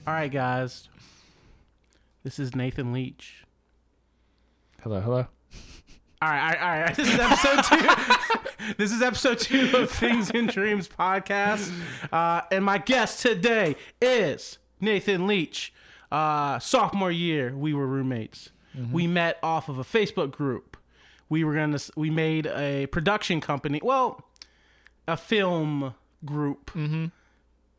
All right, guys. This is Nathan Leach. Hello, hello. All right. This is episode 2. This is episode 2 of Things in Dreams podcast. And my guest today is Nathan Leach. Sophomore year, we were roommates. Mm-hmm. We met off of a Facebook group. We made a production company. Well, a film group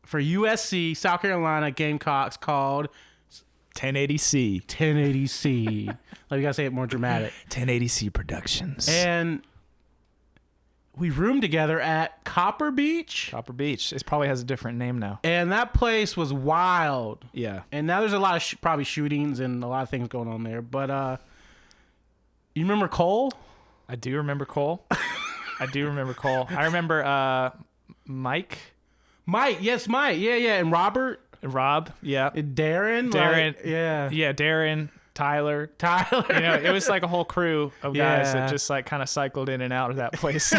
for USC, South Carolina Gamecocks called 1080C. 1080C. Like, you gotta say it more dramatic. 1080C Productions. And we roomed together at Copper Beach. Copper Beach. It probably has a different name now. And that place was wild. Yeah. And now there's a lot of probably shootings and a lot of things going on there. But you remember Cole? I do remember Cole. I remember Mike. Mike. Yes, Mike. Yeah. And Robert. Rob, yeah. Darren. Yeah, Darren, Tyler. You know, it was like a whole crew of guys that just like kind of cycled in and out of that place.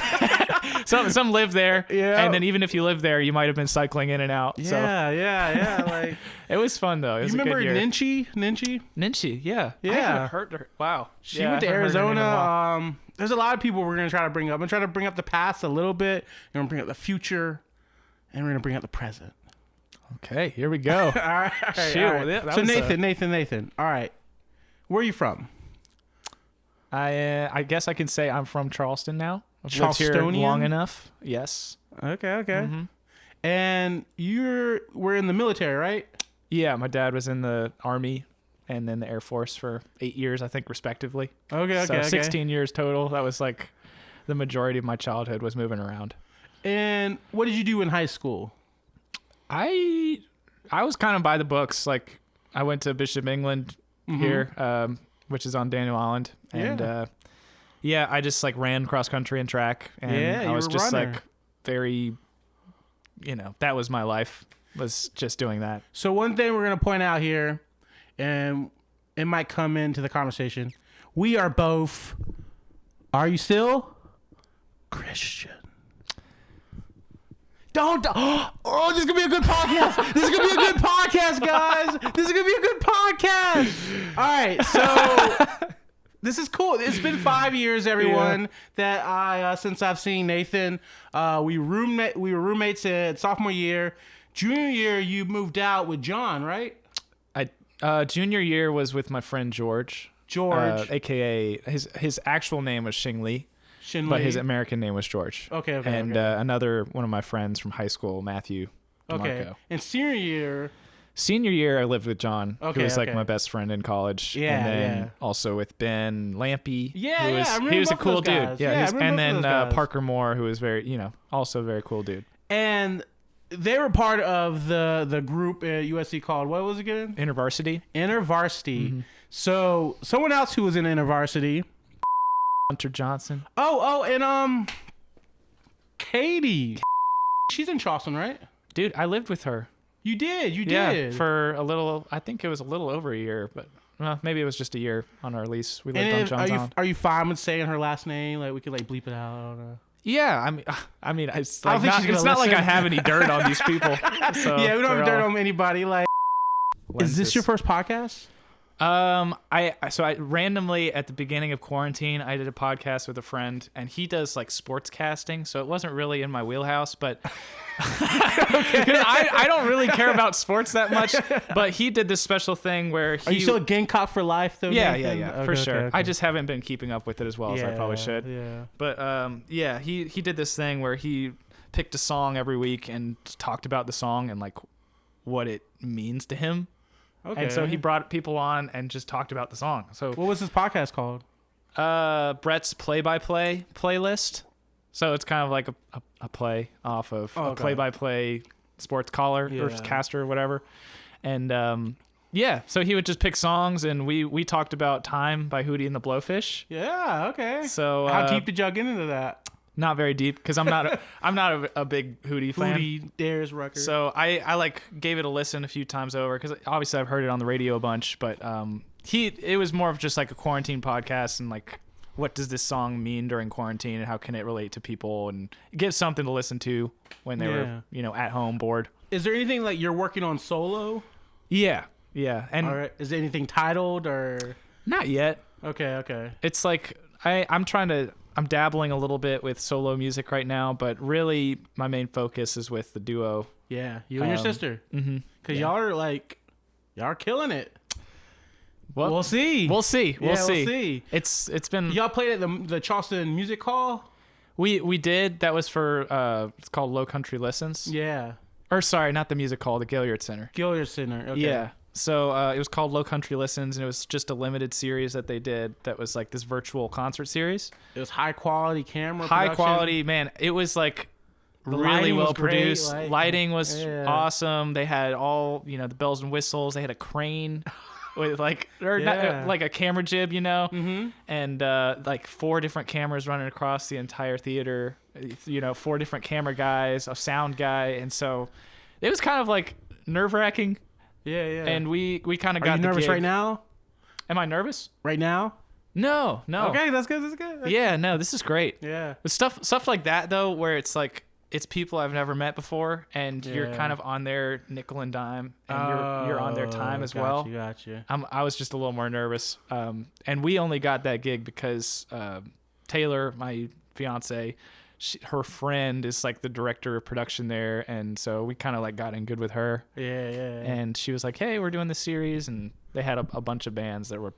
Some lived there, and then even if you lived there, you might have been cycling in and out. Yeah. Like, it was fun though. It was you remember a good year. Ninchi? Yeah. I haven't heard her. Wow. She went to Arizona. There's a lot of people we're gonna try to bring up. I'm gonna try to bring up the past a little bit. We're gonna bring up the future, and we're gonna bring up the present. Okay, here we go. All right. Shoot. All right. So Nathan. All right. Where are you from? I guess I can say I'm from Charleston now. I've lived here Charlestonian? long enough. Yes. Okay. Mm-hmm. And we're in the military, right? Yeah, my dad was in the Army and then the Air Force for 8 years, I think, respectively. Okay. So 16 years total. That was like the majority of my childhood was moving around. And what did you do in high school? I was kind of by the books. Like, I went to Bishop England here, which is on Daniel Island, and I just like ran cross country and track, and I was just like very, that was my life, was just doing that. So one thing we're gonna point out here, and it might come into the conversation, we are both. Are you still Christian? Don't. Oh, this is going to be a good podcast. Guys. This is going to be a good podcast. All right. So this is cool. It's been 5 years, everyone, that since I've seen Nathan. We were roommates at sophomore year. Junior year, you moved out with John, right? Junior year was with my friend George. AKA his actual name was Xing Li. But his American name was George. Okay. And another one of my friends from high school, Matthew DeMarco. Okay. And senior year, I lived with John, who was like my best friend in college. Yeah. And then also with Ben Lampy. He was a cool dude. And then Parker Parker Moore, who was very, also a very cool dude. And they were part of the group at USC called, what was it again? InterVarsity. Mm-hmm. So someone else who was in InterVarsity. Hunter Johnson. Oh, and Katie. She's in Charleston, right? Dude, I lived with her. You did. Yeah, for a little. I think it was a little over a year, but maybe it was just a year on our lease. We lived on John's Island. Are you fine with saying her last name? Like, we could like bleep it out. I don't know. Yeah, I mean, it's like it's not like I have any dirt on these people. So yeah, we don't have dirt on anybody. Like, is this your first podcast? I randomly at the beginning of quarantine, I did a podcast with a friend, and he does like sports casting, so it wasn't really in my wheelhouse, but I don't really care about sports that much, but he did this special thing where Are you still a Gamecock for life though? Yeah, Nathan? yeah, for sure. Okay. I just haven't been keeping up with it as well as I probably should. Yeah. But he did this thing where he picked a song every week and talked about the song and like what it means to him. Okay. And so he brought people on and just talked about the song. So what was his podcast called? Brett's Play-by-Play playlist. So it's kind of like a play off of a play-by-play sports caller or caster or whatever. And so he would just pick songs, and we talked about Time by Hootie and the Blowfish. Yeah, okay. So how deep did y'all get into that? Not very deep, because I'm not a big Hootie fan. Hootie, Darius Rucker. So I like gave it a listen a few times over, because obviously I've heard it on the radio a bunch, but it was more of just like a quarantine podcast, and like, what does this song mean during quarantine, and how can it relate to people, and give something to listen to when they were at home bored. Is there anything like you're working on solo? Yeah, yeah, and All right. Is it anything titled or? not yet. Okay. It's like I'm dabbling a little bit with solo music right now, but really my main focus is with the duo. Yeah, you and your sister. Mm-hmm. Because y'all are killing it. Well, We'll see. We'll see. We'll see. It's been Y'all played at the Charleston Music Hall. we did. That was for it's called Low Country Listens. Yeah, Or sorry, not the music hall, the Gilliard Center. Gilliard Center. Okay. Yeah. So it was called Low Country Listens, and it was just a limited series that they did that was like this virtual concert series. It was high quality camera. High production. quality, man. It was like really lighting was well produced. great, Lighting was yeah. awesome. They had all, the bells and whistles. They had a crane with not, like a camera jib, Mm-hmm. and like 4 different cameras running across the entire theater. 4 different camera guys, a sound guy, and so it was kind of like nerve-wracking. Yeah. And we kind of Are got you the nervous gig. right now? Am I nervous? Right now? No. Okay, that's good. Yeah, no, this is great. Yeah. The stuff like that though, where it's like it's people I've never met before, and you're Yeah. kind of on their nickel and dime, and you're on their time as well. Gotcha. I was just a little more nervous, and we only got that gig because Taylor, my fiance, her friend is like the director of production there, and so we kind of like got in good with her. Yeah. And she was like, "Hey, we're doing this series," and they had a bunch of bands that were,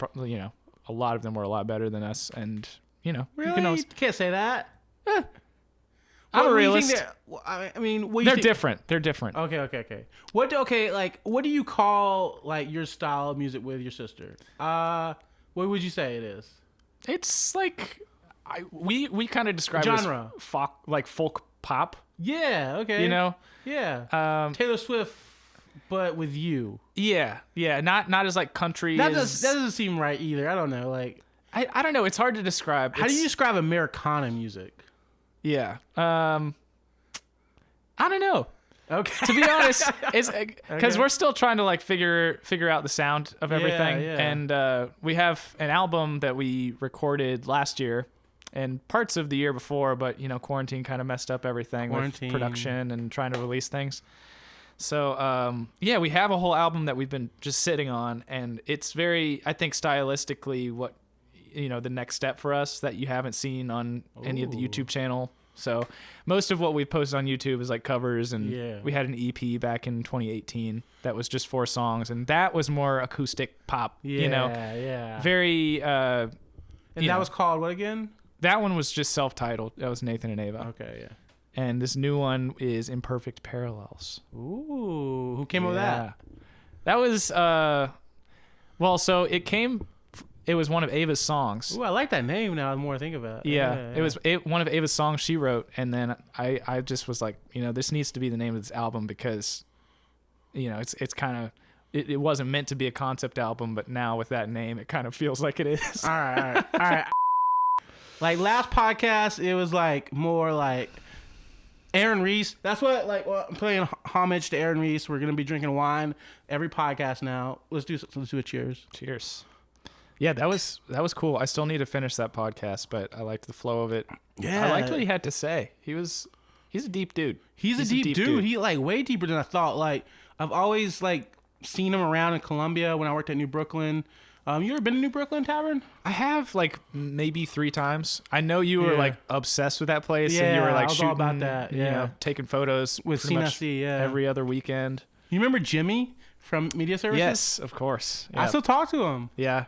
a lot of them were a lot better than us, and Really? you can always, Can't say that. I'm a What do you think realist. I mean, what do you They're think- different. They're different. Okay. What do you call like your style of music with your sister? What would you say it is? It's like we kind of describe Genre. it as folk pop. Yeah. Okay. Yeah. Taylor Swift, but with you. Yeah. Not as like country. That doesn't seem right either. I don't know. Like, I don't know. It's hard to describe. how do you describe Americana music? Yeah. I don't know. Okay. To be honest, it's because Okay. we're still trying to like figure out the sound of everything. Yeah. And we have an album that we recorded last year and parts of the year before, but quarantine kind of messed up everything with production and trying to release things. So we have a whole album that we've been just sitting on, and it's very, I think, stylistically what the next step for us that you haven't seen on any of the YouTube channel. So most of what we posted on YouTube is like covers, and we had an EP back in 2018 that was just 4 songs, and that was more acoustic pop. Yeah. Very. And that was called what again? That one was just self-titled. That was Nathan and Ava. Okay. Yeah. And this new one is Imperfect Parallels. Ooh, who came up with that? That was so it was one of Ava's songs. Ooh, I like that name now the more I think about it. Yeah. It was one of Ava's songs she wrote, and then I just was like, this needs to be the name of this album because it's kind of it wasn't meant to be a concept album, but now with that name it kind of feels like it is. All right. Like last podcast, it was like more like Aaron Reese. That's what I'm paying homage to Aaron Reese. We're gonna be drinking wine every podcast now. Let's do a cheers. Cheers. Yeah, that was cool. I still need to finish that podcast, but I liked the flow of it. Yeah, I liked what he had to say. He's a deep dude. He's a deep dude. He like way deeper than I thought. Like I've always seen him around in Columbia when I worked at New Brooklyn. You ever been to New Brooklyn Tavern? I have maybe 3 times. I know you were obsessed with that place, and you were I was shooting, all about that. Yeah, taking photos with pretty much CNSC, every other weekend. You remember Jimmy from Media Services? Yes, of course. Yeah. I still talk to him. Yeah,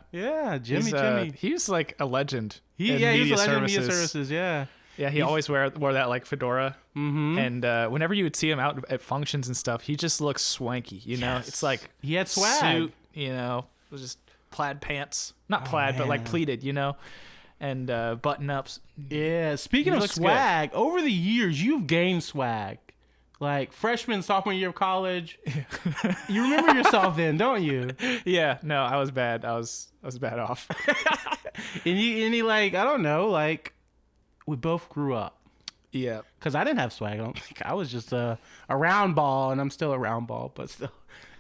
Jimmy. He's like a legend. He's a legend in Media Services. Yeah. Yeah, he always wore that fedora. Mm-hmm. And whenever you would see him out at functions and stuff, he just looks swanky. Yes. It's like he had swag. Suit, just plaid pants, not plaid, but pleated, and button ups. Yeah. Speaking of swag, over the years you've gained swag. Like freshman, sophomore year of college. You remember yourself then, don't you? Yeah. No, I was bad. I was bad off. and you I don't know, we both grew up. Yeah. Because I didn't have swag. I don't think I was just a round ball, and I'm still a round ball, but still.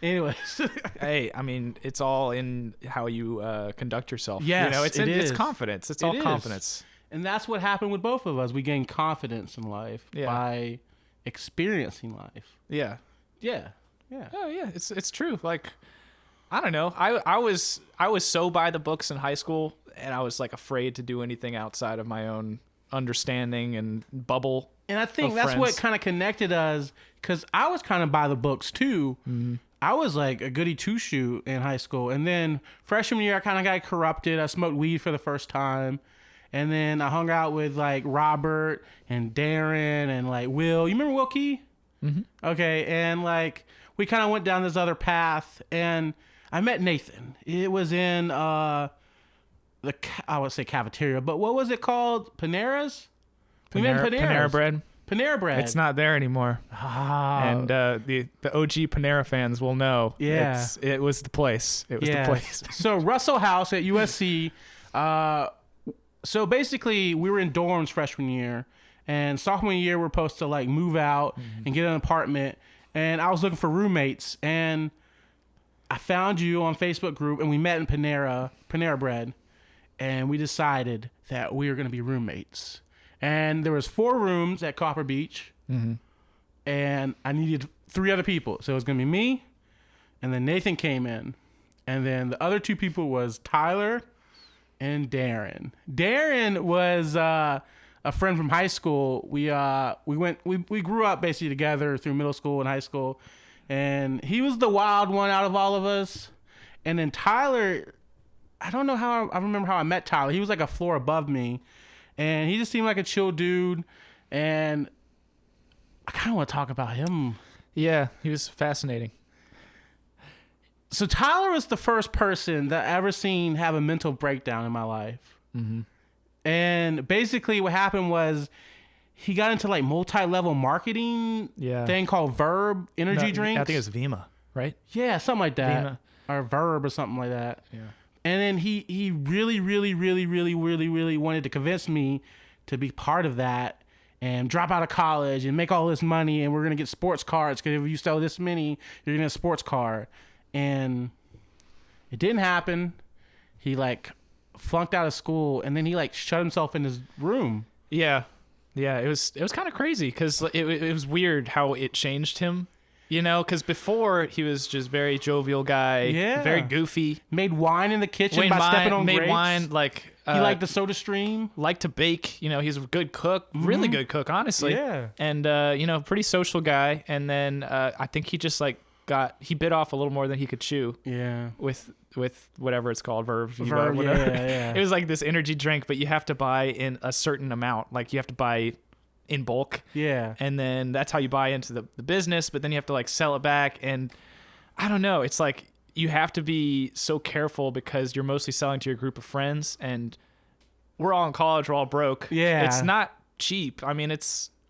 Anyways. Hey, I mean, it's all in how you conduct yourself. Yes, it's confidence. It's all confidence. And that's what happened with both of us. We gained confidence in life by experiencing life. Yeah. Yeah. Oh yeah, it's true. I don't know. I was so by the books in high school, and I was like afraid to do anything outside of my own understanding and bubble. And I think that's what kind of connected us, because I was kind of by the books too. Mm-hmm. I was like a goody two-shoe in high school. And then freshman year, I kind of got corrupted. I smoked weed for the first time. And then I hung out with like Robert and Darren and like Will. You remember Will Key? Mm-hmm. Okay. And like we kind of went down this other path. And I met Nathan. It was in I would say cafeteria, but what was it called? Panera's? Panera Bread. Panera Bread. It's not there anymore. And the OG Panera fans will know. Yeah. It was the place. It was the place. So Russell House at USC. So basically, we were in dorms freshman year, and sophomore year we're supposed to like move out and get an apartment. And I was looking for roommates, and I found you on Facebook group, and we met in Panera Bread, and we decided that we were going to be roommates. And there was 4 rooms at Copper Beach, and I needed 3 other people. So it was going to be me, and then Nathan came in, and then the other 2 people was Tyler and Darren. Darren was a friend from high school. We grew up basically together through middle school and high school, and he was the wild one out of all of us. And then Tyler, I don't know how I remember how I met Tyler. He was like a floor above me. And he just seemed like a chill dude, and I kind of want to talk about him. Yeah, he was fascinating. So Tyler was the first person that I ever seen have a mental breakdown in my life. Mm-hmm. And basically what happened was he got into like multi-level marketing thing called Verb energy drinks. I think it's Vima, right? Yeah, something like that. Vima. Or Verb or something like that. Yeah. And then he really wanted to convince me to be part of that and drop out of college and make all this money, and we're going to get sports cards because if you sell this many, you're going to get a sports card. And it didn't happen. He like flunked out of school, and then he like shut himself in his room. Yeah. It was kind of crazy because it was weird how it changed him. You know, because before he was just very jovial guy, very goofy. Made wine in the kitchen stepping on grapes. Made wine like he liked the Soda Stream. Liked to bake. You know, he's a good cook, really good cook, honestly. Yeah. And pretty social guy. And then I think he just like he bit off a little more than he could chew. Yeah. With whatever it's called, Verb. Whatever. Yeah. It was like this energy drink, but you have to buy in a certain amount. Like you have to buy in bulk. Yeah. And then that's how you buy into the business, but then you have to like sell it back. And I don't know, it's like you have to be so careful because you're mostly selling to your group of friends, and we're all in college, we're all broke. Yeah. It's not cheap. I mean, it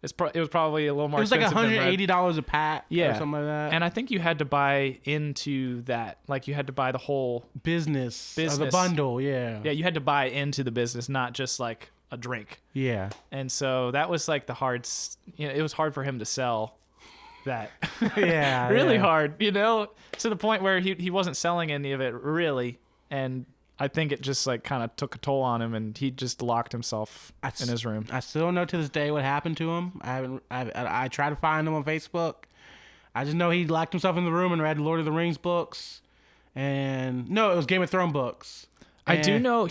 was probably a little more expensive. It was like $180 a pack or something like that. And I think you had to buy into that. Like you had to buy the whole business. Or the bundle, yeah. Yeah, you had to buy into the business, not just like a drink. Yeah. And so that was like it was hard for him to sell that. Yeah. Really hard, to the point where he wasn't selling any of it really. And I think it just like kind of took a toll on him, and he just locked himself in his room. I still don't know to this day what happened to him. I tried to find him on Facebook. I just know he locked himself in the room and read Lord of the Rings books. And no, it was Game of Thrones books. I do know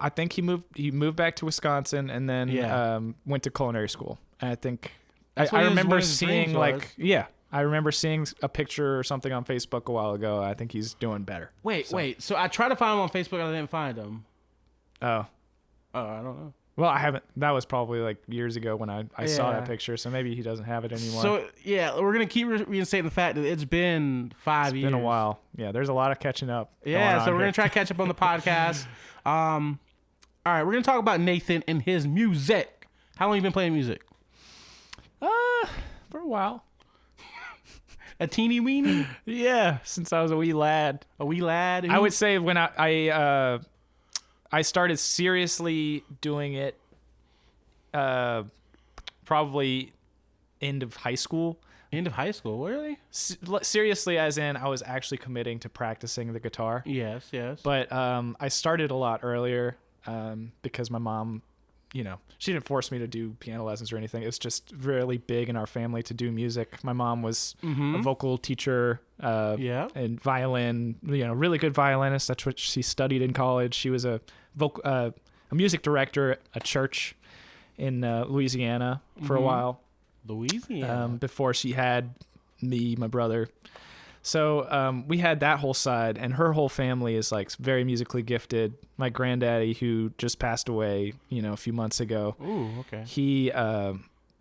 I think he moved back to Wisconsin and then went to culinary school. And I think I remember seeing I remember seeing a picture or something on Facebook a while ago. I think he's doing better. Wait. So I tried to find him on Facebook and I didn't find him. Oh, I don't know. Well, I haven't. That was probably like years ago when I saw that picture. So maybe he doesn't have it anymore. So we're gonna keep reinstating the fact that it's been 5 years. It's been a while. Yeah, there's a lot of catching up. Yeah, so we're gonna try to catch up on the podcast. All right, we're gonna talk about Nathan and his music. How long have you been playing music? For a while. A teeny weeny? Yeah, since I was a wee lad. A wee lad? I would say when I started seriously doing it, probably end of high school. End of high school, really? Seriously, as in I was actually committing to practicing the guitar. Yes. But I started a lot earlier because my mom she didn't force me to do piano lessons or anything. It's just really big in our family to do music. My mom was a vocal teacher, and violin, really good violinist. That's what she studied in college. She was a music director at a church in Louisiana for a while. Louisiana. Before she had me, my brother. So we had that whole side, and her whole family is like very musically gifted. My granddaddy, who just passed away, a few months ago. Ooh, okay.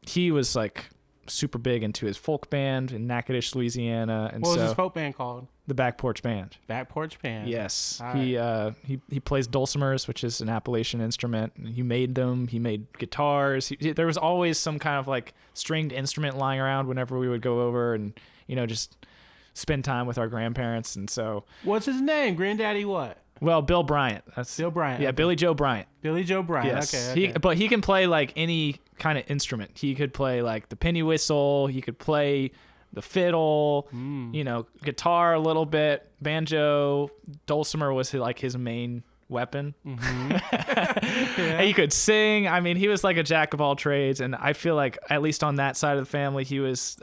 He was like super big into his folk band in Natchitoches, Louisiana. And what was his folk band called? The Back Porch Band. Back Porch Band. Yes. All He plays dulcimers, which is an Appalachian instrument. He made them. He made guitars. There was always some kind of like stringed instrument lying around whenever we would go over and, just spend time with our grandparents. And so. What's his name? Granddaddy what? Well, Bill Bryant. That's Bill Bryant. Yeah, okay. Billy Joe Bryant. Billy Joe Bryant. Yes. Okay. But he can play like any kind of instrument. He could play like the penny whistle. He could play the fiddle, guitar a little bit, banjo. Dulcimer was his main weapon. And he could sing. I mean, he was like a jack of all trades. And I feel like, at least on that side of the family, he was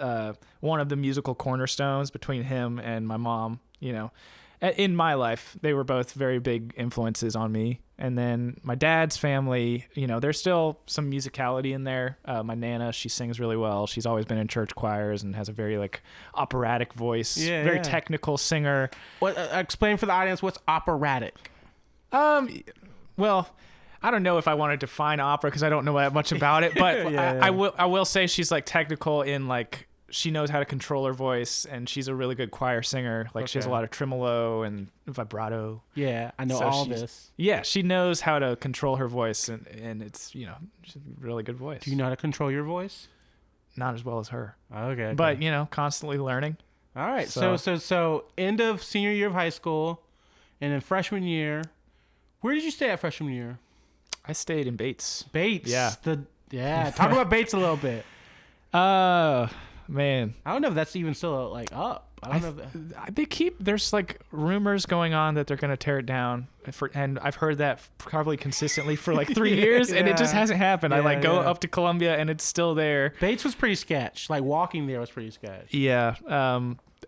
one of the musical cornerstones between him and my mom, In my life, they were both very big influences on me. And then my dad's family, there's still some musicality in there. My Nana, she sings really well. She's always been in church choirs and has a very operatic voice. Very technical singer. What? Explain for the audience what's operatic. Well, I don't know if I want to define opera because I don't know that much about it. But I will say she's technical in she knows how to control her voice, and she's a really good choir singer. She has a lot of tremolo and vibrato. Yeah, I know all this. Yeah, she knows how to control her voice, and it's, she's a really good voice. Do you know how to control your voice? Not as well as her. Okay. But, constantly learning. All right. So end of senior year of high school, and then freshman year. Where did you stay at freshman year? I stayed in Bates. Bates. Yeah. Talk about Bates a little bit. Man, I don't know if that's even still up. I don't know. There's rumors going on that they're going to tear it down, and I've heard that probably consistently for 3 years, and it just hasn't happened. I go up to Columbia and it's still there. Bates was pretty sketch. Walking there was pretty sketch. Yeah.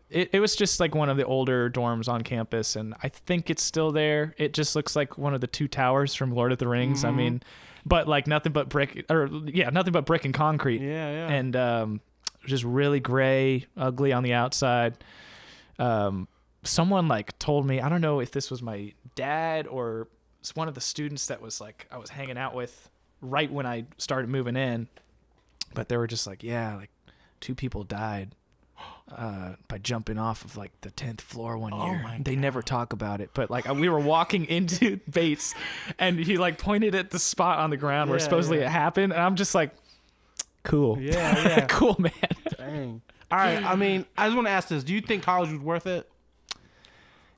It was just one of the older dorms on campus, and I think it's still there. It just looks like one of the two towers from Lord of the Rings. I mean, but nothing but brick and concrete. Yeah. And just really gray, ugly on the outside. Someone told me, I don't know if this was my dad or it's one of the students that was I was hanging out with right when I started moving in, but they were just 2 people died by jumping off of the 10th floor one year. They never talk about it, but we were walking into Bates and he pointed at the spot on the ground where supposedly it happened, and I'm just cool. Yeah. Cool, man. Dang. All right. I mean, I just want to ask this. Do you think college was worth it?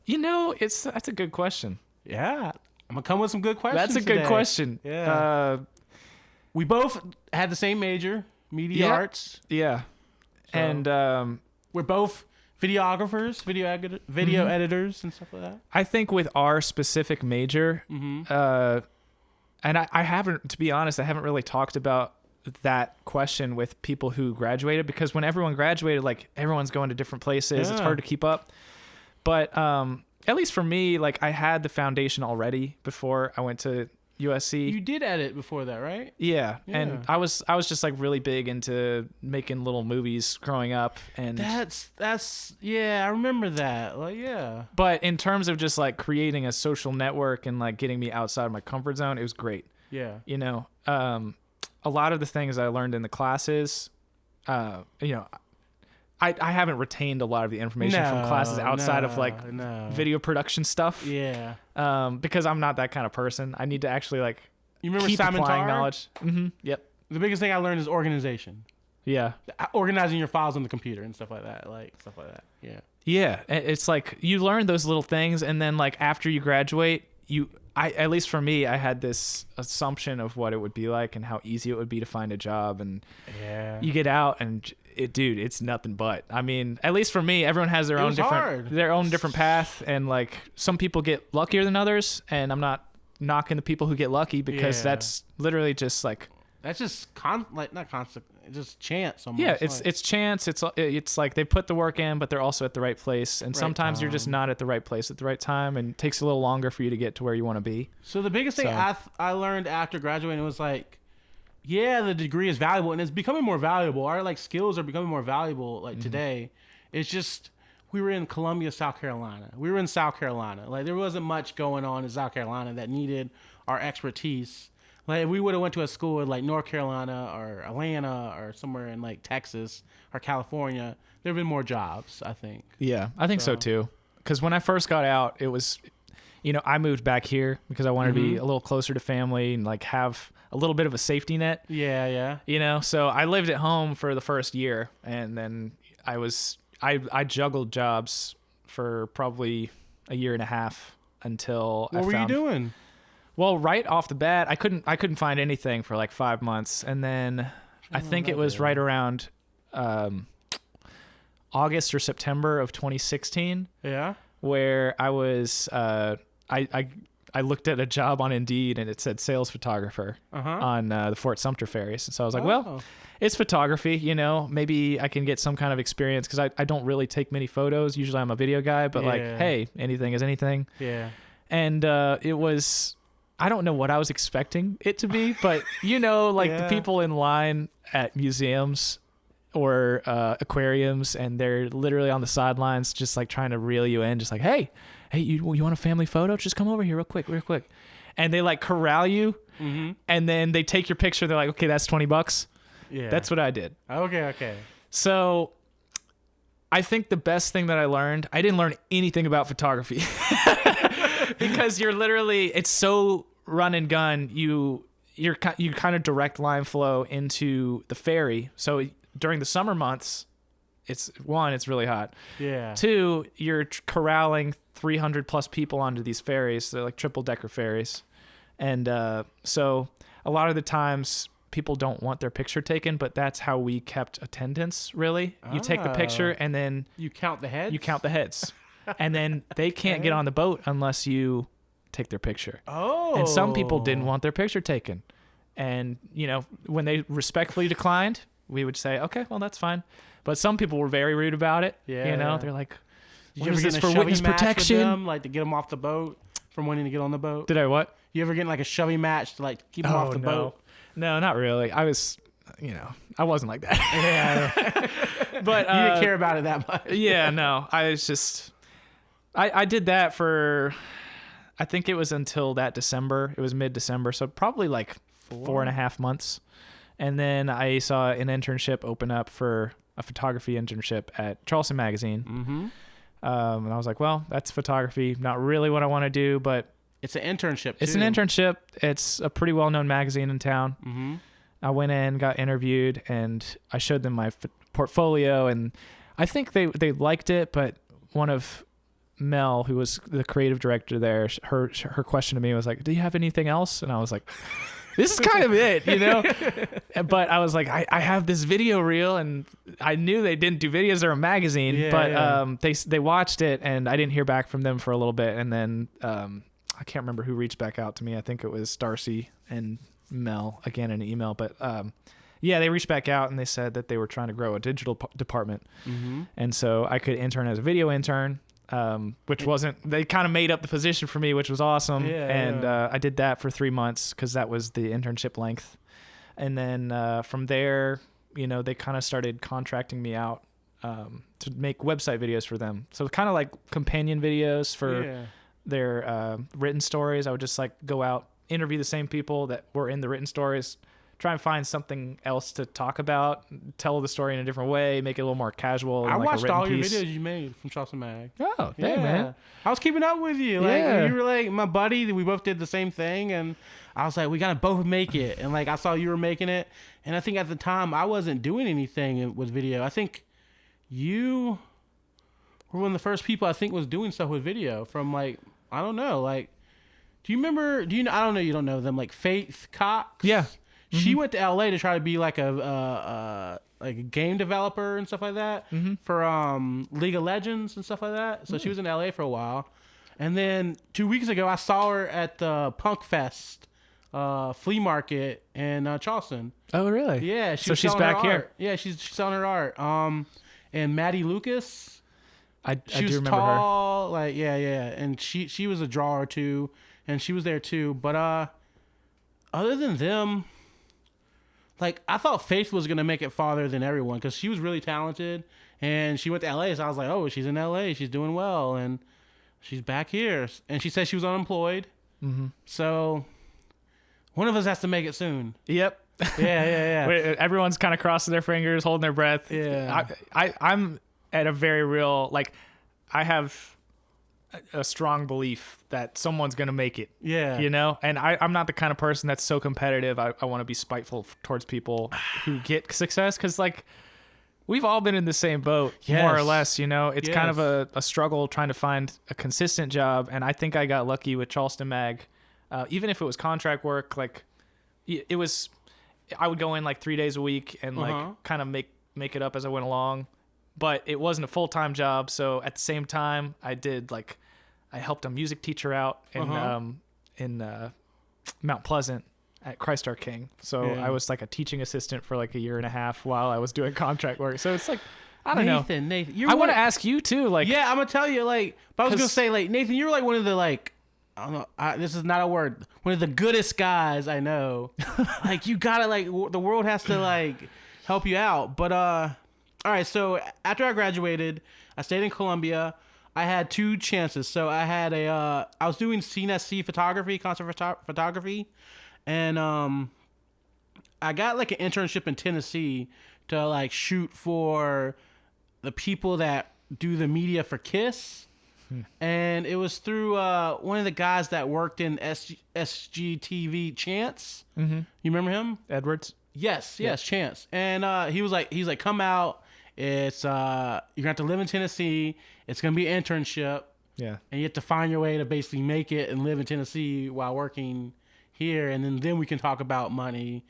That's a good question. Yeah. I'm going to come with some good questions. That's a good question. Yeah. We both had the same major, media arts. Yeah. So, and we're both videographers, video editors and stuff like that. I think with our specific major, and I haven't, to be honest, I haven't really talked about that question with people who graduated, because when everyone graduated, everyone's going to different places. It's hard to keep up. But at least for me, I had the foundation already before I went to USC. You did edit before that, right? Yeah. And I was just really big into making little movies growing up, and that's I remember that. But in terms of just creating a social network and getting me outside of my comfort zone, it was great. Yeah. A lot of the things I learned in the classes, I haven't retained a lot of the information from classes outside of video production stuff. Yeah. Because I'm not that kind of person. I need to actually you remember keep Simon applying Tarr? knowledge. Mm-hmm. Yep. The biggest thing I learned is organization. Yeah. Organizing your files on the computer and stuff like that. Yeah. Yeah. It's you learn those little things, and then after you graduate, at least for me, I had this assumption of what it would be like and how easy it would be to find a job. And you get out and it's nothing but. I mean, at least for me, everyone has their own different path. And some people get luckier than others, and I'm not knocking the people who get lucky because that's literally just like that's just not constant, just chance almost. Yeah, it's chance. It's like they put the work in, but they're also at the right place. And sometimes you're just not at the right place at the right time, and it takes a little longer for you to get to where you want to be. So the biggest thing I learned after graduating was like, yeah, the degree is valuable, and it's becoming more valuable. Our like skills are becoming more valuable like today. It's just we were in Columbia, South Carolina. We were in South Carolina. Like there wasn't much going on in South Carolina that needed our expertise. Like if we would have went to a school in like North Carolina or Atlanta or somewhere in like Texas or California, there'd been more jobs, I think. Yeah, I think so too. Because when I first got out, it was, I moved back here because I wanted to be a little closer to family and like have a little bit of a safety net. Yeah, yeah. So I lived at home for the first year, and then I juggled jobs for probably a year and a half until What were you doing? Well, right off the bat, I couldn't find anything for like 5 months, and then I think it was right around August or September of 2016. Yeah. Where I was, I looked at a job on Indeed and it said sales photographer on the Fort Sumter ferries, and so I was like, well, it's photography, maybe I can get some kind of experience because I don't really take many photos. Usually I'm a video guy, but like, hey, anything is anything. Yeah. And it was. I don't know what I was expecting it to be, but the people in line at museums or aquariums, and they're literally on the sidelines just like trying to reel you in, just like, hey, you want a family photo? Just come over here real quick. And they like corral you, and then they take your picture. They're like, okay, that's $20. Yeah. That's what I did. Okay. So I think the best thing that I didn't learn anything about photography because it's so run and gun. You kind of direct line flow into the ferry. So during the summer months, it's really hot. Yeah. 2, you're corralling 300 plus people onto these ferries. They're like triple decker ferries. And so a lot of the times people don't want their picture taken, but that's how we kept attendance, really. You take the picture and then you count the heads. And then they can't get on the boat unless you take their picture. Oh. And some people didn't want their picture taken. And, when they respectfully declined, we would say, okay, well, that's fine. But some people were very rude about it. Yeah. They're like, what is this for witness protection? Them, like to get them off the boat from wanting to get on the boat? Did I what? You ever get in like a shoving match to like keep them off the boat? No, not really. I was, I wasn't like that. Yeah. But you didn't care about it that much. Yeah, no. I was just, I did that for, I think it was until that December. It was mid-December, so probably like 4.5 months. And then I saw an internship open up for a photography internship at Charleston Magazine. Mm-hmm. And I was like, well, that's photography. Not really what I want to do, but it's an internship. It's an internship. It's a pretty well-known magazine in town. Mm-hmm. I went in, got interviewed, and I showed them my portfolio, and I think they liked it. But one of Mel, who was the creative director there, her question to me was like, "Do you have anything else?" And I was like, "This is kind of it, But I was like, I have this video reel, and I knew they didn't do videos; they're a magazine. They watched it, and I didn't hear back from them for a little bit, and then I can't remember who reached back out to me. I think it was Darcy and Mel again in an email, but they reached back out and they said that they were trying to grow a digital department, and so I could intern as a video intern. Which wasn't, they kind of made up the position for me, which was awesome. I did that for 3 months because that was the internship length. And then from there, they kind of started contracting me out to make website videos for them. So kind of like companion videos for their written stories. I would just like go out, interview the same people that were in the written stories, try and find something else to talk about, tell the story in a different way, make it a little more casual. I like watched a all piece. your videos you made from Charleston Mag. Oh, yeah, man. I was keeping up with you. Like you were like my buddy. We both did the same thing, and I was like, we gotta both make it. And like I saw you were making it, and I think at the time I wasn't doing anything with video. I think you were one of the first people I think was doing stuff with video. From like I don't know, like do you remember? Do you know? I don't know. You don't know them, like Faith Cox. Yeah. She went to LA to try to be like a game developer and stuff like that for League of Legends and stuff like that. So she was in LA for a while, And then 2 weeks ago, I saw her at the Punk Fest flea market in Charleston. Oh, really? Yeah. So she's back here. Yeah, she's selling her art. And Maddie Lucas. I She do was remember her. tall, like yeah, and she was a drawer too, and she was there too. But other than them, like I thought Faith was gonna make it farther than everyone because she was really talented, and she went to LA. So I was like, oh, she's in LA, she's doing well, and she's back here. And she said she was unemployed, so one of us has to make it soon. Yep. Yeah. Everyone's kind of crossing their fingers, holding their breath. Yeah. I'm at a very real, like, I have a strong belief that someone's going to make it. Yeah. You know? And I'm not the kind of person that's so competitive. I want to be spiteful towards people who get success because, like, we've all been in the same boat, more or Yes. less, you know? It's kind Yes. of a struggle trying to find a consistent job. And I think I got lucky with Charleston Mag. Even if it was contract work, like, it was... I would go in like 3 days a week and like kind of make it up as I went along, but it wasn't a full-time job. So at the same time, I helped a music teacher out in Mount Pleasant at Christ Our King. So I was like a teaching assistant for like a year and a half while I was doing contract work. So it's like, I don't know. Nathan, I want to ask you too. Like, yeah, I'm gonna tell you. Like, but I was gonna say, like, Nathan, you're like one of the like. I don't know. This is not a word. One of the goodest guys I know. Like you gotta like the world has to like help you out. But all right. So after I graduated, I stayed in Columbia. I had 2 chances. So I had I was doing CNSC photography, concert photography, and I got like an internship in Tennessee to like shoot for the people that do the media for KISS. And it was through one of the guys that worked in SGTV, Chance. Mm-hmm. You remember him? Edwards? Yes, Chance. And he's like, come out. It's you're gonna have to live in Tennessee. It's gonna be an internship. Yeah. And you have to find your way to basically make it and live in Tennessee while working here, and then we can talk about money.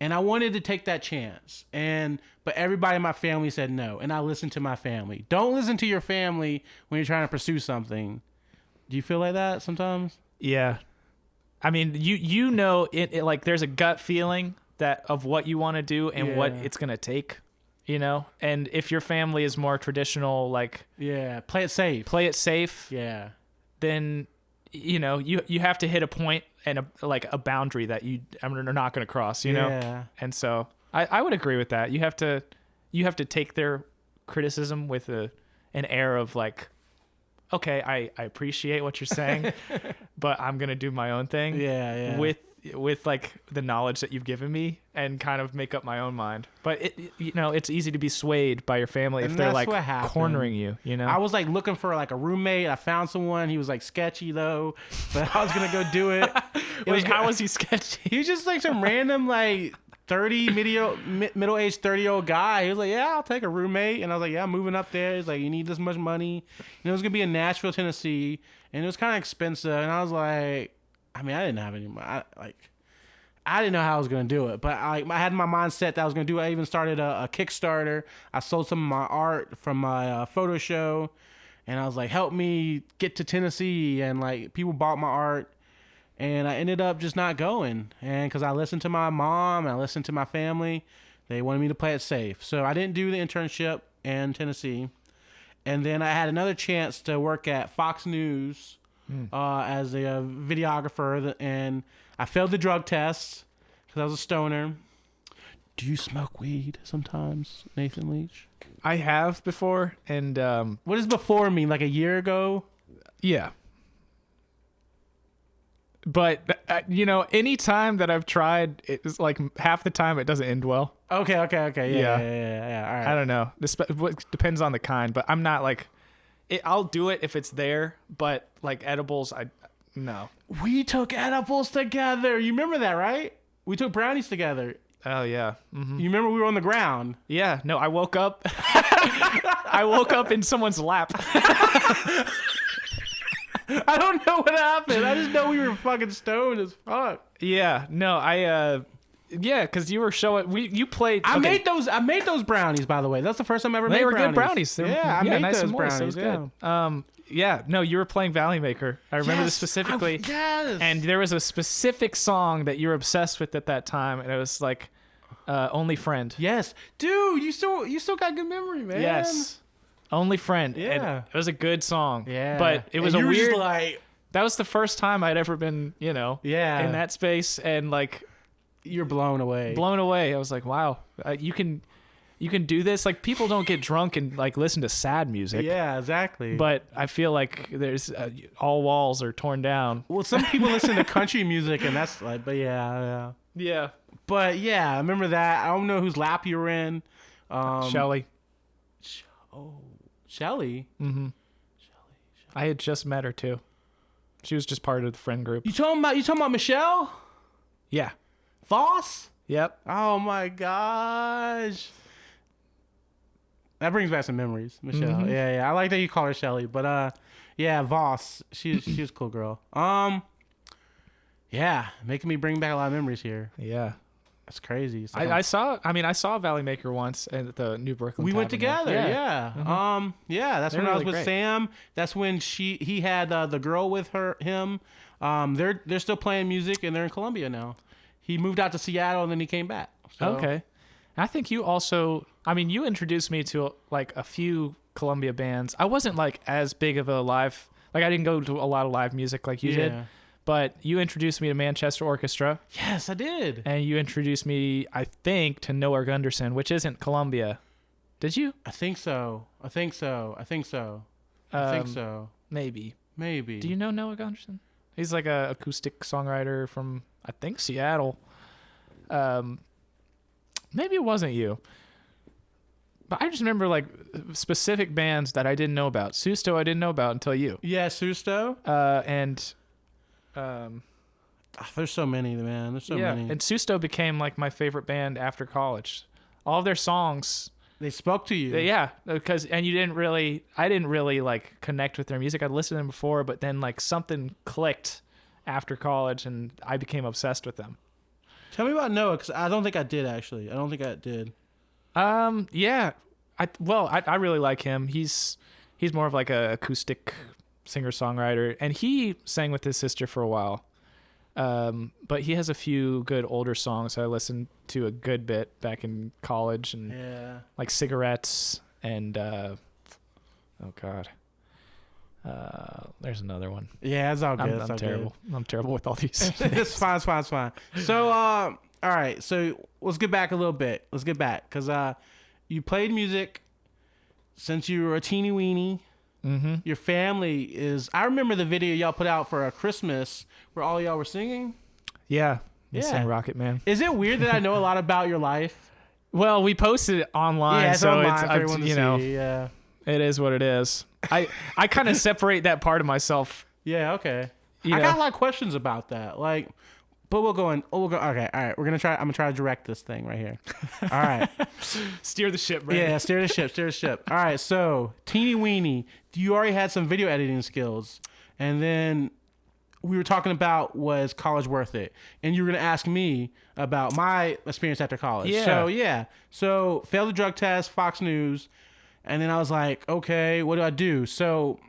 And I wanted to take that chance, but everybody in my family said no, and I listened to my family. Don't listen to your family when you're trying to pursue something. Do you feel like that sometimes? Yeah. I mean, you know, it like there's a gut feeling that of what you want to do and what it's going to take, you know? And if your family is more traditional, like... Yeah, play it safe. Yeah. Then, you know, you have to hit a point and a boundary that are not going to cross, you know? Yeah. And so I would agree with that. You have to take their criticism with an air of like, okay, I appreciate what you're saying, but I'm going to do my own thing. Yeah. With like the knowledge that you've given me and kind of make up my own mind. But it's easy to be swayed by your family if they're like cornering you, you know? I was like looking for like a roommate. I found someone. He was like sketchy though, but I was going to go do it. How was he sketchy? He was just like some random like 30 middle-aged 30-year-old guy. He was like, yeah, I'll take a roommate. And I was like, yeah, I'm moving up there. He's like, you need this much money. And it was going to be in Nashville, Tennessee. And it was kind of expensive. And I was like, I mean, I didn't have any money. I didn't know how I was going to do it. But I had my mindset that I was going to do it. I even started a Kickstarter. I sold some of my art from my photo show. And I was like, help me get to Tennessee. And like people bought my art. And I ended up just not going. And because I listened to my mom and I listened to my family, they wanted me to play it safe. So I didn't do the internship in Tennessee. And then I had another chance to work at Fox News as a videographer. And I failed the drug test because I was a stoner. Do you smoke weed sometimes, Nathan Leach? I have before. And what does before mean? Like a year ago? Yeah. But, you know, any time that I've tried, it's like half the time it doesn't end well. Okay. Yeah. All right. I don't know. This depends on the kind, but I'm not like, I'll do it if it's there, but like edibles, no. We took edibles together. You remember that, right? We took brownies together. Oh, yeah. Mm-hmm. You remember we were on the ground? Yeah. No, I woke up. I woke up in someone's lap. I don't know what happened. I just know we were fucking stoned as fuck. Yeah. No, because you were showing. You played. I made those brownies, by the way. That's the first time I ever made brownies. They were good brownies. I made nice those and moist. brownies. It was good. Yeah, no, you were playing Valley Maker. I remember this specifically. Yes. And there was a specific song that you were obsessed with at that time, and it was like Only Friend. Yes. Dude, you still got good memory, man. Yes. Only Friend. Yeah. And it was a good song. Yeah. But it was and a you were weird just like, that was the first time I'd ever been, yeah, in that space, and like you're blown away. blown away. I was like, wow, you can do this. Like, people don't get drunk and like listen to sad music. Yeah, exactly. But I feel like there's all walls are torn down. Well, some people listen to country music, and that's like, but yeah. Yeah. But yeah, I remember that. I don't know whose lap you were in. Shelly. Shelly. Mm-hmm. I had just met her too. She was just part of the friend group. You talking about Michelle Yeah. Voss? Yep. Oh my gosh. That brings back some memories, Michelle. Mhm. Yeah. I like that you call her Shelly, but yeah, Voss. She was a cool girl. Yeah, making me bring back a lot of memories here. Yeah. That's crazy. It's like I saw Valley Maker once at the New Brooklyn. we went Tavern. together. Yeah. Mhm. Yeah. That's They're when I was really with great. Sam. That's when he had the girl with him. They're still playing music and they're in Columbia now. He moved out to Seattle and then he came back. So, Okay. I think you also, you introduced me to like a few Columbia bands. I wasn't like as big of a live, like I didn't go to a lot of live music like you did, Yeah. but you introduced me to Manchester Orchestra, Yes, I did. and you introduced me, I think, to Noah Gunderson, which isn't Columbia. Did you? I think so. Maybe. Maybe. Do you know Noah Gunderson? He's like a acoustic songwriter from, I think, Seattle. Maybe it wasn't you. But I just remember like specific bands that I didn't know about. Susto I didn't know about until you. Yeah, Susto. There's so many, man. There's so many. And Susto became like my favorite band after college. All of their songs, They spoke to you. because I didn't really like connect with their music. I'd listened to them before, but then like something clicked after college, and I became obsessed with them. Tell me about Noah, because I don't think I did, actually. I don't think I did. Yeah. I really like him. He's more of like a acoustic singer-songwriter, and he sang with his sister for a while. But he has a few good older songs I listened to a good bit back in college, and like Cigarettes and oh god. There's another one. Yeah, it's all good. I'm terrible. I'm terrible with all these. It's fine. So, all right. So let's get back a little bit. Because you played music since you were a teeny weeny. Mm-hmm. Your family is... I remember the video y'all put out for a Christmas where all y'all were singing. Yeah. Yeah. Sang Rocket Man. Is it weird that I know a lot about your life? Well, we posted it online, Yeah, it's so online it's for everyone to you know, see. Yeah. it is what it is. I kind of separate that part of myself. Yeah, okay. You I know? got a lot of questions about that. Like, but we'll go. Okay, all right. I'm gonna try to direct this thing right here. All right. Steer the ship, right? Yeah, steer the ship. All right, so teeny weeny, you already had some video editing skills, and then we were talking about, was college worth it? And you were gonna ask me about my experience after college. Yeah. So failed the drug test, Fox News, and then I was like, okay, what do I do? So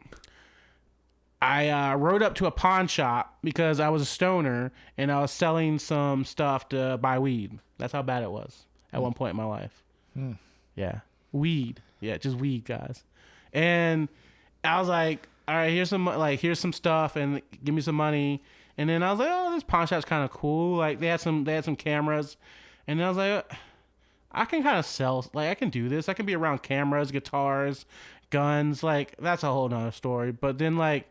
I rode up to a pawn shop because I was a stoner and I was selling some stuff to buy weed. That's how bad it was at one point in my life. Yeah. Weed. Yeah, just weed, guys. And I was like, all right, here's some stuff and give me some money. And then I was like, oh, this pawn shop's kind of cool. Like they had some cameras. And then I was like, I can kind of sell, like I can do this. I can be around cameras, guitars, guns. Like that's a whole nother story. But then like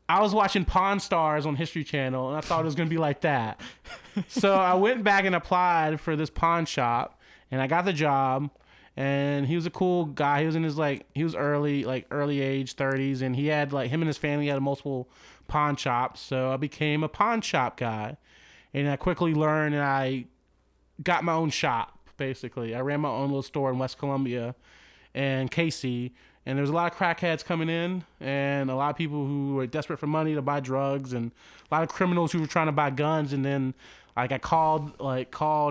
I was watching Pawn Stars on History Channel and I thought it was going to be like that. So I went back and applied for this pawn shop and I got the job. And he was a cool guy. He was in his early age 30s, and he had him and his family had multiple pawn shops. So I became a pawn shop guy, and I quickly learned, and I got my own shop. Basically, I ran my own little store in West Columbia, and Casey. And there was a lot of crackheads coming in, and a lot of people who were desperate for money to buy drugs, and a lot of criminals who were trying to buy guns. And then I called,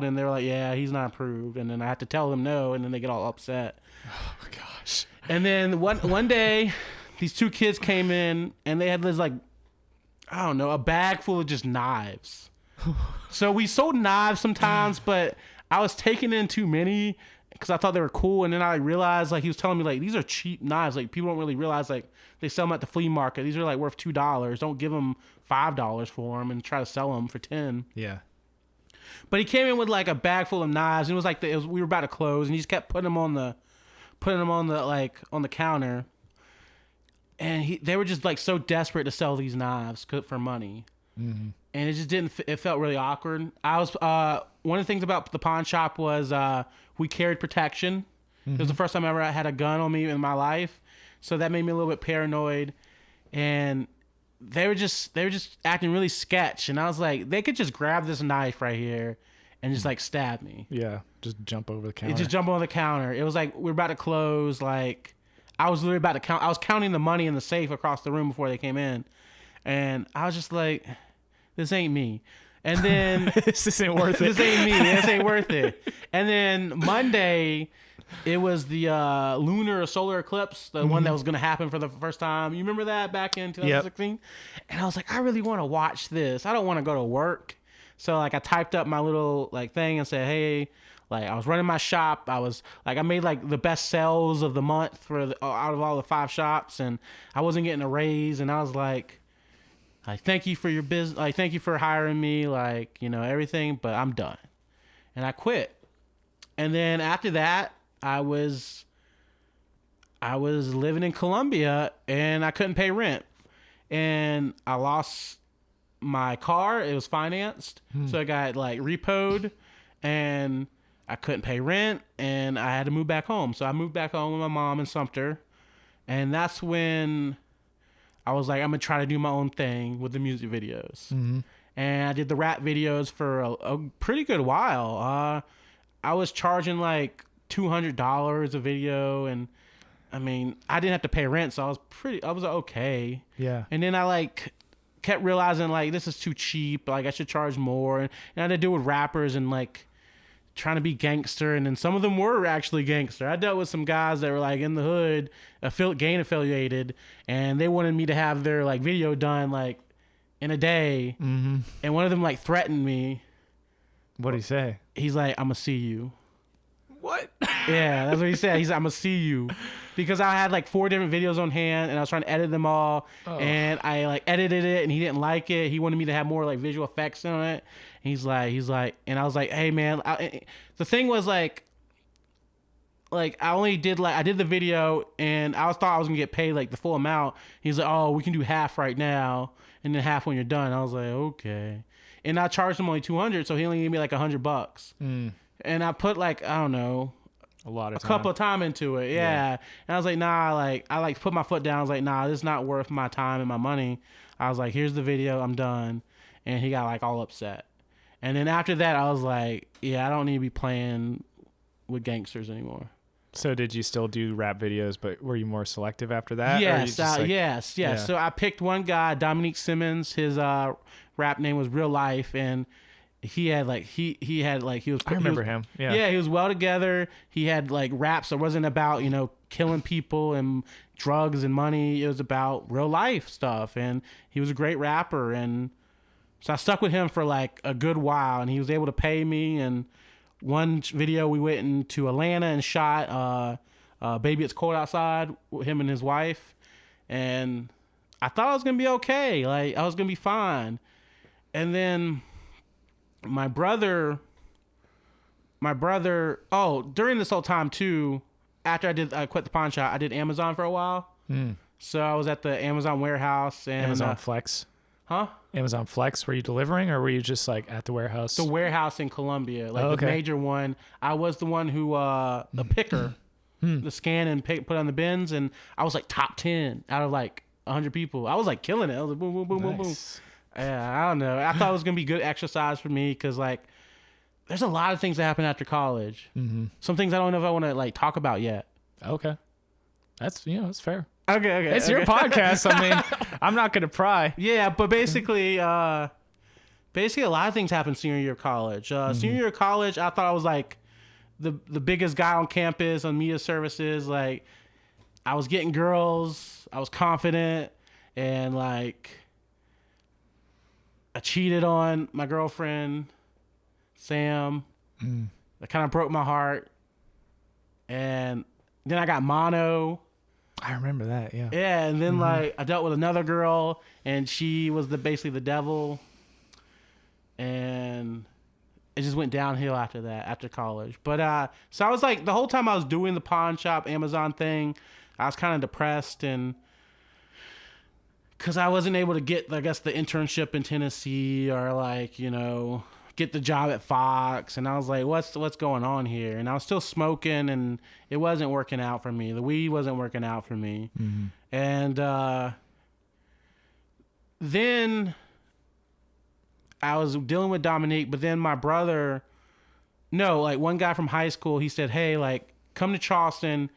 and they were like, yeah, he's not approved. And then I had to tell them no, and then they get all upset. Oh, gosh. And then one day, these two kids came in and they had this like, I don't know, a bag full of just knives. So we sold knives sometimes, but I was taking in too many because I thought they were cool. And then I realized, like, he was telling me, like, these are cheap knives. Like, people don't really realize, like, they sell them at the flea market. These are, like, worth $2. Don't give them $5 for them and try to sell them for $10. Yeah. But he came in with, like, a bag full of knives. And it was like, we were about to close. And he just kept putting them on the counter. And they were just, like, so desperate to sell these knives for money. Mm-hmm. And it just it felt really awkward. I was, one of the things about the pawn shop was we carried protection. Mm-hmm. It was the first time I ever had a gun on me in my life. So that made me a little bit paranoid. And they were just acting really sketch. And I was like, they could just grab this knife right here and just like stab me. Yeah, just jump over the counter. Just jump over the counter. It was like we were about to close. Like I was literally about to count. I was counting the money in the safe across the room before they came in. And I was just like, this ain't me. And then this ain't worth it. This ain't me. This ain't worth it. And then Monday, it was the lunar or solar eclipse, the one that was going to happen for the first time. You remember that back in 2016? Yep. And I was like, I really want to watch this. I don't want to go to work. So like I typed up my little like thing and said, hey, like I was running my shop. I was like, I made like the best sales of the month for out of all the 5 shops, and I wasn't getting a raise. And I was like, thank you for your business. Like, thank you for hiring me. Like, you know, everything, but I'm done. And I quit. And then after that, I was living in Colombia and I couldn't pay rent. And I lost my car. It was financed. So I got like repoed and I couldn't pay rent and I had to move back home. So I moved back home with my mom in Sumter. And that's when I was like, I'm going to try to do my own thing with the music videos. Mm-hmm. And I did the rap videos for a pretty good while. I was charging like $200 a video. And I mean, I didn't have to pay rent. So I was okay. Yeah. And then I like kept realizing like, this is too cheap. Like I should charge more. And I had to deal with rappers and like trying to be gangster, and then some of them were actually gangster. I dealt with some guys that were like in the hood, gang affiliated, and they wanted me to have their like video done like in a day. Mm-hmm. And one of them like threatened me. What'd he say? He's like, I'm gonna see you. What? Yeah, that's what he said. He's like, I'm gonna see you, because I had like 4 different videos on hand and I was trying to edit them all. And I like edited it and he didn't like it. He wanted me to have more like visual effects on it. He's like, and I was like, hey man, the thing was like I did the video and thought I was gonna get paid like the full amount. He's like, oh, we can do half right now and then half when you're done. I was like, okay. And I charged him only $200, so he only gave me like $100. And I put like, I don't know, a couple of time into it. Yeah. And I was like, nah, like I like put my foot down. I was like, nah, this is not worth my time and my money. I was like, here's the video, I'm done. And he got like all upset. And then after that, I was like, yeah, I don't need to be playing with gangsters anymore. So did you still do rap videos, but were you more selective after that? Yes, yes. Yeah. So I picked one guy, Dominique Simmons. His rap name was Real Life, and he had like he was. I remember him. Yeah. Yeah, he was well together. He had like raps that wasn't about killing people and drugs and money. It was about real life stuff, and he was a great rapper. And so I stuck with him for like a good while, and he was able to pay me. And one video we went into Atlanta and shot Baby It's Cold Outside with him and his wife. And I thought I was going to be okay. Like I was going to be fine. And then my brother, during this whole time too, after I quit the pawn shop, I did Amazon for a while. So I was at the Amazon warehouse and Amazon Flex. Huh? Amazon Flex, were you delivering or were you just like at the warehouse? The warehouse in Columbia, like the major one. I was the one who, the picker, the scan and put on the bins, and I was like top 10 out of like 100 people. I was like killing it. I was like boom, boom, boom, boom, boom. Yeah, I don't know. I thought it was going to be good exercise for me because like there's a lot of things that happen after college. Mm-hmm. Some things I don't know if I want to like talk about yet. Okay. That's fair. Okay. It's your podcast. I mean, I'm not going to pry. Yeah, but basically a lot of things happen senior year of college. Senior year of college, I thought I was like the biggest guy on campus on media services. Like I was getting girls. I was confident, and like I cheated on my girlfriend, Sam. That kind of broke my heart. And then I got mono. I remember that. Yeah. Yeah, and then like I dealt with another girl, and she was basically the devil. And it just went downhill after that, after college. But so I was like, the whole time I was doing the pawn shop Amazon thing, I was kind of depressed, and because I wasn't able to get, I guess, the internship in Tennessee, or like, you know, get the job at Fox. And I was like, what's going on here? And I was still smoking, and it wasn't working out for me. The weed wasn't working out for me. And then I was dealing with Dominique, but then my brother, like one guy from high school, he said, hey, like, come to Charleston.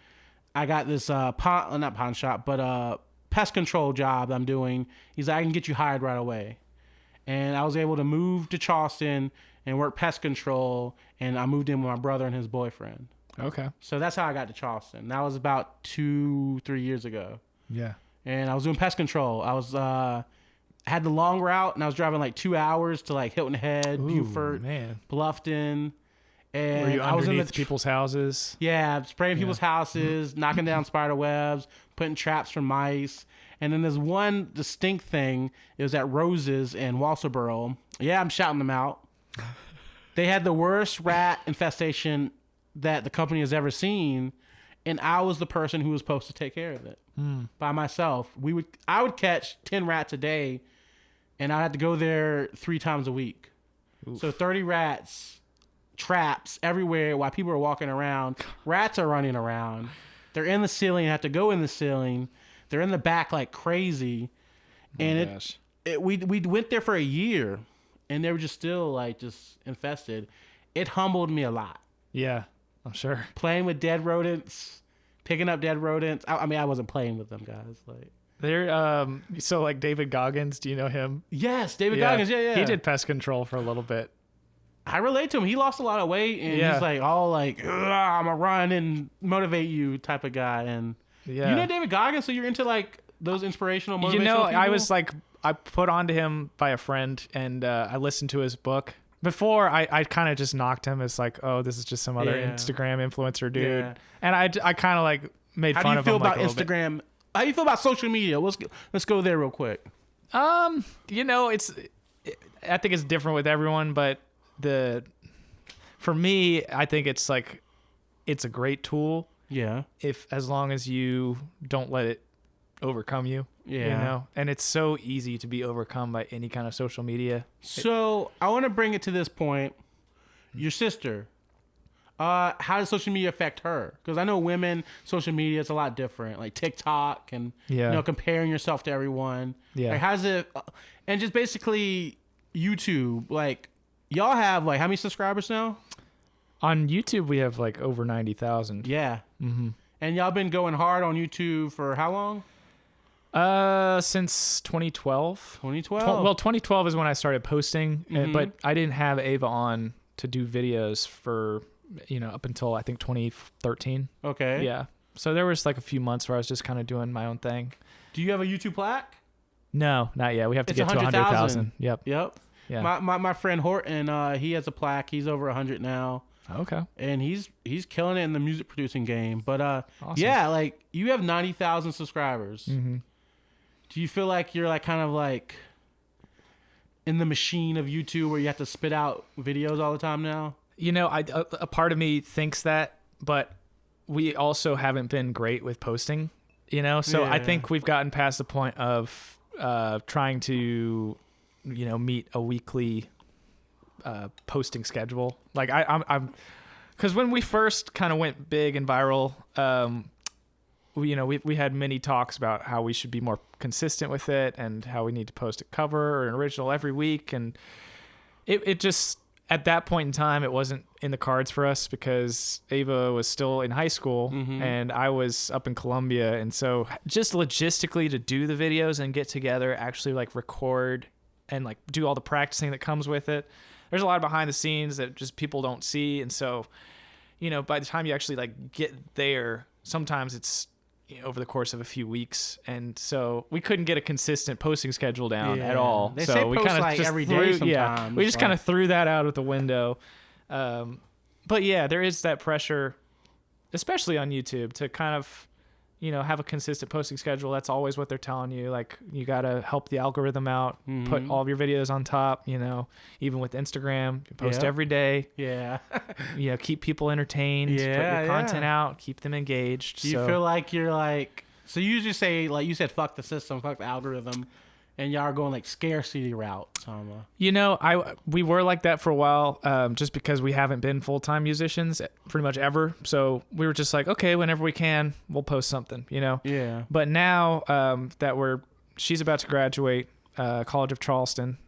I got this not pawn shop, but pest control job I'm doing. He's like, I can get you hired right away. And I was able to move to Charleston and work pest control, and I moved in with my brother and his boyfriend. Okay. So that's how I got to Charleston. That was about 2-3 years ago. Yeah. And I was doing pest control. I was had the long route, and I was driving like 2 hours to like Hilton Head, Beaufort, Bluffton. And were you I was underneath people's houses? Yeah, spraying people's houses, knocking down spider webs, putting traps for mice. And then there's one distinct thing. It was at Rose's in Walsaboro. Yeah, I'm shouting them out. They had the worst rat infestation that the company has ever seen, and I was the person who was supposed to take care of it by myself. I would catch 10 rats a day, and I had to go there 3 times a week. Oof. So 30 rats. Traps everywhere while people are walking around. Rats are running around. They're in the ceiling. Have to go in the ceiling. They're in the back like crazy. And we went there for a year, and they were just still like just infested. It humbled me a lot. Yeah, I'm sure. Playing with dead rodents, picking up dead rodents. I mean, I wasn't playing with them guys. Like they're so like David Goggins. Do you know him? Yes, David Goggins. Yeah. He did pest control for a little bit. I relate to him. He lost a lot of weight, and he's like all like, I'm gonna run and motivate you type of guy. And you know David Goggins, so you're into like those inspirational, motivational people? I was like, I put onto him by a friend, and I listened to his book. Before, I kind of just knocked him as like, oh, this is just some other Instagram influencer dude. Yeah. And I kind of like made fun of him. How do you feel about Instagram? How do you feel about social media? Let's go there real quick. You know, I think it's different with everyone, but for me, I think it's like, it's a great tool. Yeah. As long as you don't let it overcome you. Yeah. You know? And it's so easy to be overcome by any kind of social media. So I want to bring it to this point. Your sister, how does social media affect her? Because I know women, social media is a lot different. Like TikTok and comparing yourself to everyone. Yeah. Like, how does it, and just basically YouTube, like, y'all have like how many subscribers now? On YouTube, we have like over 90,000. Yeah. Mm-hmm. And y'all been going hard on YouTube for how long? Since 2012. 2012. Well, 2012 is when I started posting, but I didn't have Ava on to do videos for, up until I think 2013. Okay. Yeah. So there was like a few months where I was just kind of doing my own thing. Do you have a YouTube plaque? No, not yet. We have to get to 100,000. Yep. Yeah. My friend Horton, he has a plaque. He's over 100 now. Okay. And he's killing it in the music producing game. But awesome. Yeah, like you have 90,000 subscribers. Mm-hmm. Do you feel like you're like kind of like in the machine of YouTube where you have to spit out videos all the time now? A part of me thinks that, but we also haven't been great with posting, So I think we've gotten past the point of trying to meet a weekly posting schedule. Like I'm because when we first kind of went big and viral, we had many talks about how we should be more consistent with it and how we need to post a cover or an original every week. And it just, at that point in time, it wasn't in the cards for us because Ava was still in high school and I was up in Columbia. And so just logistically to do the videos and get together, actually like record and like do all the practicing that comes with it. There's a lot of behind the scenes that just people don't see. And so, by the time you actually like get there, sometimes it's over the course of a few weeks, and so we couldn't get a consistent posting schedule down at all. They so say we post kind of like just every day sometimes. Yeah, we just kind of threw that out of the window. But yeah, there is that pressure, especially on YouTube, to kind of, have a consistent posting schedule. That's always what they're telling you. Like, you got to help the algorithm out, put all of your videos on top, even with Instagram, you post every day. Yeah. Keep people entertained, put your content out, keep them engaged. Do you feel like you're like, so you just say, like you said, fuck the system, fuck the algorithm, and y'all are going like scarcity route. We were like that for a while, just because we haven't been full-time musicians pretty much ever. So we were just like, okay, whenever we can, we'll post something, Yeah. But now that she's about to graduate College of Charleston.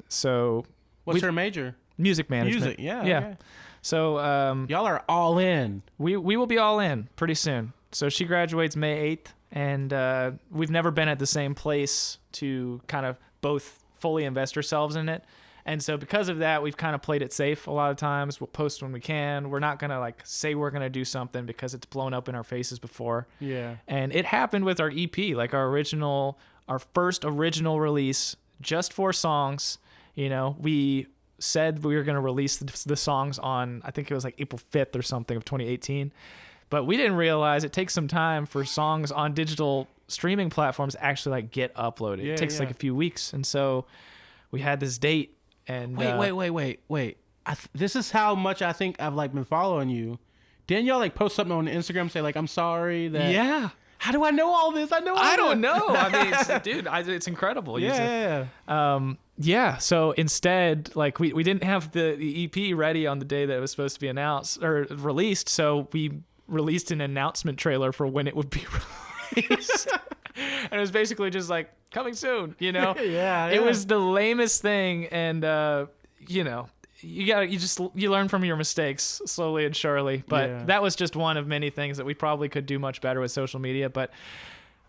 So what's her major? Music management. Music, yeah. Yeah. Okay. So y'all are all in. We will be all in pretty soon. So she graduates May 8th, and we've never been at the same place to kind of both fully invest ourselves in it. And so because of that, we've kind of played it safe a lot of times. We'll post when we can. We're not going to like say we're going to do something because it's blown up in our faces before. Yeah. And it happened with our EP, like our first original release, just 4 songs. We said we were going to release the songs on, I think it was like April 5th or something of 2018. But we didn't realize it takes some time for songs on digital streaming platforms to actually like get uploaded. It takes like a few weeks. And so we had this date and wait. This is how much I think I've like been following you. Didn't y'all like post something on Instagram, say like, I'm sorry that. Yeah. How do I know all this? I don't know. I mean, it's incredible. Yeah. Yeah. So instead, like we didn't have the EP ready on the day that it was supposed to be announced or released. So we released an announcement trailer for when it would be released. And it was basically just like coming soon, Yeah. It was the lamest thing. And, you learn from your mistakes slowly and surely. But that was just one of many things that we probably could do much better with social media. But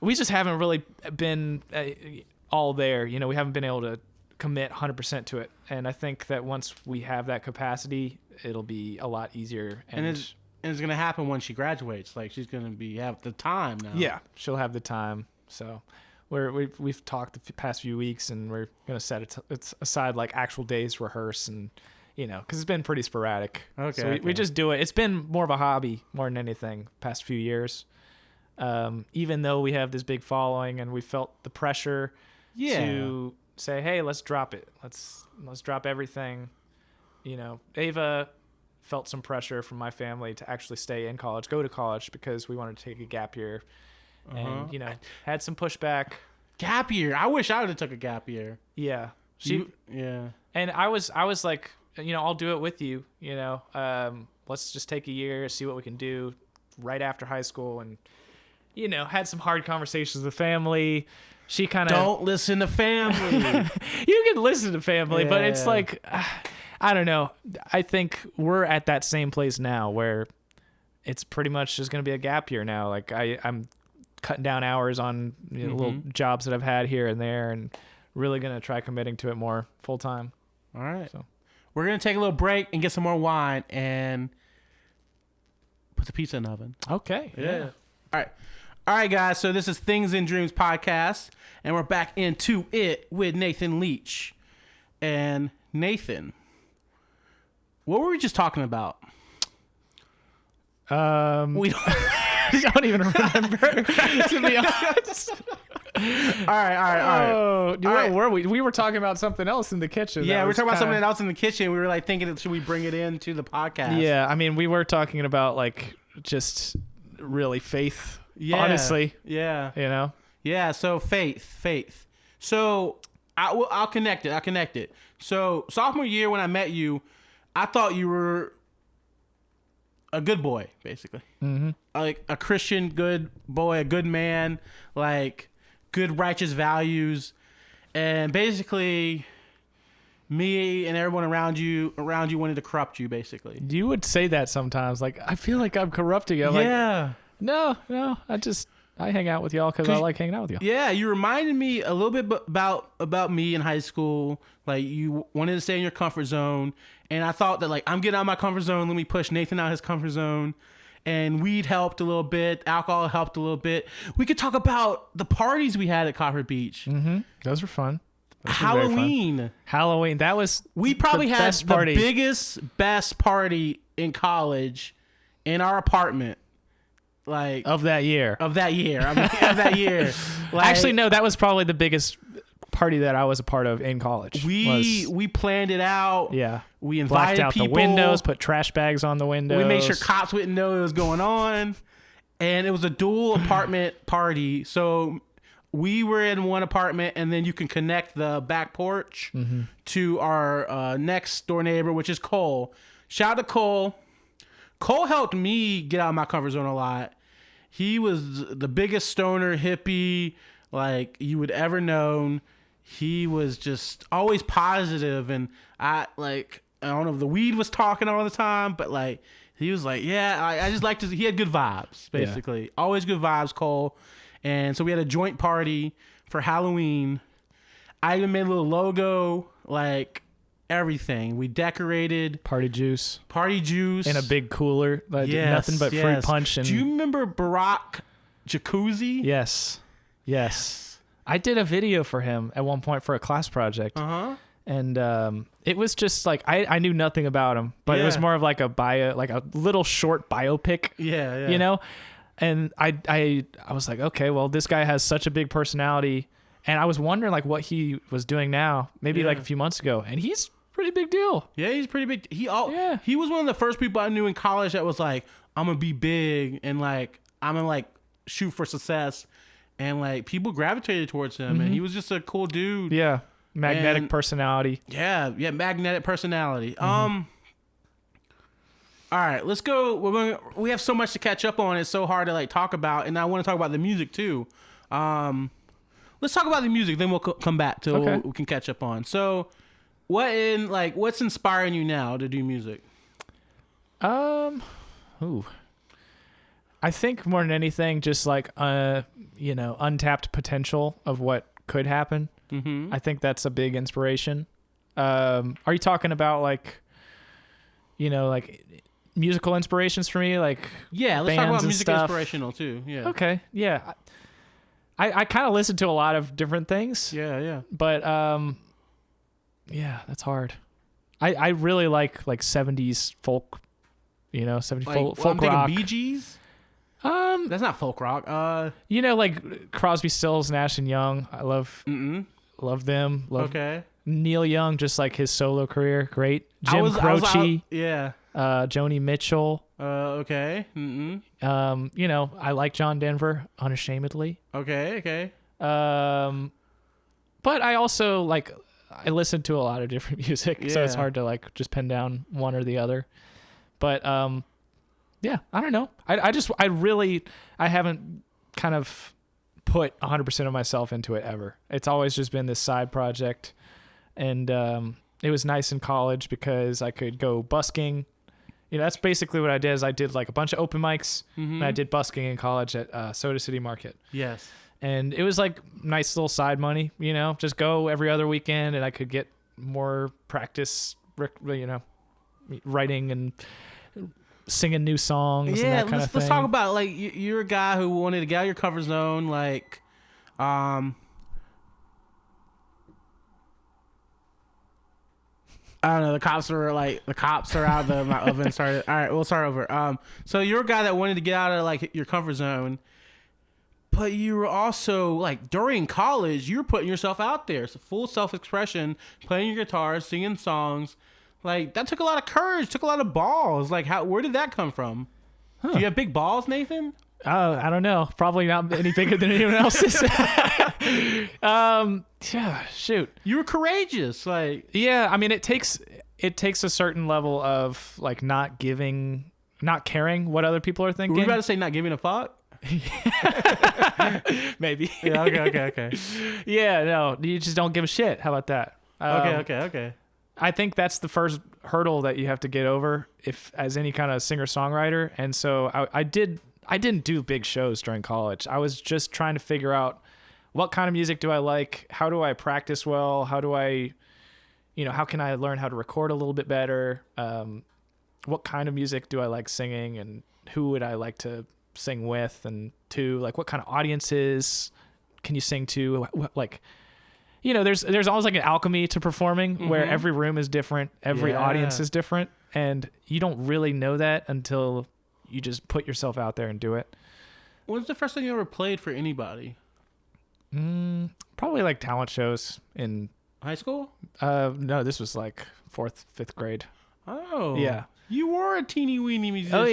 we just haven't really been all there. We haven't been able to commit 100% to it. And I think that once we have that capacity, it'll be a lot easier. And it's going to happen when she graduates. Like, she's going to have the time now. Yeah, she'll have the time. So we've talked the past few weeks, and we're going to set it aside like actual days to rehearse and, because it's been pretty sporadic. Okay. So we just do it. It's been more of a hobby more than anything past few years. Even though we have this big following and we felt the pressure to say, hey, let's drop it. Let's drop everything. Ava felt some pressure from my family to actually stay in college, go to college, because we wanted to take a gap year. And, had some pushback. Gap year. I wish I would have took a gap year. Yeah. And I was like, I'll do it with you, let's just take a year, see what we can do right after high school. And, had some hard conversations with family. She kind of... Don't listen to family. You can listen to family, but it's like... I don't know. I think we're at that same place now where it's pretty much just going to be a gap year now. Like I'm cutting down hours on little jobs that I've had here and there, and really going to try committing to it more full time. All right. So we're going to take a little break and get some more wine and put the pizza in the oven. Okay. Yeah. All right, guys. So this is Things in Dreams podcast, and we're back into it with Nathan Leach. And Nathan, what were we just talking about? We don't even remember, to be honest. All right. Oh, where were we? We were talking about something else in the kitchen. Yeah, we were talking about something else in the kitchen. We were like thinking, should we bring it into the podcast? Yeah, I mean, we were talking about like just really faith. Yeah. Honestly. Yeah. Yeah. So faith. So I'll connect it. So sophomore year when I met you, I thought you were a good boy, basically. Mm-hmm. Like a Christian good boy, a good man, like good righteous values. And basically me and everyone around you wanted to corrupt you, basically. You would say that sometimes. Like, I feel like I'm corrupting you. Yeah. Like, no, I hang out with y'all because I like hanging out with y'all. Yeah, you reminded me a little bit about me in high school. Like, you wanted to stay in your comfort zone. And I thought that, like, I'm getting out of my comfort zone. Let me push Nathan out of his comfort zone. and weed helped a little bit. Alcohol helped a little bit. We could talk about the parties we had at Copper Beach. Mm-hmm. Those were fun. Those were very fun. Halloween. That was We probably the had best the party. best party in college in our apartment. Like of that year. of that year. I mean, of that year. Like, Actually, no, that was probably the biggest party that I was a part of in college. we planned it out. Yeah. We Blacked invited out people. the windows, put trash bags on the windows. We made sure cops wouldn't know it was going on. And it was a dual apartment party. So we were in one apartment, and then you can connect the back porch to our next door neighbor, which is Cole. Shout out to Cole. Cole helped me get out of my comfort zone a lot. He was the biggest stoner hippie like you would ever known. He was just always positive, and I don't know if the weed was talking all the time, but like he was like, yeah, I just liked he had good vibes, basically. Always good vibes, Cole. And so we had a joint party for Halloween. I even made a little logo, like everything. We decorated. Party juice. In In a big cooler. Like nothing but fruit punch. And do you remember Barack Jacuzzi? Yes. I did a video for him at one point for a class project. Uh-huh. And it was just like I knew nothing about him, but it was more of like a little short biopic. Yeah. You know? And I was like, okay, well, this guy has such a big personality, and I was wondering like what he was doing now, maybe like a few months ago, and he's pretty big deal. Yeah, he's pretty big. He was one of the first people I knew in college that was like, I'm gonna be big and like I'm gonna like shoot for success, and like people gravitated towards him, and he was just a cool dude. Yeah, magnetic personality. Yeah, magnetic personality. All right, let's go. We have so much to catch up on. It's so hard to like talk about, and I want to talk about the music too. Let's talk about the music, then we'll come back to what we can catch up on. So, what's inspiring you now to do music? I think more than anything, just like untapped potential of what could happen. Mm-hmm. I think that's a big inspiration. Are you talking about like musical inspirations for me, like let's talk about music stuff. Inspirational too. Yeah. Okay. Yeah. I kind of listen to a lot of different things. Yeah. But that's hard. I really like 70s folk, 70s folk I'm rock. Bee Gees. That's not folk rock. Like Crosby, Stills, Nash and Young. I love them. Love Neil Young, just like his solo career, great. Jim Croce. Joni Mitchell. Okay. I like John Denver unashamedly. Okay. But I also I listen to a lot of different music, so it's hard to like just pin down one or the other. But I don't know. I haven't kind of put 100% of myself into it ever. It's always just been this side project, and it was nice in college because I could go busking. That's basically what I did. Is I did like a bunch of open mics, and I did busking in college at Soda City Market. Yes. And it was like nice little side money, just go every other weekend, and I could get more practice, writing and singing new songs. And that kind of thing. Let's talk about like you're a guy who wanted to get out of your comfort zone, I don't know. The cops are out. My oven started. All right, we'll start over. So you're a guy that wanted to get out of like your comfort zone, but you were also like during college, you were putting yourself out there. It's full self-expression, playing your guitar, singing songs. Like that took a lot of courage, took a lot of balls. Like where did that come from? Do you have big balls, Nathan? I don't know. Probably not any bigger than anyone else's. Shoot. You were courageous. Yeah, I mean it takes a certain level of like not caring what other people are thinking. Were you about to say not giving a fuck? Maybe. Yeah, okay. Yeah, no, you just don't give a shit. How about that? Okay. I think that's the first hurdle that you have to get over as any kind of singer-songwriter. And so I didn't do big shows during college. I was just trying to figure out what kind of music do I like? How do I practice well? How do I, how can I learn how to record a little bit better? What kind of music do I like singing? And who would I like to sing with, and two, like what kind of audiences can you sing to? Like, you know, there's always like an alchemy to performing where every room is different, every audience is different, and you don't really know that until you just put yourself out there and do it. When's the first time you ever played for anybody? Probably like talent shows in high school. No, this was like 4th, 5th grade. Oh, yeah. You were a teeny weeny musician. Oh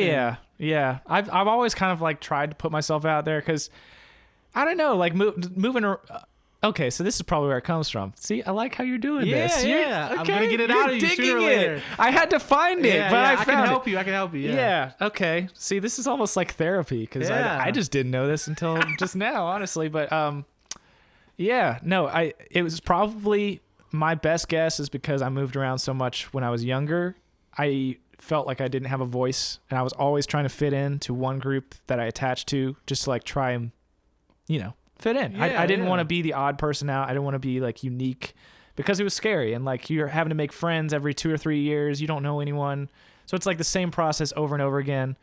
yeah. I've always kind of like tried to put myself out there because I don't know, like moving. Okay, so this is probably where it comes from. See, I like how you're doing this. Yeah. Okay, I'm gonna get it out of you sooner or later. I had to find it, but I found it. I can help you. Yeah. Okay. See, this is almost like therapy because I just didn't know this until just now, honestly. But yeah, no, it was probably my best guess is because I moved around so much when I was younger. I felt like I didn't have a voice, and I was always trying to fit in to one group that I attached to, just to like try and, you know, fit in. I didn't want to be the odd person out. I didn't want to be like unique because it was scary, and like you're having to make friends every 2 or 3 years. You don't know anyone, so it's like the same process over and over again,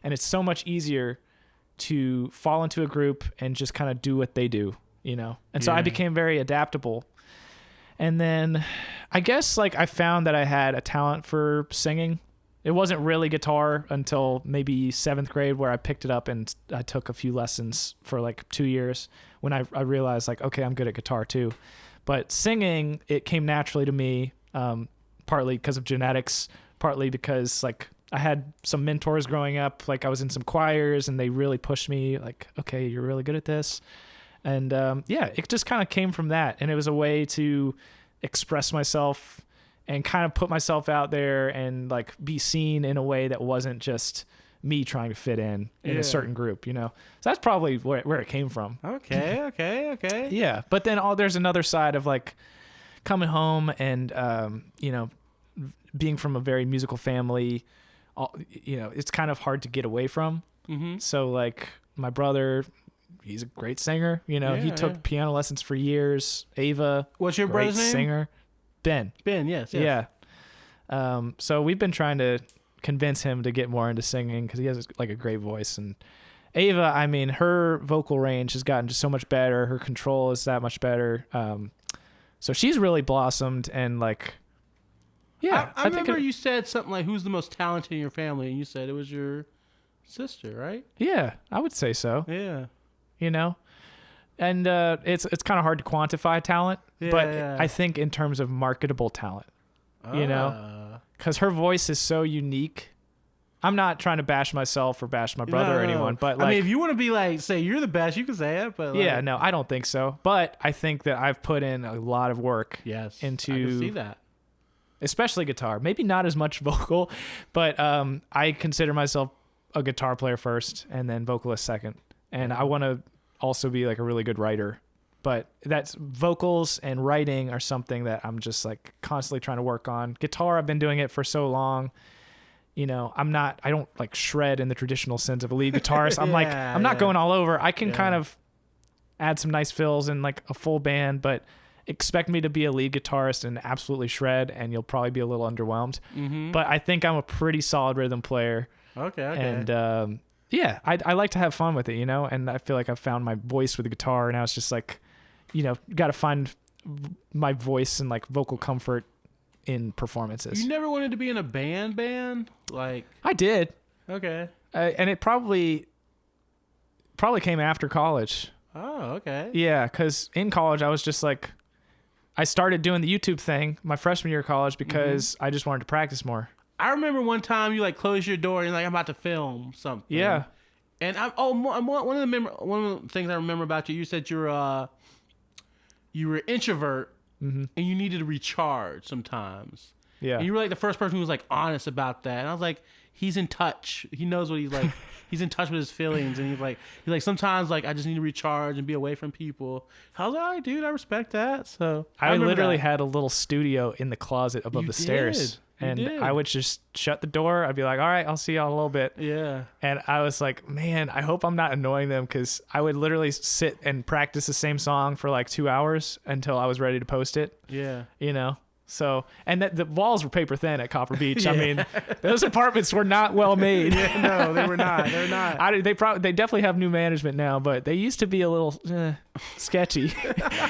and it's so much easier to fall into a group and just kind of do what they do, you know. And so I became very adaptable. And then I guess like I found that I had a talent for singing. It wasn't really guitar until maybe 7th grade where I picked it up and I took a few lessons for like 2 years when I realized like, okay, I'm good at guitar too. But singing, it came naturally to me, partly because of genetics, partly because like I had some mentors growing up. Like I was in some choirs and they really pushed me like, okay, you're really good at this. And it just kind of came from that. And it was a way to express myself and kind of put myself out there and like be seen in a way that wasn't just me trying to fit in a certain group, you know? So that's probably where it came from. Okay. Yeah. But then there's another side of like coming home and, you know, being from a very musical family, you know, it's kind of hard to get away from. Mm-hmm. So like my brother, he's a great singer. You know, he took piano lessons for years. Ava. What's your brother's name? Singer. Ben. Ben, yes. Yeah. So we've been trying to convince him to get more into singing because he has like a great voice. And Ava, I mean, her vocal range has gotten just so much better. Her control is that much better. So she's really blossomed and like, yeah. I remember you said something like, who's the most talented in your family? And you said it was your sister, right? Yeah, I would say so. Yeah. You know, and it's kind of hard to quantify talent, but I think in terms of marketable talent, you know, because her voice is so unique. I'm not trying to bash myself or bash my brother or anyone, but like, I mean, if you want to be like, say you're the best, you can say it, but like, yeah, no, I don't think so. But I think that I've put in a lot of work into, I can see that. Especially guitar, maybe not as much vocal, but I consider myself a guitar player first and then vocalist second. And I want to also be like a really good writer, but that's vocals and writing are something that I'm just like constantly trying to work on. Guitar, I've been doing it for so long. You know, I don't like shred in the traditional sense of a lead guitarist. I'm not going all over. I can kind of add some nice fills in like a full band, but expect me to be a lead guitarist and absolutely shred and you'll probably be a little underwhelmed. Mm-hmm. But I think I'm a pretty solid rhythm player. Okay. And, yeah, I like to have fun with it, you know, and I feel like I've found my voice with the guitar. Now it's just like, you know, got to find my voice and like vocal comfort in performances. You never wanted to be in a band? Like I did. Okay. And it probably came after college. Oh, okay. Yeah, because in college I was just like, I started doing the YouTube thing my freshman year of college because I just wanted to practice more. I remember one time you like closed your door and you're like, I'm about to film something. Yeah. And one of the things I remember about you, you said you were an introvert and you needed to recharge sometimes. Yeah. And you were like the first person who was like honest about that. And I was like, he's in touch. He knows what he's like. He's in touch with his feelings. And he's like sometimes like I just need to recharge and be away from people. I was like, all right, dude, I respect that. So I literally had a little studio in the closet above the stairs. And I would just shut the door. I'd be like, all right, I'll see y'all in a little bit. Yeah. And I was like, man, I hope I'm not annoying them because I would literally sit and practice the same song for like 2 hours until I was ready to post it. Yeah. You know? So, and the walls were paper thin at Copper Beach. I mean, those apartments were not well made. No, they were not. They're not. They definitely have new management now, but they used to be a little sketchy.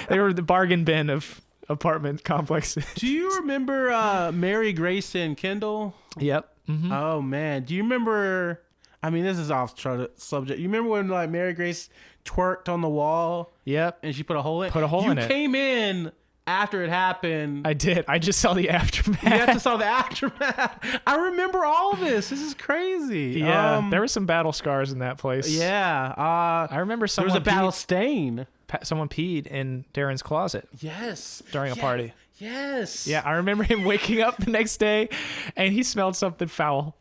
They were the bargain bin of apartment complexes. Do you remember Mary Grace and Kendall? Yep. Mm-hmm. Oh man, do you remember? I mean, this is off subject. You remember when like Mary Grace twerked on the wall? Yep. And she put a hole in. in it. You came in after it happened. I did. I just saw the aftermath. You have to saw the aftermath. I remember all of this. This is crazy. Yeah. There were some battle scars in that place. Yeah. I remember there was a battle stain. Someone peed in Darren's closet. Yes. During a party. Yes. Yeah. I remember him waking up the next day and he smelled something foul.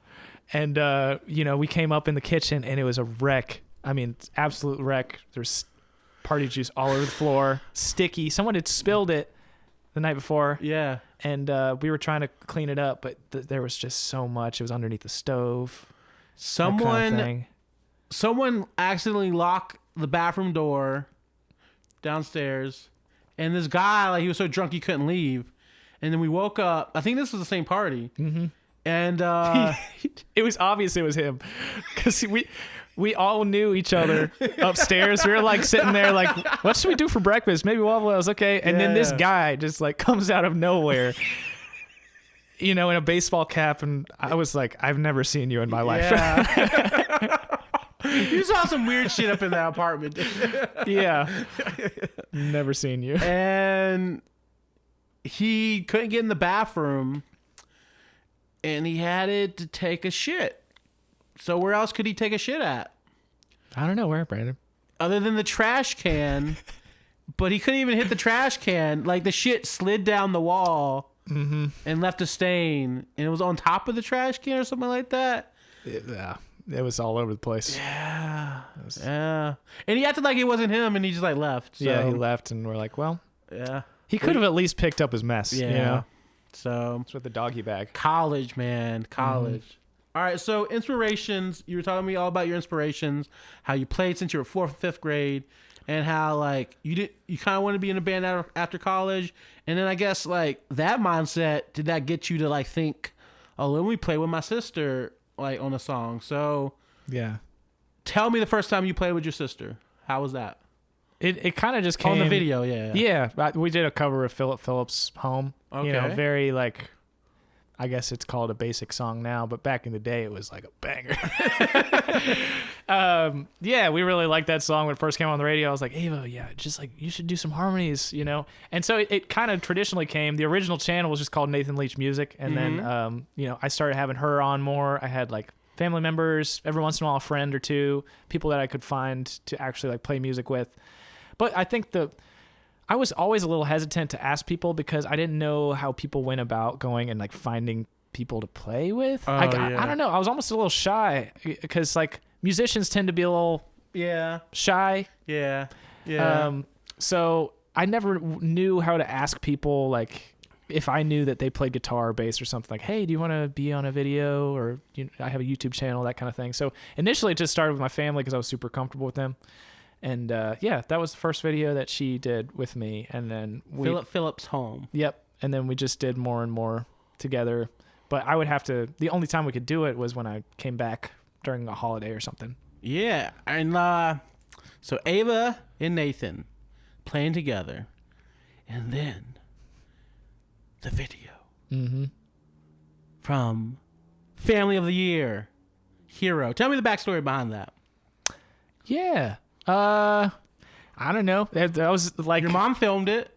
And, we came up in the kitchen and it was a wreck. I mean, absolute wreck. There's party juice all over the floor, sticky. Someone had spilled it the night before. Yeah. And we were trying to clean it up, but there was just so much. It was underneath the stove. Someone accidentally locked the bathroom door downstairs, and this guy, like, he was so drunk he couldn't leave. And then we woke up. I think this was the same party. Mm-hmm. And it was obvious it was him, because we all knew each other upstairs. We were like sitting there like, what should we do for breakfast? Maybe Waffle House. Okay. And then this guy just like comes out of nowhere, in a baseball cap. And I was like, I've never seen you in my life. Yeah. You saw some weird shit up in that apartment. Yeah. Never seen you. And he couldn't get in the bathroom and he had it to take a shit. So where else could he take a shit at? I don't know where, Brandon. Other than the trash can. But he couldn't even hit the trash can. Like, the shit slid down the wall and left a stain. And it was on top of the trash can or something like that. Yeah. It was all over the place. Yeah. Yeah. And he acted like it wasn't him and he just like left. So. Yeah, he left and we're like, well. Yeah. He could have at least picked up his mess. Yeah. So. It's with the doggy bag. College, man. College. All right, so inspirations. You were talking to me all about your inspirations, how you played since you were 4th, 5th grade, and how like you kind of want to be in a band after college, and then I guess like that mindset, did that get you to like think, oh, let me play with my sister like on a song? So yeah, tell me the first time you played with your sister. How was that? It kind of just came on the video. Yeah, we did a cover of Philip Phillips' Home. Okay. Very like. I guess it's called a basic song now, but back in the day, it was like a banger. Yeah, we really liked that song when it first came on the radio. I was like, Ava, yeah, just like, you should do some harmonies, And so it kind of traditionally came. The original channel was just called Nathan Leach Music. And then, I started having her on more. I had like family members, every once in a while, a friend or two, people that I could find to actually like play music with. But I think I was always a little hesitant to ask people because I didn't know how people went about going and like finding people to play with. I don't know. I was almost a little shy because like musicians tend to be a little shy. Yeah. So I never knew how to ask people like if I knew that they played guitar or bass or something, like, hey, do you want to be on a video? Or I have a YouTube channel, that kind of thing. So initially it just started with my family because I was super comfortable with them. And that was the first video that she did with me. And then Phillips' Home. Yep. And then we just did more and more together. But I would have to, the only time we could do it was when I came back during a holiday or something. Yeah. And so Ava and Nathan playing together. And then the video from Family of the Year, Hero. Tell me the backstory behind that. Yeah. I don't know. That was like your mom filmed it.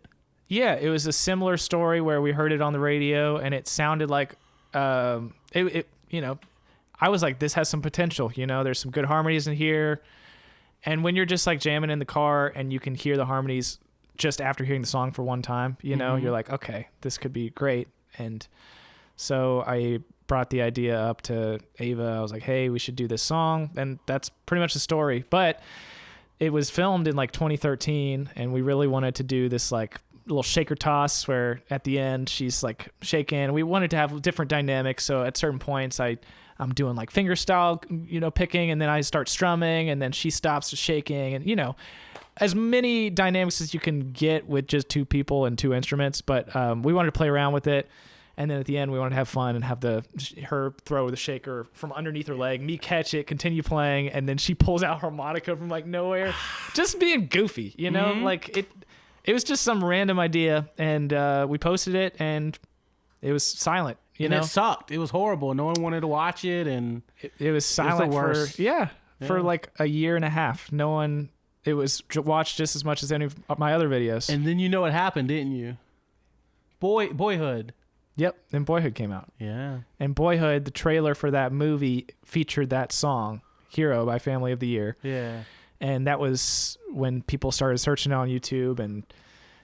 Yeah, it was a similar story where we heard it on the radio and it sounded like I was like, this has some potential, there's some good harmonies in here. And when you're just like jamming in the car and you can hear the harmonies just after hearing the song for one time, you're like, okay, this could be great. And so I brought the idea up to Ava. I was like, hey, we should do this song. And that's pretty much the story. But it was filmed in like 2013 and we really wanted to do this like little shaker toss where at the end she's like shaking. We wanted to have different dynamics. So at certain points I'm doing like finger style, picking, and then I start strumming and then she stops shaking and, as many dynamics as you can get with just two people and two instruments, but we wanted to play around with it. And then at the end, we wanted to have fun and have her throw the shaker from underneath her leg, me catch it, continue playing, and then she pulls out harmonica from like nowhere, just being goofy, you know. Like it was just some random idea, and we posted it, and it was silent. You know, it sucked. It was horrible. No one wanted to watch it, and it was silent for like a year and a half. No one. It was watched just as much as any of my other videos. And then you know what happened, didn't you? Boyhood. Yep, and Boyhood came out. Yeah. And Boyhood, the trailer for that movie featured that song, Hero by Family of the Year. Yeah. And that was when people started searching on YouTube, and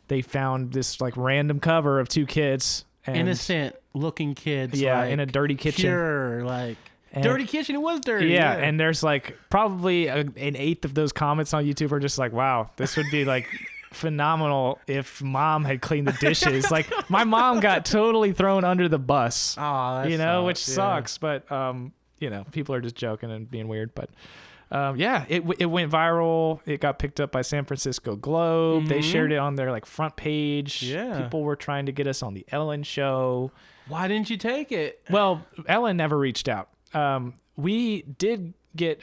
they found this like random cover of two kids. And, innocent looking kids. Yeah, like, in a dirty kitchen. Pure, like... dirty kitchen, it was dirty. Yeah, and there's like probably an eighth of those comments on YouTube are just like, wow, this would be like... phenomenal if mom had cleaned the dishes. Like my mom got totally thrown under the bus. Oh, which sucks. But people are just joking and being weird. But it went viral. It got picked up by San Francisco Globe. They shared it on their like front page. Yeah, people were trying to get us on the Ellen show. Why didn't you take it? Well, Ellen never reached out. We did get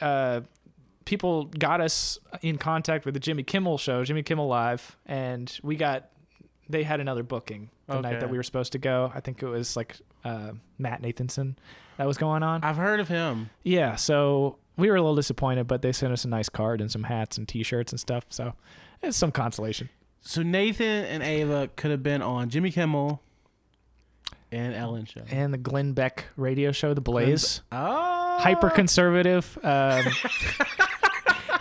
people got us in contact with the Jimmy Kimmel show, Jimmy Kimmel Live, and they had another booking the night that we were supposed to go. I think it was like Matt Nathanson that was going on. I've heard of him. Yeah, so we were a little disappointed, but they sent us a nice card and some hats and T-shirts and stuff, so it's some consolation. So Nathan and Ava could have been on Jimmy Kimmel and Ellen show. And the Glenn Beck radio show, The Blaze. Oh. Hyper conservative.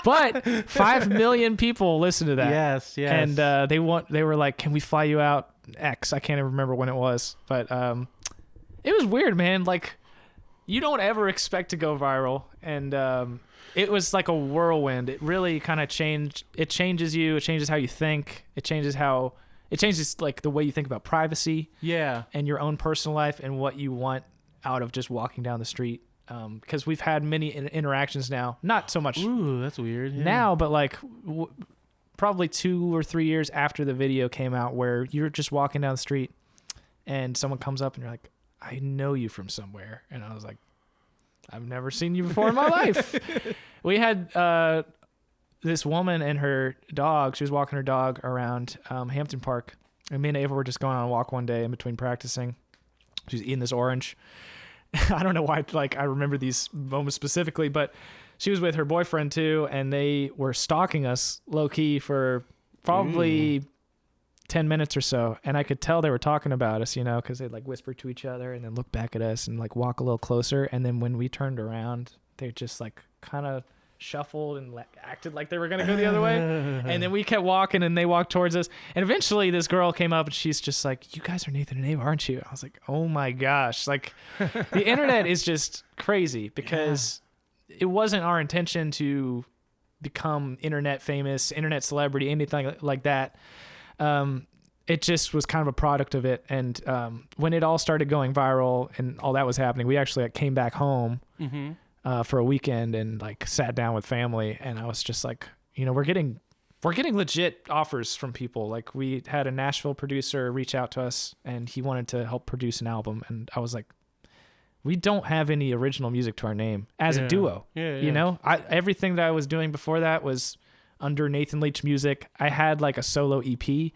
But 5 million people listen to that. Yes. And they were like, "Can we fly you out?" X. I can't even remember when it was, but it was weird, man. Like, you don't ever expect to go viral, and it was like a whirlwind. It really kind of changed. It changes you. It changes how you think. It changes like the way you think about privacy. Yeah. And your own personal life and what you want out of just walking down the street. Because we've had many interactions now, not so much. Ooh, that's weird. Yeah. Now, but like probably 2 or 3 years after the video came out, where you're just walking down the street and someone comes up and you're like, "I know you from somewhere," and I was like, "I've never seen you before in my life." We had this woman and her dog. She was walking her dog around Hampton Park, and me and Ava were just going on a walk one day in between practicing. She was eating this orange. I don't know why, like, I remember these moments specifically, but she was with her boyfriend too, and they were stalking us low key for probably 10 minutes or so. And I could tell they were talking about us, because they'd like whisper to each other and then look back at us and like walk a little closer. And then when we turned around, they just like kind of shuffled and acted like they were going to go the other way. And then we kept walking and they walked towards us. And eventually this girl came up and she's just like, "You guys are Nathan and Ava, aren't you?" I was like, oh my gosh. Like, the internet is just crazy because it wasn't our intention to become internet famous, internet celebrity, anything like that. It just was kind of a product of it. And when it all started going viral and all that was happening, we actually came back home for a weekend and like sat down with family, and I was just like, we're getting legit offers from people. Like, we had a Nashville producer reach out to us and he wanted to help produce an album, and I was like, we don't have any original music to our name as a duo. Everything that I was doing before that was under Nathan Leach Music. I had like a solo EP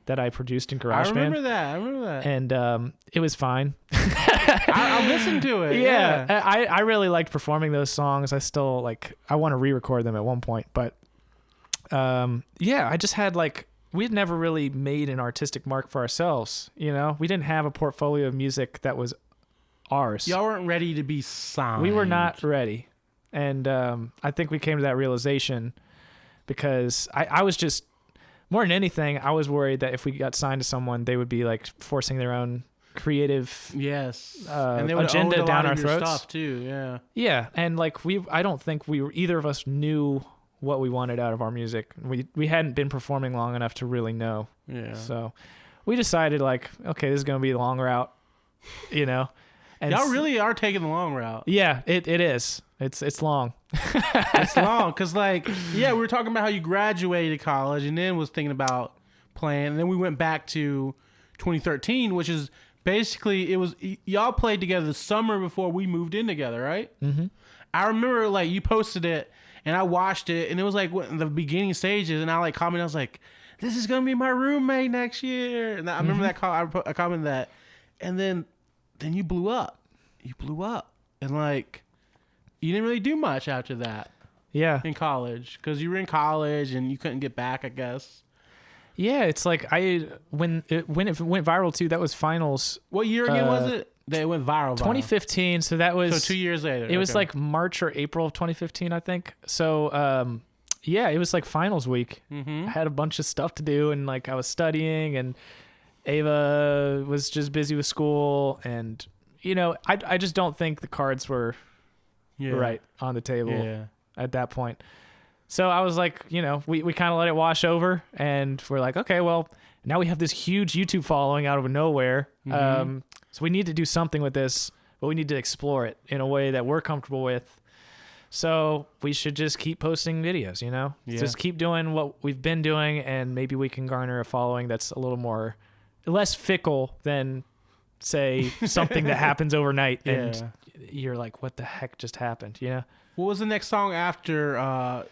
that I produced in GarageBand. I remember that. And it was fine. I listened to it. Yeah. I really liked performing those songs. I still I want to re-record them at one point. But I just had we'd never really made an artistic mark for ourselves. We didn't have a portfolio of music that was ours. Y'all weren't ready to be signed. We were not ready. And I think we came to that realization because I was just, more than anything, I was worried that if we got signed to someone, they would be forcing their own creative and they would agenda own a down lot our of your throats. Stuff too, yeah. And I don't think either of us knew what we wanted out of our music. We hadn't been performing long enough to really know. Yeah. So we decided okay, this is gonna be a long route, And Y'all really are taking the long route. Yeah, it is. It's long. It's long because, like, yeah, we were talking about how you graduated college and then was thinking about playing. And then we went back to 2013, which is basically, y'all played together the summer before we moved in together, right? Mm-hmm. I remember, like, you posted it and I watched it and it was like in the beginning stages and I like commented, I was like, this is going to be my roommate next year. And I remember that I commented that. And then you blew up. You blew up. And, like, you didn't really do much after that. Yeah. In college. Because you were in college and you couldn't get back, I guess. Yeah, it's like when it went viral too, that was finals. What year again was it? That it went viral? 2015, so that was... So 2 years later. It was like March or April of 2015, I think. So, yeah, it was like finals week. Mm-hmm. I had a bunch of stuff to do, and like I was studying, and Ava was just busy with school, and, you know, I just don't think the cards were... right on the table at that point. So I was like, you know, we kind of let it wash over and we're like, okay, well, now we have this huge YouTube following out of nowhere. Mm-hmm. So we need to do something with this, but we need to explore it in a way that we're comfortable with. So we should just keep posting videos, you know, just keep doing what we've been doing. And maybe we can garner a following that's a little more less fickle than, say, something that happens overnight and you're like, what the heck just happened? You know? What was the next song after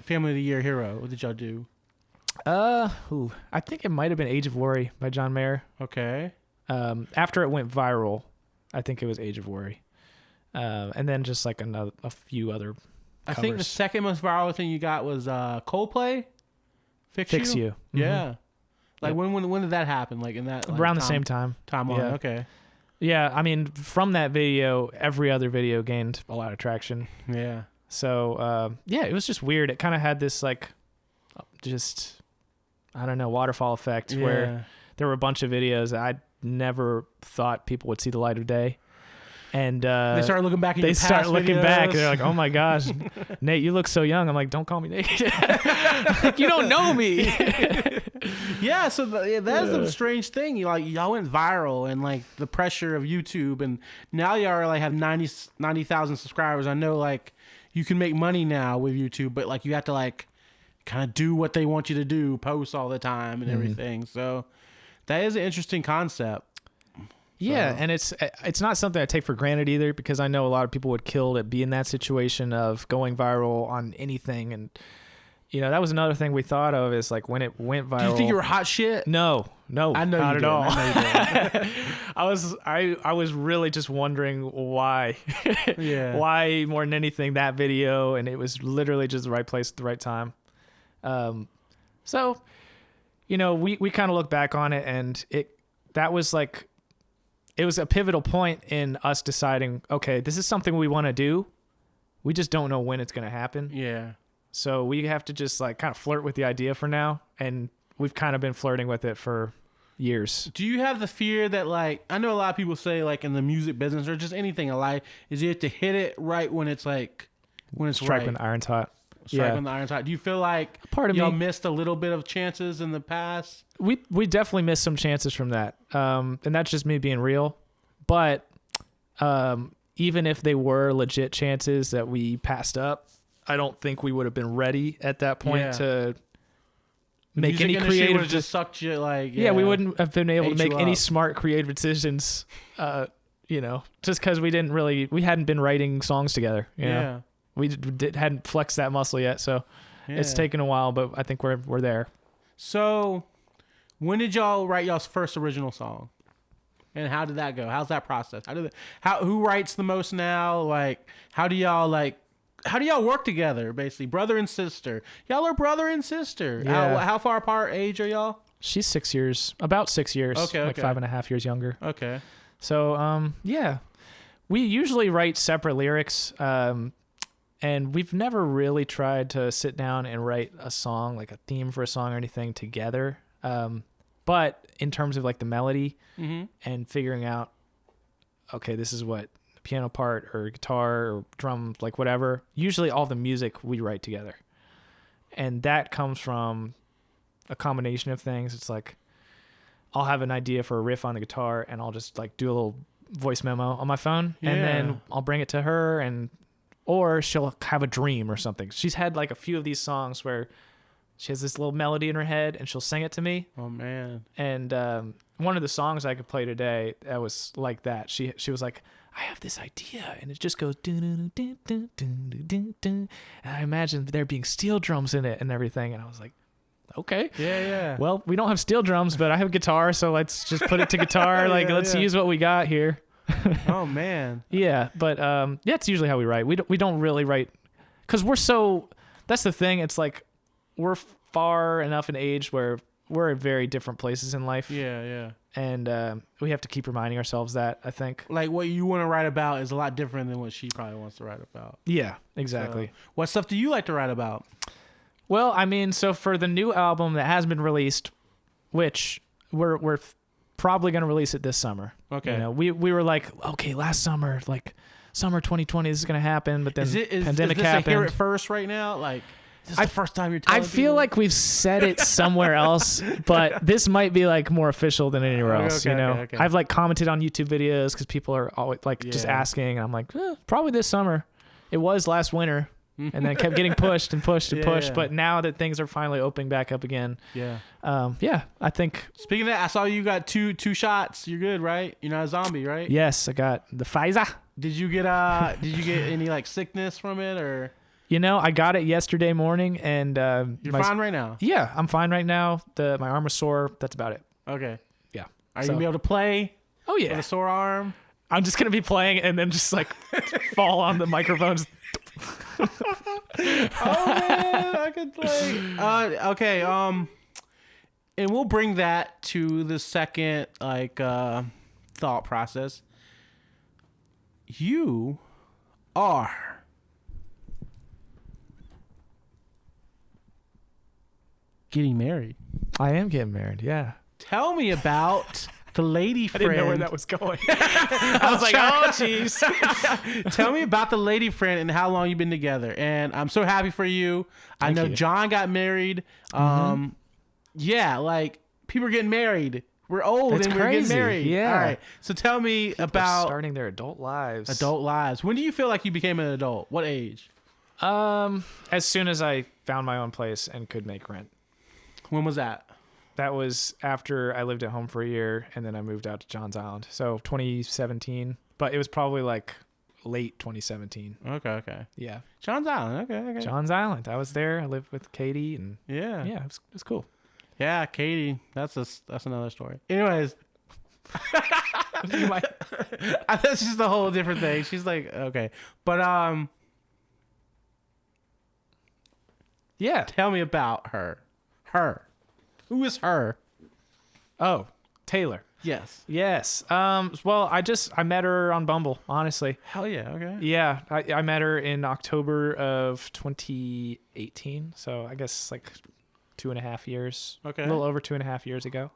Family of the Year Hero? What did y'all do? I think it might have been Age of Worry by John Mayer. Okay. After it went viral, I think it was Age of Worry. And then just like a few other covers. I think the second most viral thing you got was Coldplay? Fix You? Mm-hmm. Yeah. Like when did that happen? Like in that around the same time. Timeline. Okay. Yeah, I mean, from that video, every other video gained a lot of traction. Yeah. So, yeah, it was just weird. It kind of had this, like, just, I don't know, waterfall effect where there were a bunch of videos that I never thought people would see the light of day. And they started looking back at They start past looking videos. back. And they're like, oh, my gosh, Nate, you look so young. I'm like, don't call me Nate. Like, you don't know me. Yeah, so that's the strange thing. Y'all went viral and like the pressure of YouTube, and now y'all like have 90,000 subscribers. I know like you can make money now with YouTube, but like you have to like kind of do what they want you to do, post all the time and everything. So that is an interesting concept. Yeah, and it's not something I take for granted either, because I know a lot of people would kill to be in that situation of going viral on anything. And, you know, that was another thing we thought of, is like when it went viral. Do you think you were hot shit? No, I know not you at all. I know you did. I was really just wondering why. Yeah. Why more than anything that video, and it was literally just the right place at the right time. So, you know, we kind of look back on it, and that was like, it was a pivotal point in us deciding, okay, this is something we want to do. We just don't know when it's going to happen. Yeah. So we have to just like kind of flirt with the idea for now. And we've kind of been flirting with it for years. Do you have the fear that, like, I know a lot of people say, like, in the music business or just anything in life, is you have to hit it right when it's like, when it's strike right. when the iron's hot. Strike when the iron's hot. Do you feel like y'all missed a little bit of chances in the past? We definitely missed some chances from that. And that's just me being real. But even if they were legit chances that we passed up, I don't think we would have been ready at that point to make any creative. Just sucked you, like we wouldn't have been able to make any smart creative decisions. You know, just because we hadn't been writing songs together. You know? We hadn't flexed that muscle yet, so it's taken a while, but I think we're there. So, when did y'all write y'all's first original song, and how did that go? How's that process? Who writes the most now? Like, how do y'all work together? Basically, brother and sister. Y'all are brother and sister. Yeah. How far apart age are y'all? She's 6 years, about 6 years. Okay, like 5.5 years younger. Okay. So, we usually write separate lyrics. And we've never really tried to sit down and write a song, like a theme for a song or anything together. But in terms of like the melody and figuring out, okay, this is what the piano part or guitar or drum, like whatever, usually all the music we write together. And that comes from a combination of things. It's like, I'll have an idea for a riff on the guitar and I'll just like do a little voice memo on my phone, and Yeah. then I'll bring it to her, or she'll have a dream or something. She's had like a few of these songs where she has this little melody in her head and she'll sing it to me. Oh man. And one of the songs I could play today that was like that. She was like, I have this idea, and it just goes dun, dun, dun, dun, dun, dun, dun. And I imagine there being steel drums in it and everything. And I was like, okay. Yeah. Well, we don't have steel drums, but I have a guitar, so let's just put it to guitar. Let's use what we got here. Oh man. Yeah, but it's usually how we write. We don't really write because that's the thing. It's like we're far enough in age where we're at very different places in life. Yeah. And we have to keep reminding ourselves that, I think. Like what you want to write about is a lot different than what she probably wants to write about. Yeah, exactly. So, what stuff do you like to write about? Well, I mean, so for the new album that has been released, which we're probably going to release it this summer. Okay. You know, we were like, okay, last summer, like summer 2020, this is going to happen, but then pandemic is this happened. A hear it first right now? Like, is this the first time you're telling I feel like we've said it somewhere else, but this might be like more official than anywhere else. Okay, you know, okay. I've like commented on YouTube videos because people are always like just asking, and I'm like, probably this summer. It was last winter, and then it kept getting pushed and pushed and pushed. Yeah. But now that things are finally opening back up again, I think. Speaking of that, I saw you got two shots. You're good, right? You're not a zombie, right? Yes, I got the Pfizer. Did you get any like sickness from it or? You know, I got it yesterday morning, and You're fine right now. Yeah, I'm fine right now. My arm was sore. That's about it. Okay. Yeah. Are you gonna be able to play? Oh yeah. With a sore arm. I'm just gonna be playing and then just like fall on the microphones. Oh man, I could play. Okay. And we'll bring that to the second thought process. You are getting married. I am getting married. Yeah. Tell me about the lady friend. I didn't know where that was going. I was like, oh, jeez. Tell me about the lady friend and how long you've been together. And I'm so happy for you. I know John got married. Yeah, like people are getting married. We're old That's and we're crazy. getting married. Yeah. All right. So tell me People about starting their adult lives. adult lives. When do you feel like you became an adult? What age? As soon as I found my own place and could make rent. When was that? That was after I lived at home for a year, and then I moved out to Johns Island. So 2017, but it was probably like late 2017. Okay. Yeah. Johns Island. Okay. Johns Island. I was there. I lived with Katie, and Yeah. it was cool. Yeah, Katie. That's another story. Anyways. That's just a whole different thing. She's like, okay. But Yeah. tell me about her. Her. Who is her? Oh, Taylor. Yes. Yes. Well, I met her on Bumble, honestly. Hell yeah. Okay. Yeah. I met her in October of 2018. So I guess like 2.5 years. Okay. A little over 2.5 years ago.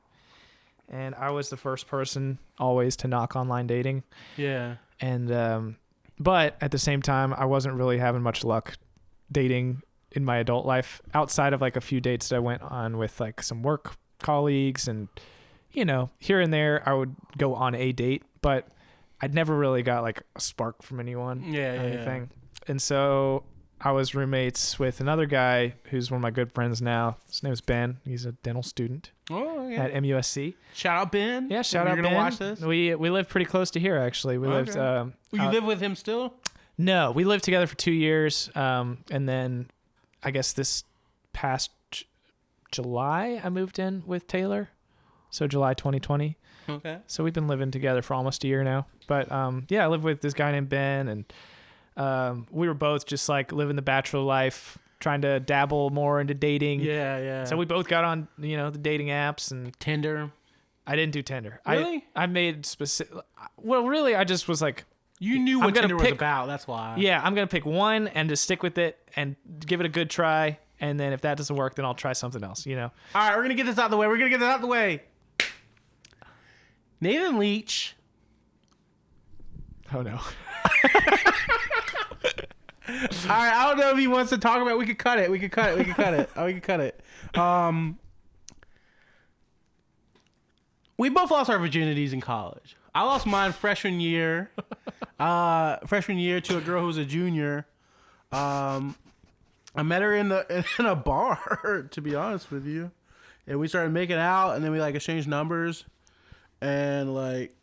And I was the first person always to knock online dating. Yeah. And, but at the same time, I wasn't really having much luck dating in my adult life outside of like a few dates that I went on with like some work colleagues, and you know, here and there I would go on a date, but I'd never really got like a spark from anyone or anything. And so I was roommates with another guy who's one of my good friends now. His name is Ben. He's a dental student at MUSC. Shout out Ben. Yeah, shout out Ben. You're gonna watch this? We live pretty close to here actually. We lived You live with him still? No, we lived together for 2 years, and then I guess this past July I moved in with Taylor. So July 2020. Okay. So we've been living together for almost a year now. But I live with this guy named Ben, and we were both just like living the bachelor life, trying to dabble more into dating. Yeah. So we both got on, the dating apps and Tinder. I didn't do Tinder. Really? I made specific. Well, really, I just was like, you knew what Tinder was about. That's why. Yeah, I'm gonna pick one and just stick with it and give it a good try. And then if that doesn't work, then I'll try something else. All right, we're gonna get this out of the way. Nathan Leach. Oh no. All right, I don't know if he wants to talk about. We could cut it. We both lost our virginities in college. I lost mine freshman year. Freshman year to a girl who was a junior. I met her in a bar, to be honest with you, and we started making out, and then we like exchanged numbers, and like,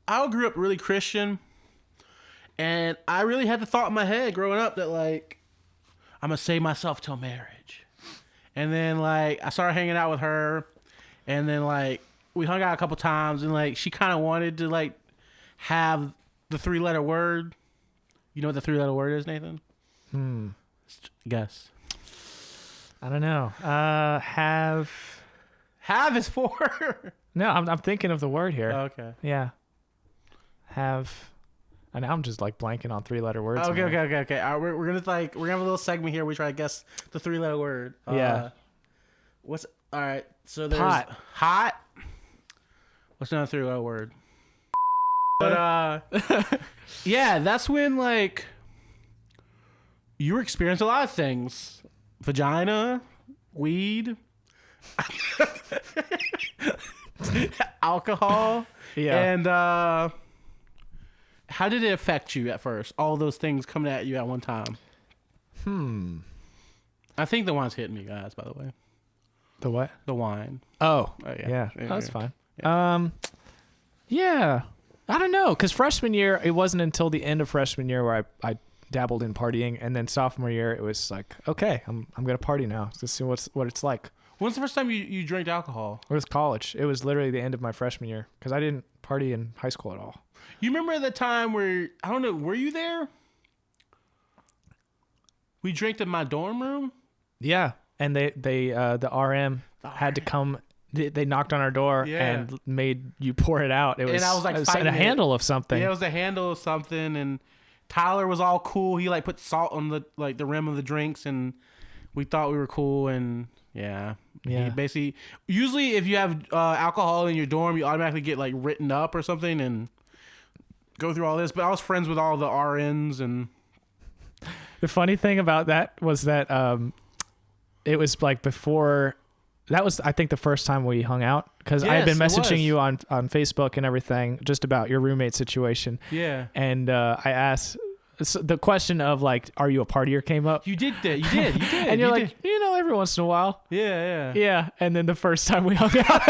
I grew up really Christian, and I really had the thought in my head growing up that like, I'm gonna save myself till marriage, and then like I started hanging out with her, and then like we hung out a couple times, and like she kind of wanted to like have the 3-letter word. You know what the 3-letter word is, Nathan? Guess. I don't know. Have is for. No, I'm thinking of the word here. Oh, okay. Yeah. Have. And now I'm just like blanking on 3-letter words. Okay. All right, we're gonna have a little segment here. We try to guess the 3-letter word. Yeah. All right? So there's Hot. What's another 3-letter word? But yeah, that's when like you experienced a lot of things: vagina, weed, alcohol. Yeah. And how did it affect you at first? All those things coming at you at one time. I think the wine's hitting me, guys. By the way, The what? the wine. Oh, yeah. yeah. That's fine. Yeah. I don't know, because freshman year, it wasn't until the end of freshman year where I dabbled in partying, and then sophomore year, it was like, okay, I'm gonna party now to see what it's like. When's the first time you drank alcohol? It was college. It was literally the end of my freshman year because I didn't party in high school at all. You remember the time where, I don't know, were you there? We drank in my dorm room. Yeah, and the RM had to come. They knocked on our door and made you pour it out. It was, and I was like, a handle of something. Yeah, it was a handle of something, and Tyler was all cool. He like put salt on the rim of the drinks, and we thought we were cool. And yeah. He basically, usually if you have alcohol in your dorm, you automatically get like written up or something and go through all this. But I was friends with all the RNs, and the funny thing about that was that it was like before. That was, I think, the first time we hung out because I had been messaging you on Facebook and everything just about your roommate situation. Yeah. And I asked, so the question of like, are you a partier came up. You did that. You did. And you're like, every once in a while. Yeah. Yeah. And then the first time we hung out.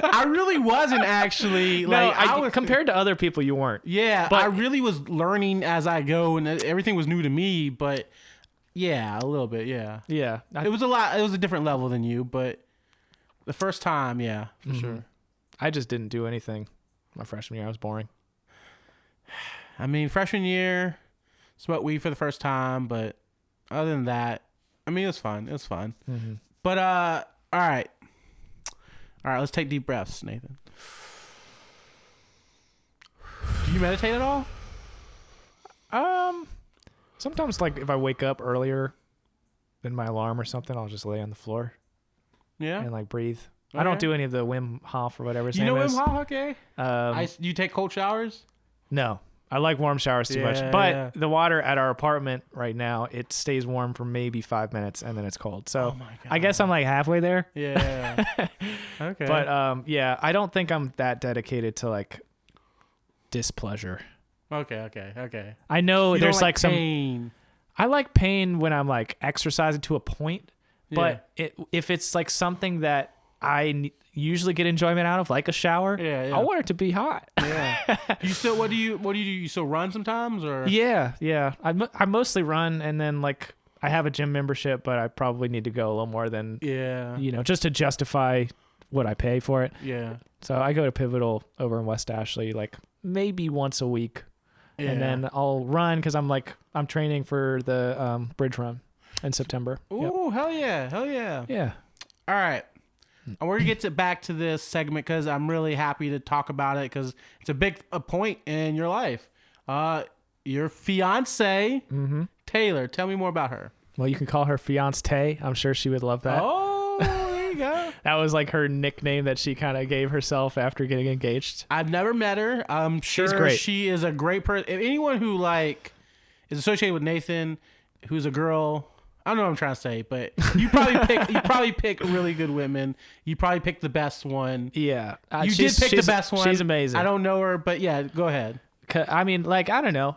I really wasn't actually. Like, I was, compared to other people, you weren't. Yeah. But I really was learning as I go, and everything was new to me. But yeah, a little bit. Yeah. Yeah. It was a lot. It was a different level than you, but the first time, yeah, for sure. I just didn't do anything my freshman year. I was boring. I mean, freshman year, smoked weed for the first time, but other than that, I mean, it was fun. It was fun. Mm-hmm. But all right, let's take deep breaths, Nathan. Do you meditate at all? Sometimes, like if I wake up earlier than my alarm or something, I'll just lay on the floor. Yeah. And like breathe. Okay. I don't do any of the Wim Hof or whatever his name You know is. Wim Hof? Okay. You take cold showers? No, I like warm showers too much. But the water at our apartment right now, it stays warm for maybe 5 minutes and then it's cold. So Oh my God. I guess I'm like halfway there. Yeah. Okay. But yeah, I don't think I'm that dedicated to like displeasure. Okay. I know You there's don't like some pain. I like pain when I'm like exercising to a point, but if it's like something that I usually get enjoyment out of, like a shower, I want it to be hot. Yeah. What do you do? You still run sometimes, or? Yeah. I mostly run, and then like I have a gym membership, but I probably need to go a little more than just to justify what I pay for it. Yeah. So I go to Pivotal over in West Ashley like maybe once a week. Yeah. And then I'll run because I'm training for the bridge run in September. Ooh, hell yeah. Yeah. All right. And we're going to get back to this segment because I'm really happy to talk about it because it's a big point in your life. Your fiance, Taylor. Tell me more about her. Well, you can call her fiance. I'm sure she would love that. Oh, there you go. That was like her nickname that she kind of gave herself after getting engaged. I've never met her. I'm sure She's great. She is a great person. Anyone who like is associated with Nathan, who's a girl, I don't know what I'm trying to say, but you probably pick really good women. You probably pick the best one. Yeah. You did pick the best one. She's amazing. I don't know her, but yeah, go ahead. I mean, like, I don't know.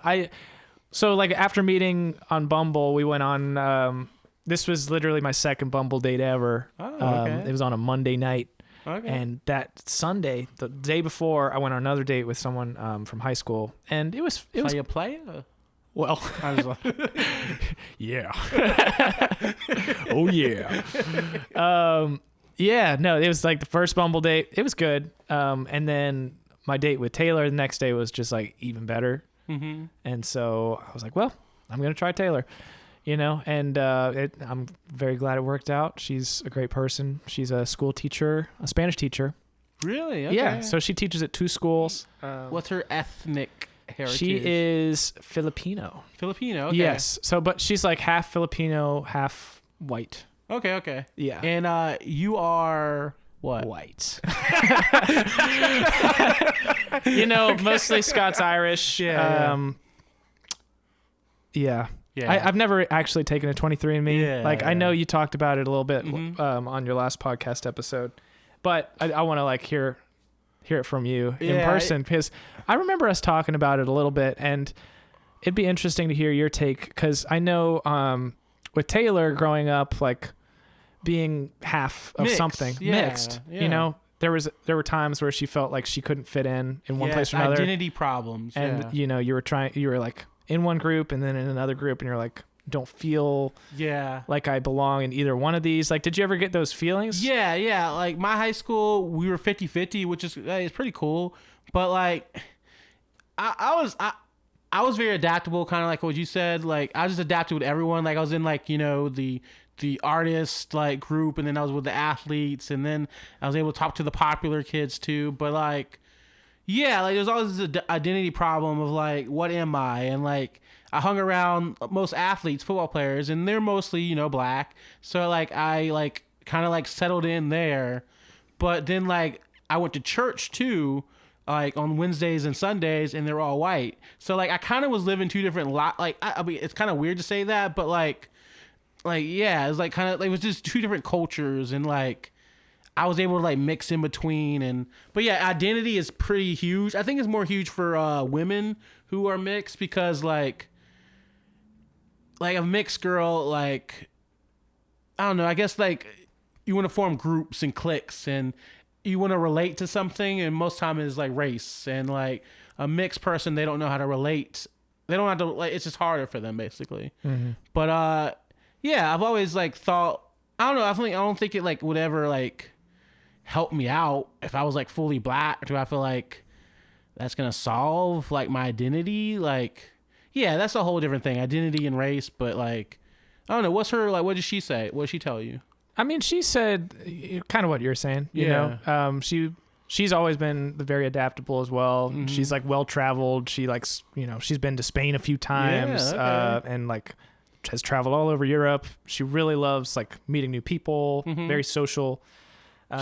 So like after meeting on Bumble, we went on, this was literally my second Bumble date ever. Oh, okay. It was on a Monday night. Okay. And that Sunday, the day before, I went on another date with someone from high school, and it was you play? Well, I was like, yeah. Oh yeah. Yeah, no, it was like the first Bumble date. It was good. And then my date with Taylor the next day was just like even better. mm-hmm. And so I was like, well, I'm going to try Taylor, and I'm very glad it worked out. She's a great person. She's a school teacher, a Spanish teacher. Really? Okay. Yeah. So she teaches at 2 schools. What's her ethnic heritage? She is Filipino. Filipino. Okay. Yes. So, but she's like half Filipino, half white. Okay. Yeah. And you are what? White. Mostly Scots-Irish. Yeah. Yeah. Yeah. I've never actually taken a 23andMe. Yeah, I know you talked about it a little bit Mm-hmm. on your last podcast episode, but I want to like hear it from you in person, because I remember us talking about it a little bit, and it'd be interesting to hear your take, because I know with Taylor growing up, like being half of something mixed, yeah. there were times where she felt like she couldn't fit in one place or another, identity problems, and you were like in one group and then in another group, and you're like, don't feel like I belong in either one of these. Like, did you ever get those feelings? Yeah. Like my high school, we were 50-50, which is it's pretty cool. But like, I was very adaptable, kind of like what you said. Like I just adapted with everyone. Like I was in like the artist like group, and then I was with the athletes, and then I was able to talk to the popular kids too. But like, yeah, like there's always this identity problem of like, what am I? And like, I hung around most athletes, football players, and they're mostly, black. So like, I like kind of like settled in there. But then like, I went to church too, like on Wednesdays and Sundays, and they're all white. So like, I kind of was living two different like, I mean, it's kind of weird to say that, but like, yeah, it was like kind of like, it was just two different cultures, and like, I was able to like mix in between. But yeah, identity is pretty huge. I think it's more huge for women who are mixed, because like a mixed girl, like, I don't know, I guess like you want to form groups and cliques, and you want to relate to something, and most time is like race. And like a mixed person, they don't know how to relate. They don't have to, like, it's just harder for them basically. Mm-hmm. But yeah, I've always like thought, I don't know, I don't think it like would ever like help me out if I was like fully black. Do I feel like that's gonna solve like my identity? Like, yeah, that's a whole different thing, identity and race. But like, I don't know, what's her like, what did she say? What did she tell you? I mean, she said kind of what you're saying, you know. She's always been very adaptable as well. Mm-hmm. She's like well traveled. She likes, she's been to Spain a few times, and like has traveled all over Europe. She really loves like meeting new people. Mm-hmm. Very social.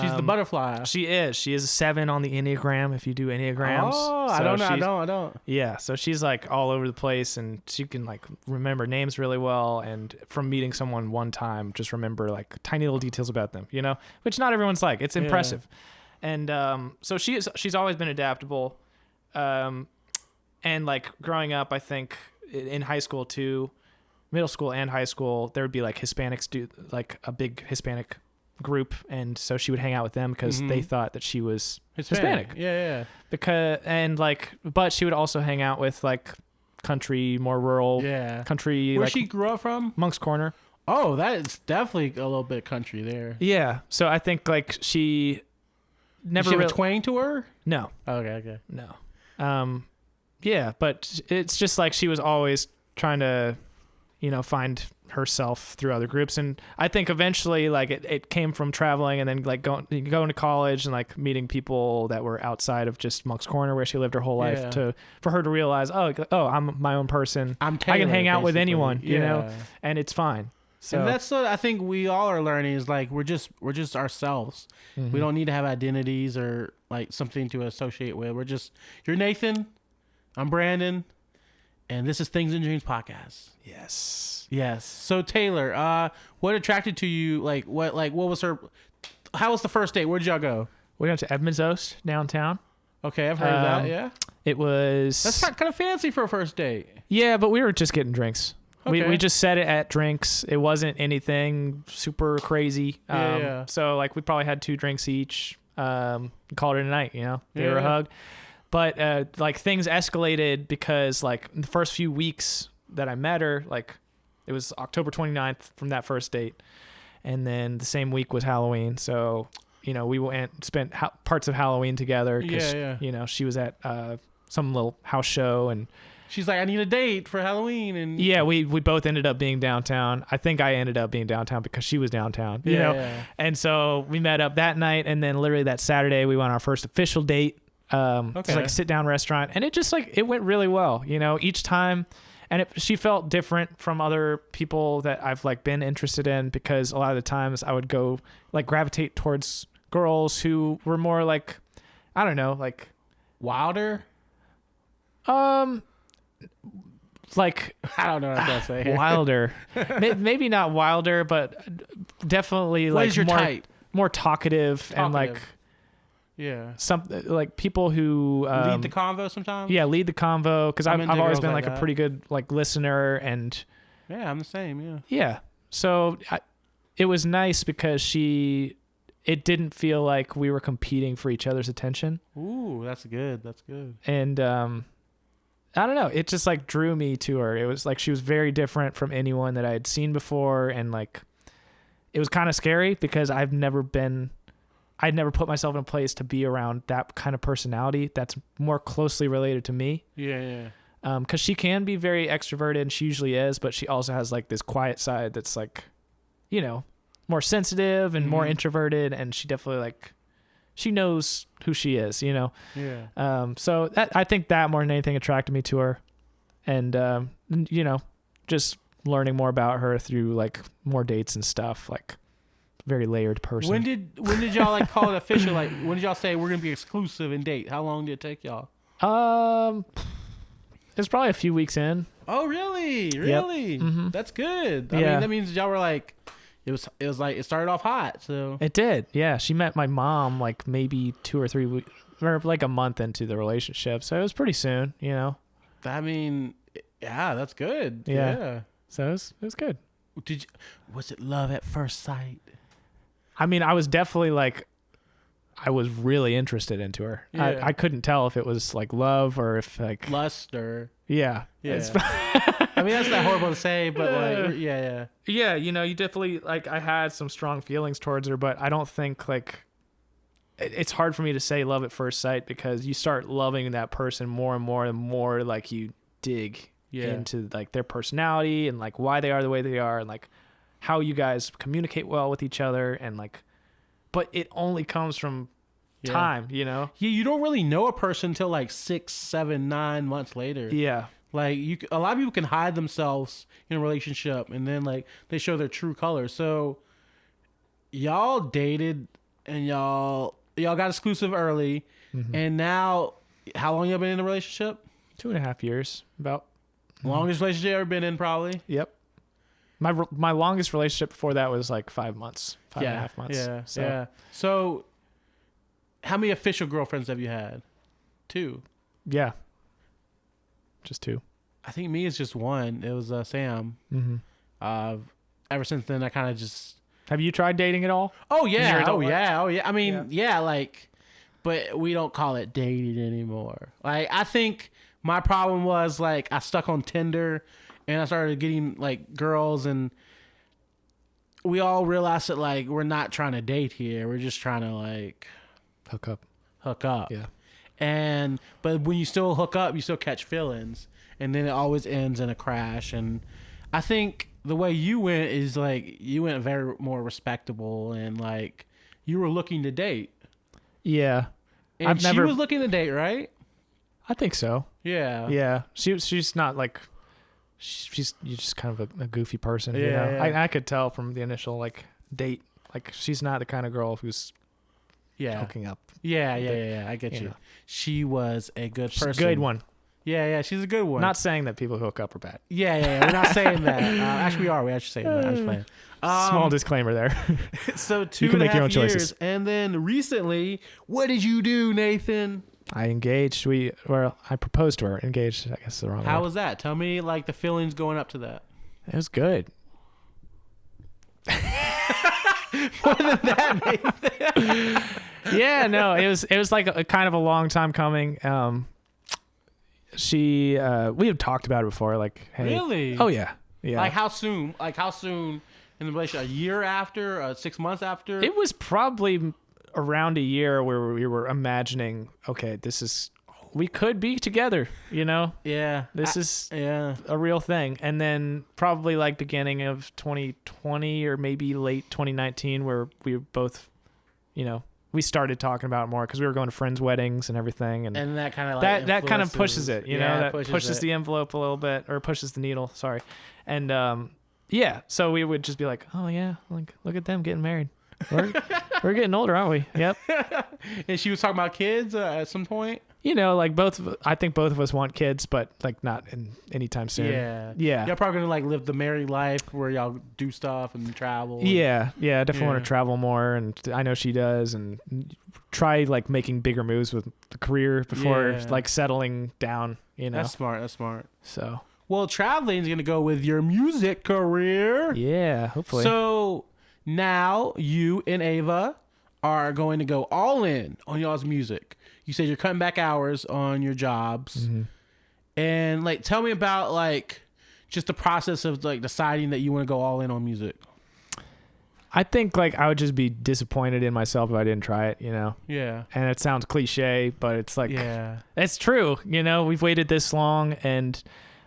She's the butterfly. She is a 7 on the Enneagram, if you do Enneagrams. Oh, So I don't. Yeah, so she's like all over the place, and she can like remember names really well, and from meeting someone one time, just remember like tiny little details about them, which not everyone's like. It's impressive. And so she's always been adaptable. And like growing up, I think in high school too, middle school and high school, there would be like Hispanics, like a big Hispanic group, and so she would hang out with them because they thought that she was Hispanic. Yeah. But she would also hang out with like country, more rural country. Where like, she grew up from? Monk's Corner. Oh, that is definitely a little bit country there. Yeah. So I think like she never Did she have really a twang to her? No. Okay. No. Yeah, but it's just like she was always trying to, find herself through other groups. And I think eventually like it came from traveling, and then like going to college and like meeting people that were outside of just Monk's Corner where she lived her whole life for her to realize, oh, I'm my own person. I can hang out with anyone, and it's fine. So and that's what I think we all are learning is like, we're just ourselves. Mm-hmm. We don't need to have identities or like something to associate with. You're Nathan, I'm Brandon, and this is Things and Dreams podcast. Yes. Yes. So Taylor, what attracted to you? What was her? How was the first date? Where did y'all go? We went to Edmonds Oast downtown. Okay, I've heard of that. Yeah. It was. That's kind of fancy for a first date. Yeah, but we were just getting drinks. Okay. We just set it at drinks. It wasn't anything super crazy. Yeah. So like we probably had 2 drinks each. Called it a night. You know, gave her a hug. But like things escalated because like in the first few weeks that I met her, like it was October 29th from that first date, and then the same week was Halloween. So you know we spent parts of Halloween together. You know she was at some little house show and. She's like, I need a date for Halloween, and yeah, we both ended up being downtown. I think I ended up being downtown because she was downtown, you know. Yeah. And so we met up that night, and then literally that Saturday we went on our first official date. It's like a sit down restaurant, and it just like it went really well, you know. Each time, and she felt different from other people that I've like been interested in because a lot of the times I would go like gravitate towards girls who were more like, I don't know, like wilder. Like I don't know what to say. Wilder, maybe not wilder, but definitely what like is your type? More talkative and like some like people who lead the convo sometimes. Yeah, lead the convo because I've always been like that. A pretty good like listener and yeah, I'm the same. Yeah. So it was nice because it didn't feel like we were competing for each other's attention. Ooh, that's good. That's good. And I don't know. It just like drew me to her. It was like she was very different from anyone that I had seen before, and like it was kind of scary because I'd never put myself in a place to be around that kind of personality that's more closely related to me. Yeah. Because she can be very extroverted, and she usually is, but she also has like this quiet side that's like, you know, more sensitive and more introverted, and she definitely like. She knows who she is, you know? Yeah. So I think that more than anything attracted me to her. And, you know, just learning more about her through like more dates and stuff, like very layered person. When did y'all like call it official? Like when did y'all say we're going to be exclusive and date? How long did it take y'all? It's probably a few weeks in. Oh, really? Really? Yep. Mm-hmm. That's good. I mean, that means y'all were like, It was like it started off hot, so it did. Yeah, she met my mom like maybe 2 or 3 weeks, or like a month into the relationship, so it was pretty soon, you know. I mean, yeah, that's good. Yeah. So it was good. Was it love at first sight? I mean, I was definitely like, I was really interested into her. Yeah. I couldn't tell if it was like love or if like lust or yeah. I mean, that's not horrible to say, but like, yeah. Yeah, you know, you definitely, like, I had some strong feelings towards her, but I don't think, like, it's hard for me to say love at first sight because you start loving that person more and more and more, like, you dig into, like, their personality and, like, why they are the way they are and, like, how you guys communicate well with each other and, like, but it only comes from time, you know? Yeah, you don't really know a person until, like, 6, 7, 9 months later. Yeah. Like a lot of people can hide themselves in a relationship and then like they show their true colors. So y'all dated and y'all got exclusive early, and now how long y'all been in a relationship? 2.5 years, about. Longest relationship you ever been in, probably. Yep. My longest relationship before that was like 5 months, 5.5 months. Yeah. So how many official girlfriends have you had? 2. Yeah. Just 2. I think me is just 1. It was Sam. Ever since then, I kind of just. Have you tried dating at all? Oh yeah. Oh yeah. I mean, like, but we don't call it dating anymore. Like, I think my problem was like I stuck on Tinder, and I started getting like girls, and we all realized that like we're not trying to date here. We're just trying to like hook up. Yeah. But when you still hook up, you still catch feelings, and then it always ends in a crash. And I think the way you went is like you went very more respectable, and like you were looking to date. Yeah, and she was looking to date, right? I think so. Yeah. Yeah. She's not like she's just kind of a goofy person. Yeah. You know? Yeah. I could tell from the initial like date, like she's not the kind of girl who's hooking up. Yeah. I get you. She was a good person. Good one. Yeah, she's a good one. Not saying that people who hook up are bad. Yeah. We're not saying that. Actually, we are. We actually say that. I'm just playing. Small disclaimer there. So two You can and a make your half own years, choices. and then recently, what did you do, Nathan? I engaged. I proposed to her. Engaged, I guess is the wrong How word. was that? Tell me, like, the feelings going up to that. It was good. More than that, Nathan. Yeah, no, it was like a kind of a long time coming. We had talked about it before, like, hey. Really? Oh yeah. Like how soon? In the relationship? A year after? 6 months after? It was probably around a year where we were imagining, okay, we could be together, you know? Yeah. This is Yeah. a real thing. And then probably like beginning of 2020 or maybe late 2019 where we were both, you know, we started talking about it more because we were going to friends' weddings and everything. And that kind of like that kind of pushes it, you know, that pushes it. the envelope a little bit, or pushes the needle, sorry. And yeah, so we would just be like, oh yeah, like look at them getting married. We're getting older, aren't we? Yep. And she was talking about kids at some point. You know, like I think both of us want kids, but like not in anytime soon. Yeah. Y'all probably gonna like live the married life where y'all do stuff and travel. Yeah. I definitely want Yeah. to travel more, and I know she does, and try like making bigger moves with the career before like settling down. You know, That's smart. So Well, traveling is gonna go with your music career. yeah, hopefully. So now you and Ava are going to go all in on y'all's music. You said you're cutting back hours on your jobs. Mm-hmm. And like tell me about like just the process of like deciding that you want to go all in on music. I think like I would just be disappointed in myself if I didn't try it, you know. Yeah. And it sounds cliche, but it's like Yeah. it's true, you know. We've waited this long, and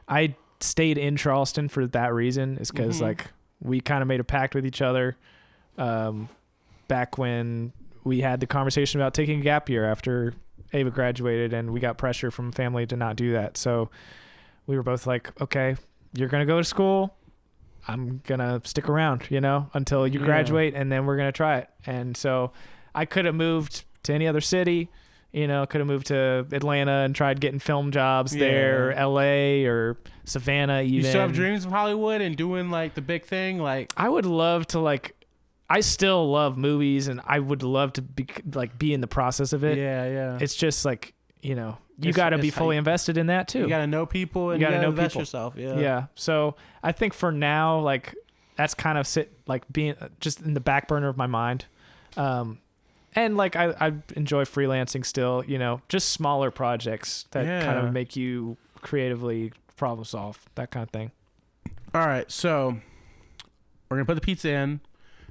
I stayed in Charleston for that reason, is because like we kind of made a pact with each other back when we had the conversation about taking a gap year after Ava graduated, and we got pressure from family to not do that. So we were both like, okay, you're going to go to school. I'm going to stick around, you know, until you graduate, and then we're going to try it. And so I could have moved to any other city, you know, could have moved to Atlanta and tried getting film jobs there, or LA or Savannah even. You still have dreams of Hollywood and doing like the big thing? Like I would love to I still love movies, and I would love to be in the process of it. Yeah. It's just like, you know, you got to be fully invested in that too. You got to know people, and you got to invest yourself. Yeah. So I think for now, like that's kind of being just in the back burner of my mind. And like I enjoy freelancing still, you know, just smaller projects that kind of make you creatively problem solve, that kind of thing. All right. So we're going to put the pizza in.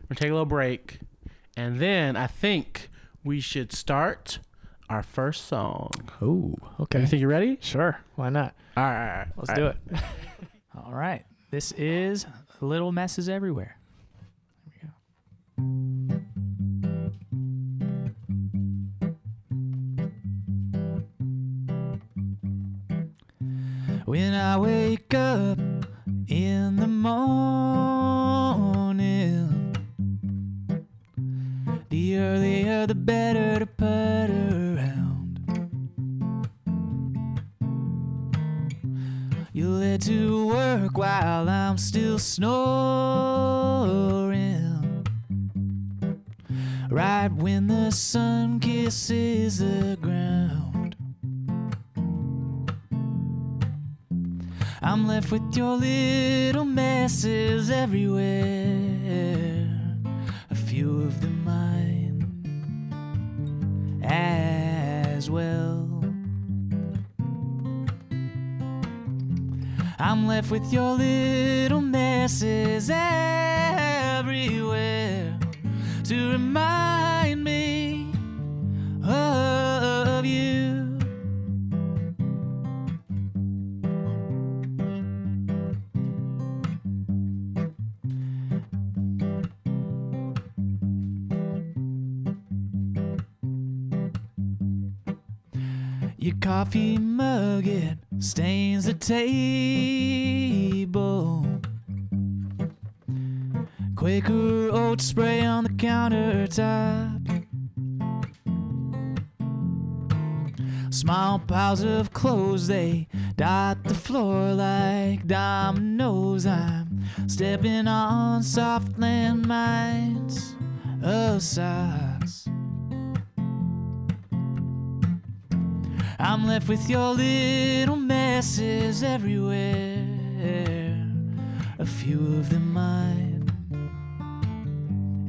We're going to take a little break. And then I think we should start our first song. Oh, okay. You think you're ready? Sure. Why not? All right. Let's do it. All right. This is Little Messes Everywhere. Here we go. When I wake up in the morning, the earlier the better to put around. You'll head to work while I'm still snoring, right when the sun kisses the ground. I'm left with your little messes everywhere, a few of them mine as well. I'm left with your little messes everywhere to remind me of you. Your coffee mug, it stains the table. Quaker oat spray on the countertop. Small piles of clothes, they dot the floor like dominoes. I'm stepping on soft landmines of socks. I'm left with your little messes everywhere, a few of them mine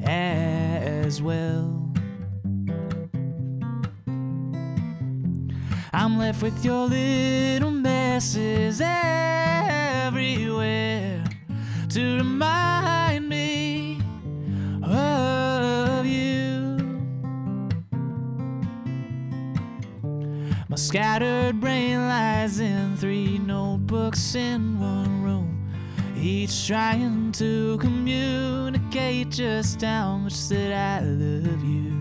as well. I'm left with your little messes everywhere to remind me of you. My scattered brain lies in 3 notebooks in one room, each trying to communicate just how much that I love you.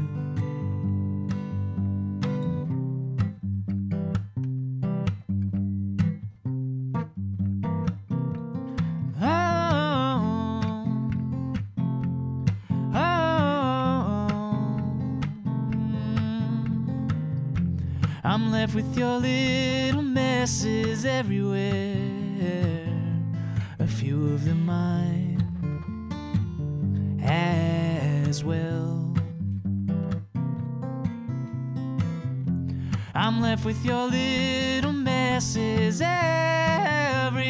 I'm left with your little messes everywhere, a few of them mine as well. I'm left with your little messes everywhere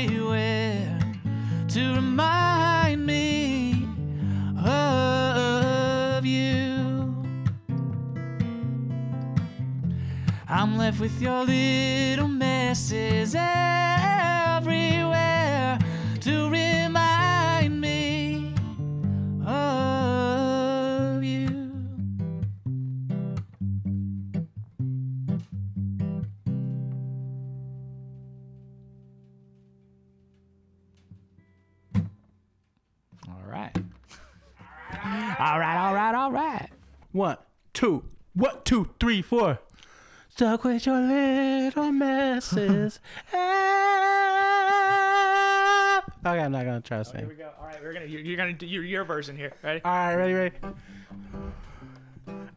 to remind me of you. I'm left with your little messes everywhere to remind me of you. All right. All right. 1, 2, 1, 2, 3, 4. Stuck with your little messes. Okay, I'm not gonna try to sing. Here we go. All right, you're gonna do your version here. Ready? All right, ready.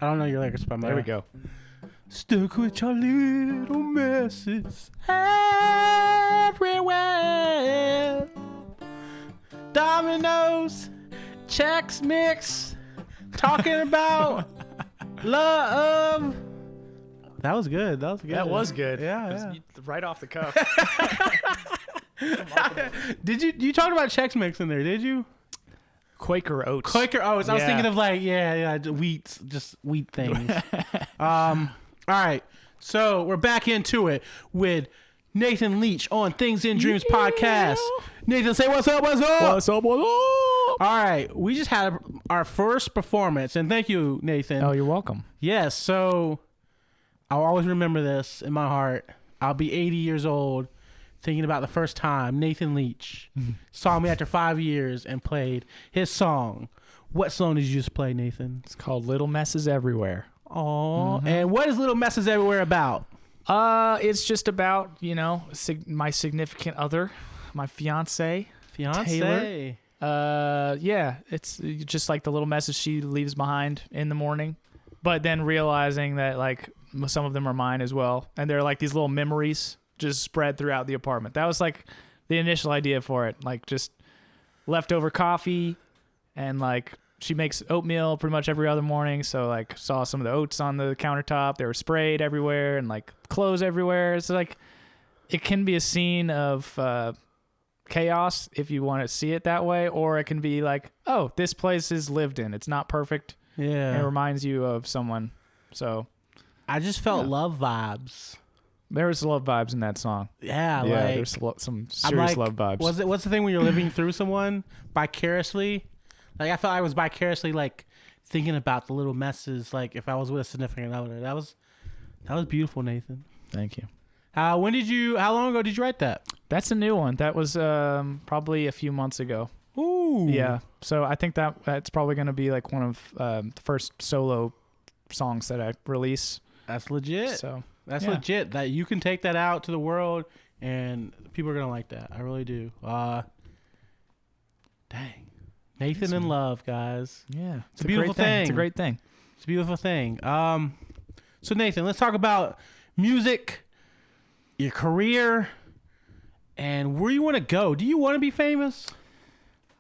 I don't know your lyrics, but There we go. Stuck with your little messes everywhere. Dominoes, Chex Mix, talking about love. That was good. That was good. Yeah. Right off the cuff. Did you talked about Chex Mix in there? Did you? Quaker Oats. Quaker Oats. I was thinking of like wheat, just wheat things. All right, so we're back into it with Nathan Leach on Things in Dreams podcast. Nathan, say what's up. What's up? All right, we just had our first performance, and thank you, Nathan. Oh, you're welcome. Yes, so I'll always remember this in my heart. I'll be 80 years old thinking about the first time Nathan Leach saw me after 5 years and played his song. What song did you just play, Nathan? It's called Little Messes Everywhere. Oh, and what is Little Messes Everywhere about? It's just about, my significant other, my fiance. Fiance. Taylor. Yeah, it's just like the little messes she leaves behind in the morning, but then realizing that like some of them are mine as well, and they're like these little memories just spread throughout the apartment. That was like the initial idea for it, like just leftover coffee, and like she makes oatmeal pretty much every other morning, so like saw some of the oats on the countertop. They were sprayed everywhere and like clothes everywhere. It's like it can be a scene of chaos if you want to see it that way, or it can be like, oh, this place is lived in. It's not perfect. Yeah. It reminds you of someone. So I just felt love vibes. There was love vibes in that song. Yeah, Yeah, like there's some serious love vibes. What's the thing when you're living through someone vicariously? Like I felt I was vicariously like thinking about the little messes. Like if I was with a significant other, that was beautiful, Nathan. Thank you. How long ago did you write that? That's a new one. That was probably a few months ago. Ooh. Yeah. So I think that's probably going to be like one of the first solo songs that I release. That's legit. So that's legit. That you can take that out to the world and people are gonna like that. I really do. Dang. Nathan in love, guys. Yeah. It's a beautiful thing. It's a great thing. It's a beautiful thing. So Nathan, let's talk about music, your career, and where you want to go. Do you want to be famous?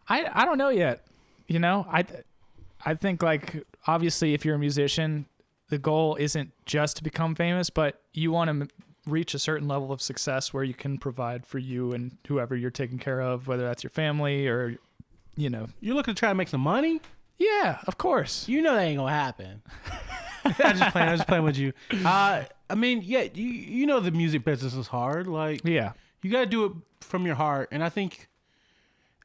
I don't know yet. You know, I think like obviously if you're a musician, the goal isn't just to become famous, but you want to reach a certain level of success where you can provide for you and whoever you're taking care of, whether that's your family or, you know. You're looking to try to make some money? Yeah, of course. You know that ain't gonna happen. I'm just playing with you. I mean, yeah, you know the music business is hard. Like, yeah, you got to do it from your heart. And I think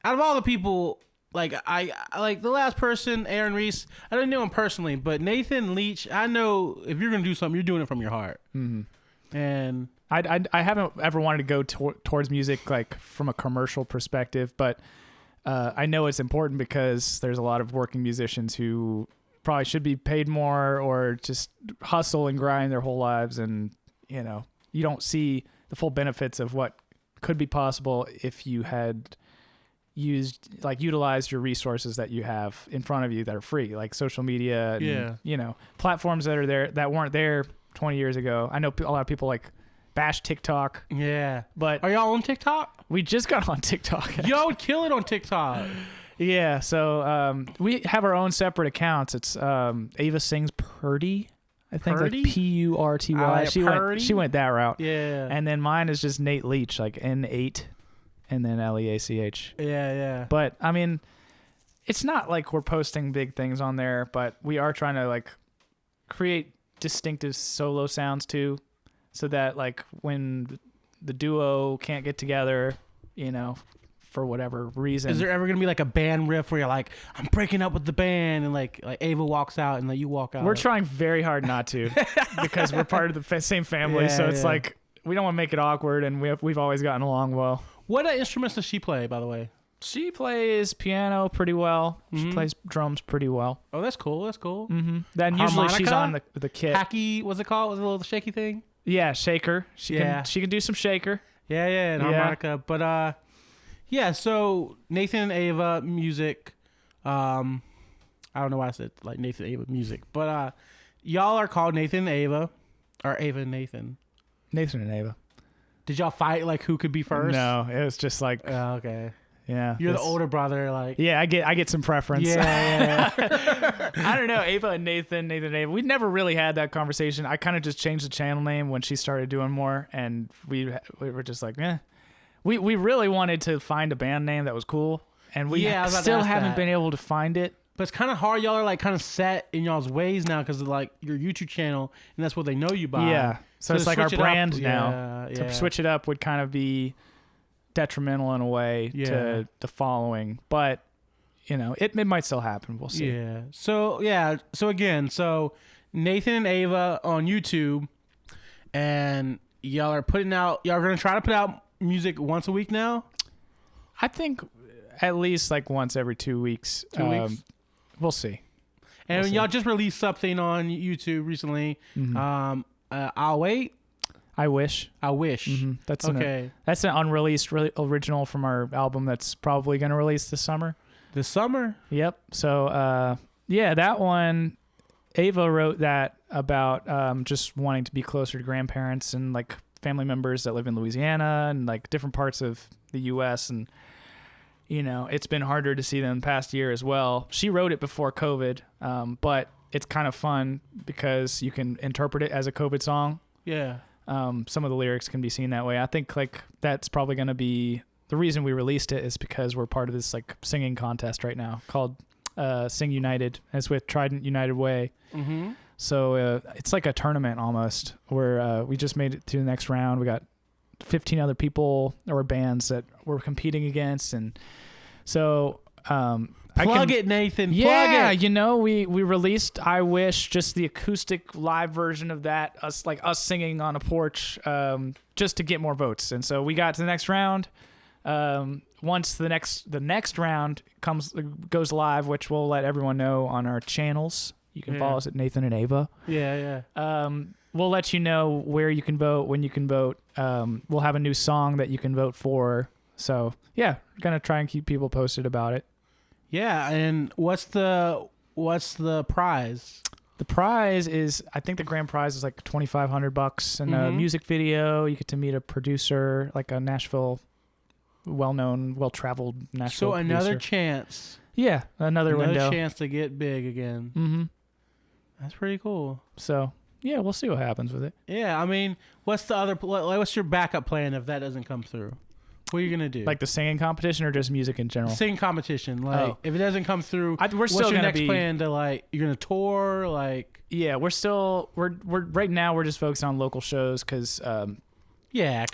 out of all the people, like I like the last person, Aaron Reese, I didn't know him personally, but Nathan Leach, I know if you're going to do something, you're doing it from your heart. Mm-hmm. And I haven't ever wanted to go towards music like from a commercial perspective, but I know it's important because there's a lot of working musicians who probably should be paid more or just hustle and grind their whole lives. And, you know, you don't see the full benefits of what could be possible if you had utilized your resources that you have in front of you that are free, like social media and, you know, platforms that are there that weren't there 20 years ago. I know a lot of people like bash TikTok. Yeah. But are y'all on TikTok? We just got on TikTok. Yo, kill it on TikTok. Yeah. So we have our own separate accounts. It's Ava Sings Purdy. I think Purdy? like Purty. She went that route. Yeah. And then mine is just Nate Leach, like N8 and then Leach. Yeah. But I mean, it's not like we're posting big things on there, but we are trying to like create distinctive solo sounds too, so that like when the duo can't get together, you know, for whatever reason. Is there ever gonna be like a band riff where you're like, I'm breaking up with the band, and like Ava walks out and then you walk out? We're trying very hard not to, because we're part of the same family. So it's like we don't want to make it awkward, and we've always gotten along well. What instruments does she play, by the way? She plays piano pretty well. Mm-hmm. She plays drums pretty well. Oh, that's cool. That's cool. Mm-hmm. Then usually she's on the kit. Hacky, what's it called? Was it a little shaky thing? Yeah, shaker. She can do some shaker. Yeah, and harmonica. But yeah. So Nathan and Ava music. I don't know why I said like Nathan and Ava music, but y'all are called Nathan and Ava, or Ava and Nathan. Nathan and Ava. Did y'all fight like who could be first? No, it was just like. Oh, okay. Yeah, you're the older brother, like. Yeah, I get some preference. Yeah. I don't know, Ava and Nathan and Ava. We never really had that conversation. I kind of just changed the channel name when she started doing more, and we were just like, eh. We really wanted to find a band name that was cool, and we still haven't been able to find it. But it's kind of hard. Y'all are like kind of set in y'all's ways now because of like your YouTube channel, and that's what they know you by. Yeah. So it's like our brand now. Yeah. To switch it up would kind of be detrimental in a way to the following, but you know, it might still happen. We'll see. Yeah. So Nathan and Ava on YouTube, and y'all are gonna try to put out music once a week now. I think at least like once every 2 weeks. 2 weeks. We'll see. And y'all just released something on YouTube recently. Mm-hmm. I'll wait. I wish. Mm-hmm. That's an unreleased original from our album that's probably going to release this summer. This summer? Yep. So, that one, Ava wrote that about just wanting to be closer to grandparents and like family members that live in Louisiana and like different parts of the U.S. And, you know, it's been harder to see them the past year as well. She wrote it before COVID, but it's kind of fun because you can interpret it as a COVID song. Yeah. Some of the lyrics can be seen that way. I think like that's probably going to be the reason we released it, is because we're part of this like singing contest right now called Sing United. It's with Trident United Way. Mm-hmm. So it's like a tournament almost, where we just made it to the next round. We got 15 other people or bands that we're competing against, and so Plug it, Nathan. Yeah, plug it. You know, we released I Wish, just the acoustic live version of that, us singing on a porch, just to get more votes. And so we got to the next round. Once the next round goes live, which we'll let everyone know on our channels. You can follow us at Nathan and Ava. Yeah. We'll let you know where you can vote, when you can vote. We'll have a new song that you can vote for. So yeah, we're gonna try and keep people posted about it. Yeah, and what's the prize? The prize is, I think the grand prize is like $2,500 and a music video. You get to meet a producer, like a Nashville, well-known, well-traveled Nashville producer. Another chance. Yeah, another window. Chance to get big again. Mm-hmm. That's pretty cool. So, yeah, we'll see what happens with it. Yeah, I mean, what's your backup plan if that doesn't come through? What are you gonna do? Like the singing competition or just music in general? Singing competition. Like, if it doesn't come through, what's your next plan to like? You're gonna tour, like? Yeah, we're right now we're just focused on local shows because COVID, yeah.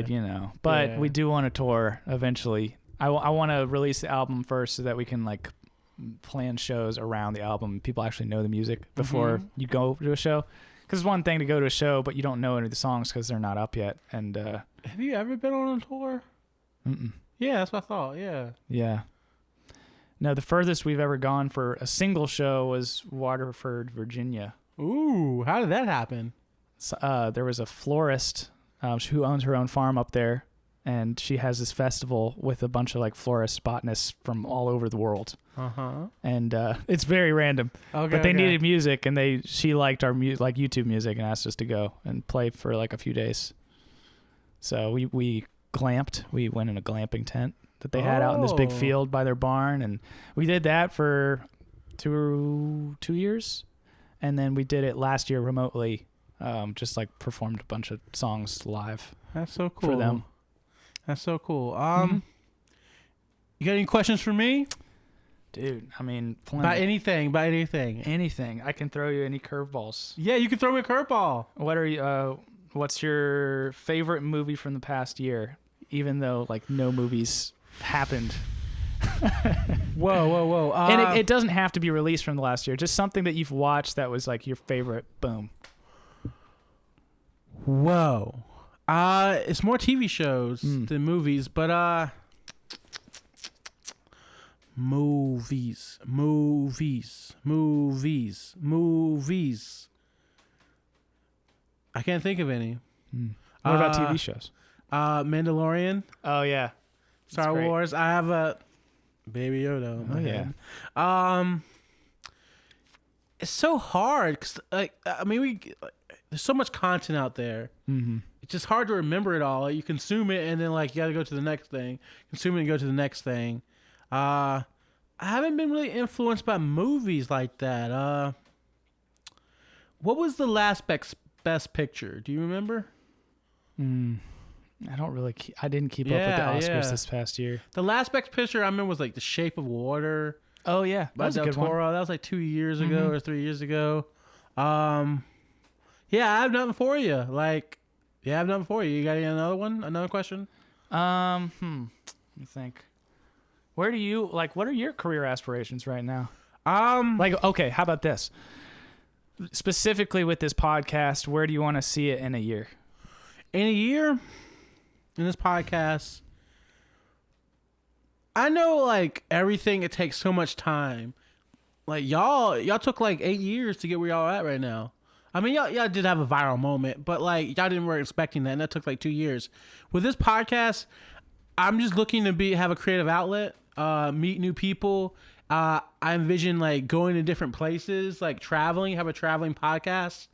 you know. But we do want to tour eventually. I want to release the album first so that we can like plan shows around the album. People actually know the music before you go to a show. Because it's one thing to go to a show, but you don't know any of the songs because they're not up yet. And have you ever been on a tour? Mm-mm. Yeah, that's what I thought. Yeah. Yeah. No, the furthest we've ever gone for a single show was Waterford, Virginia. Ooh, how did that happen? So, there was a florist who owns her own farm up there, and she has this festival with a bunch of like florists, botanists from all over the world. And it's very random. But they needed music, and she liked our YouTube music and asked us to go and play for like a few days. So we glamped. We went in a glamping tent that they had out in this big field by their barn, and we did that for two years, and then we did it last year remotely. Just like performed a bunch of songs live. That's so cool for them. That's so cool. You got any questions for me? Dude, I mean, about anything. Anything. I can throw you any curveballs. Yeah, you can throw me a curveball. What's your favorite movie from the past year? Even though like no movies happened. Whoa. And it doesn't have to be released from the last year. Just something that you've watched that was like your favorite. Boom. Whoa. It's more TV shows than movies, but movies. I can't think of any. What about TV shows? Mandalorian. Oh yeah. Star Wars. I have a Baby Yoda. Oh yeah. It's so hard because there's so much content out there. It's just hard to remember it all. You consume it and then like you got to go to the next thing. Consume it and go to the next thing. I haven't been really influenced by movies like that. What was the last best picture? Do you remember? I don't really. I didn't keep up with the Oscars this past year. The last best picture I remember was like The Shape of Water. Oh yeah, by Del Toro. That was like 2 years ago or 3 years ago. Yeah, I have nothing for you. You got another one? Another question? Let me think. What are your career aspirations right now? Okay, how about this? Specifically with this podcast, where do you want to see it in a year? In a year? In this podcast? I know like everything, it takes so much time. Like y'all took like 8 years to get where y'all at right now. I mean, y'all did have a viral moment, but like y'all didn't were expecting that, and that took like 2 years. With this podcast, I'm just looking to have a creative outlet, meet new people. I envision like going to different places, like traveling, have a traveling podcast,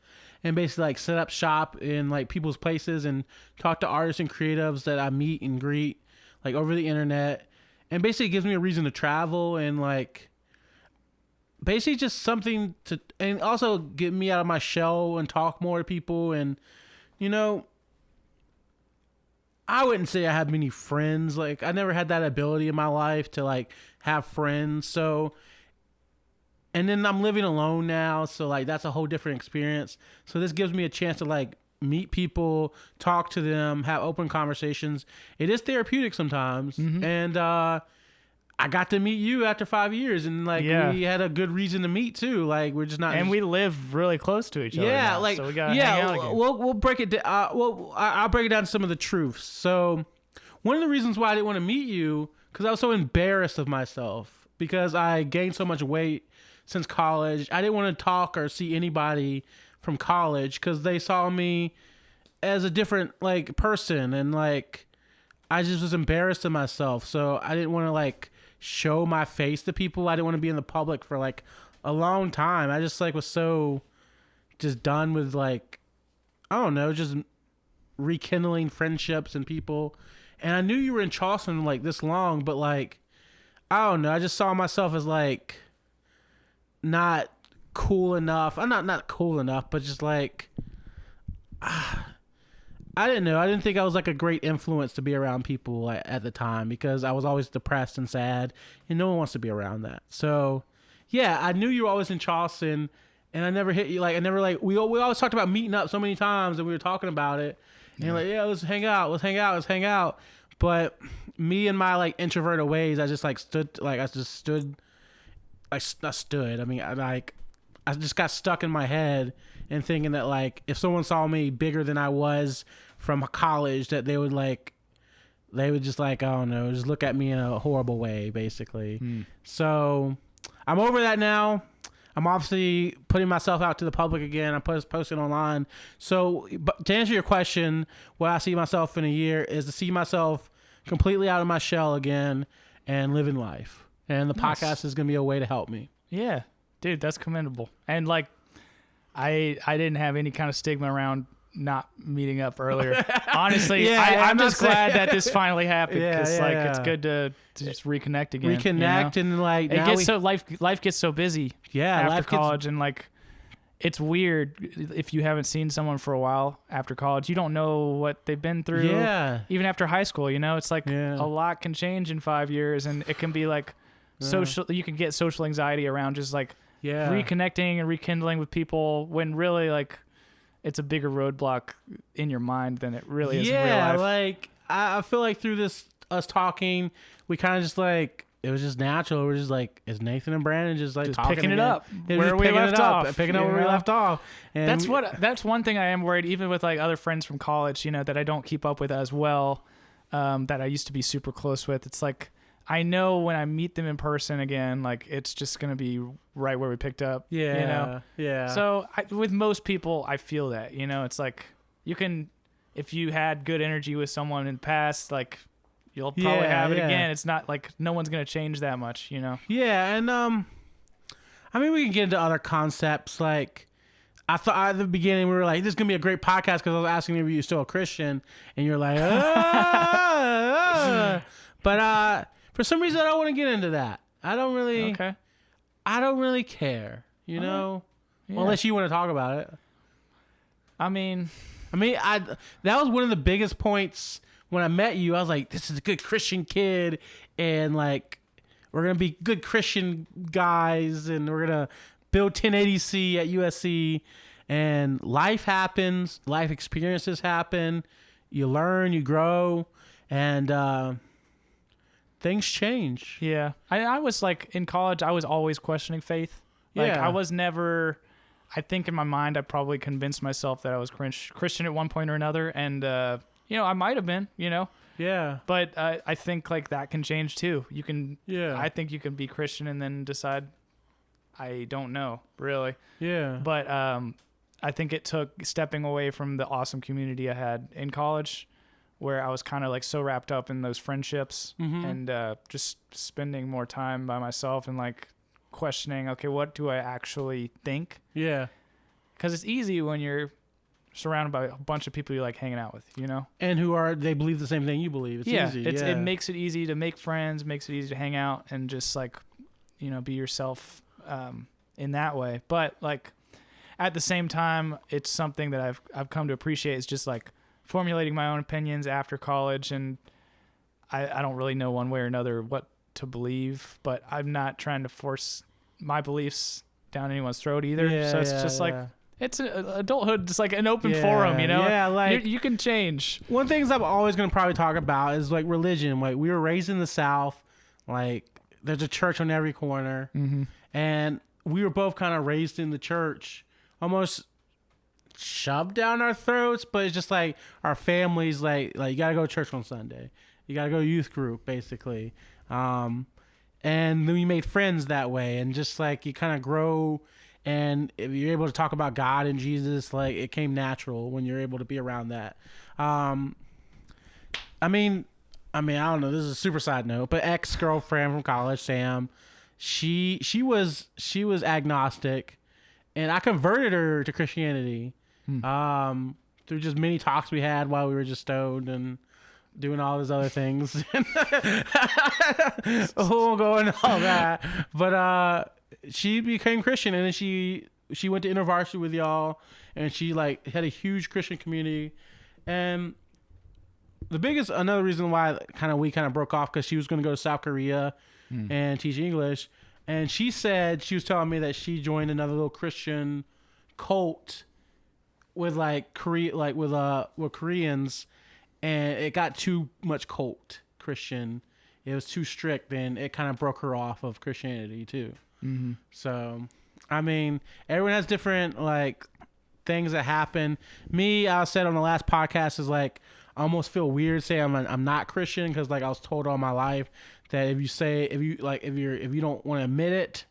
and basically like set up shop in like people's places and talk to artists and creatives that I meet and greet like over the internet, and basically it gives me a reason to travel and like. Basically just something to, and also get me out of my shell and talk more to people. And, you know, I wouldn't say I have many friends. Like, I never had that ability in my life to, like, have friends. So, and then I'm living alone now. So, like, that's a whole different experience. So this gives me a chance to, like, meet people, talk to them, have open conversations. It is therapeutic sometimes. And, I got to meet you after 5 years, and like we had a good reason to meet too. Like we're just not, and we live really close to each other. Yeah, now, like so we gotta hang out again. We'll break it down. I'll break it down to some of the truths. So one of the reasons why I didn't want to meet you because I was so embarrassed of myself because I gained so much weight since college. I didn't want to talk or see anybody from college because they saw me as a different like person, and like I just was embarrassed of myself. So I didn't want to like show my face to people. I didn't want to be in the public for like a long time. I just like was so just done with like, I don't know, just rekindling friendships and people. And I knew you were in Charleston like this long, but like, I don't know. I just saw myself as like not cool enough. I'm not cool enough, but just like, I didn't know. I didn't think I was like a great influence to be around people like, at the time, because I was always depressed and sad, and no one wants to be around that. So, yeah, I knew you were always in Charleston, and I never hit you. Like, I never like we always talked about meeting up so many times, and we were talking about it, and you're like, yeah, let's hang out. But me and my like introverted ways, I just stood. I mean, I just got stuck in my head and thinking that like if someone saw me bigger than I was from college, that they would just like, I don't know, just look at me in a horrible way, basically. So I'm over that now. I'm obviously putting myself out to the public again. I'm posting online. So, but to answer your question, what I see myself in a year is to see myself completely out of my shell again and living life. And the podcast is going to be a way to help me. Yeah, dude, that's commendable. And like, I didn't have any kind of stigma around not meeting up earlier. Honestly, I'm just glad that this finally happened, because it's good to just reconnect again. And like it gets life gets so busy. After college, and like it's weird if you haven't seen someone for a while after college. You don't know what they've been through. Yeah. Even after high school, it's like a lot can change in 5 years, and it can be like social. You can get social anxiety around just like reconnecting and rekindling with people, when really like it's a bigger roadblock in your mind than it really is in real life. Like I feel like through us talking, we kind of just like, it was just natural. We're just like, is Nathan and Brandon just like talking picking again? it up where we left off. Picking up where we left off. And that's one thing I am worried, even with like other friends from college, that I don't keep up with as well, that I used to be super close with. It's like, I know when I meet them in person again, like it's just going to be right where we picked up. Yeah. So with most people, I feel that, it's like you can, if you had good energy with someone in the past, like you'll probably have it again. It's not like no one's going to change that much, Yeah. And, I mean, we can get into other concepts. Like I thought at the beginning, we were like, this is going to be a great podcast, because I was asking if you're still a Christian, and you're like, but, for some reason, I don't want to get into that. I don't really care, unless you want to talk about it. I mean, that was one of the biggest points when I met you. I was like, this is a good Christian kid, and like, we're going to be good Christian guys, and we're going to build 1080C at USC, and life happens, life experiences happen, you learn, you grow, and, things change. Yeah. I was like, in college, I was always questioning faith. Like I was never, I think in my mind, I probably convinced myself that I was Christian at one point or another. And, I might have been, Yeah. But I think like that can change too. You can, I think you can be Christian and then decide, I don't know, really. Yeah. But I think it took stepping away from the awesome community I had in college, where I was kind of like so wrapped up in those friendships, and just spending more time by myself and like questioning, okay, what do I actually think? Yeah. Because it's easy when you're surrounded by a bunch of people you like hanging out with, And they believe the same thing you believe. It's easy. It makes it easy to make friends, makes it easy to hang out and just like, be yourself in that way. But like at the same time, it's something that I've come to appreciate. It's just like formulating my own opinions after college, and I don't really know one way or another what to believe, but I'm not trying to force my beliefs down anyone's throat either. So it's just like, it's adulthood, just like an open forum, Yeah, like you can change. One thing I'm always going to probably talk about is like religion. Like we were raised in the South, like there's a church on every corner, and we were both kind of raised in the church, almost shoved down our throats, but it's just like our families like you gotta go to church on Sunday, you gotta go to youth group, basically, and then we made friends that way, and just like you kind of grow, and if you're able to talk about God and Jesus, like it came natural when you're able to be around that. I mean I don't know, this is a super side note, but ex-girlfriend from college, Sam, she was agnostic, and I converted her to Christianity. Through just many talks we had while we were just stoned and doing all these other things. I won't go into all that. But she became Christian, and then she went to InterVarsity with y'all, and she like had a huge Christian community. And another reason why we broke off, because she was going to go to South Korea and teach English. And she was telling me that she joined another little Christian cult with with Koreans, and it got too much cult Christian. It was too strict, and it kind of broke her off of Christianity too. Mm-hmm. So, I mean, everyone has different like things that happen. Me, I said on the last podcast, is like I almost feel weird saying I'm not Christian, because like I was told all my life that if you don't want to admit it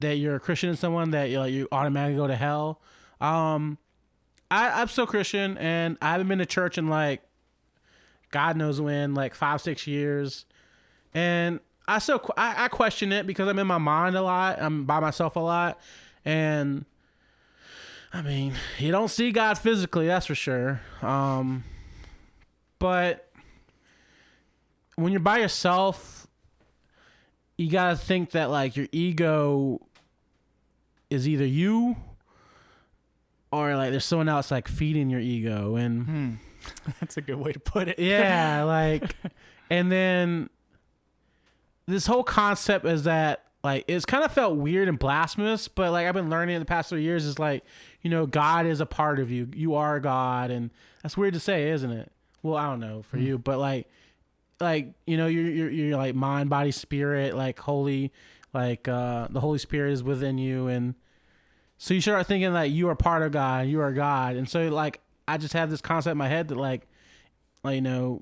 that you're a Christian in someone, that you automatically go to hell. I'm still Christian, and I haven't been to church in like God knows when, like 5-6 years, and I question it because I'm in my mind a lot. I'm by myself a lot, and I mean, you don't see God physically, that's for sure. But when you're by yourself, you gotta think that like your ego is either you, or like there's someone else like feeding your ego. And that's a good way to put it. Yeah, like, and then this whole concept is that like it's kind of felt weird and blasphemous, but like I've been learning in the past 3 years is like, God is a part of you. You are God, and that's weird to say, isn't it? Well, I don't know for you, but like you're like mind, body, spirit, like holy, like the Holy Spirit is within you, and so you start thinking that you are part of God, you are God. And so like I just have this concept in my head that like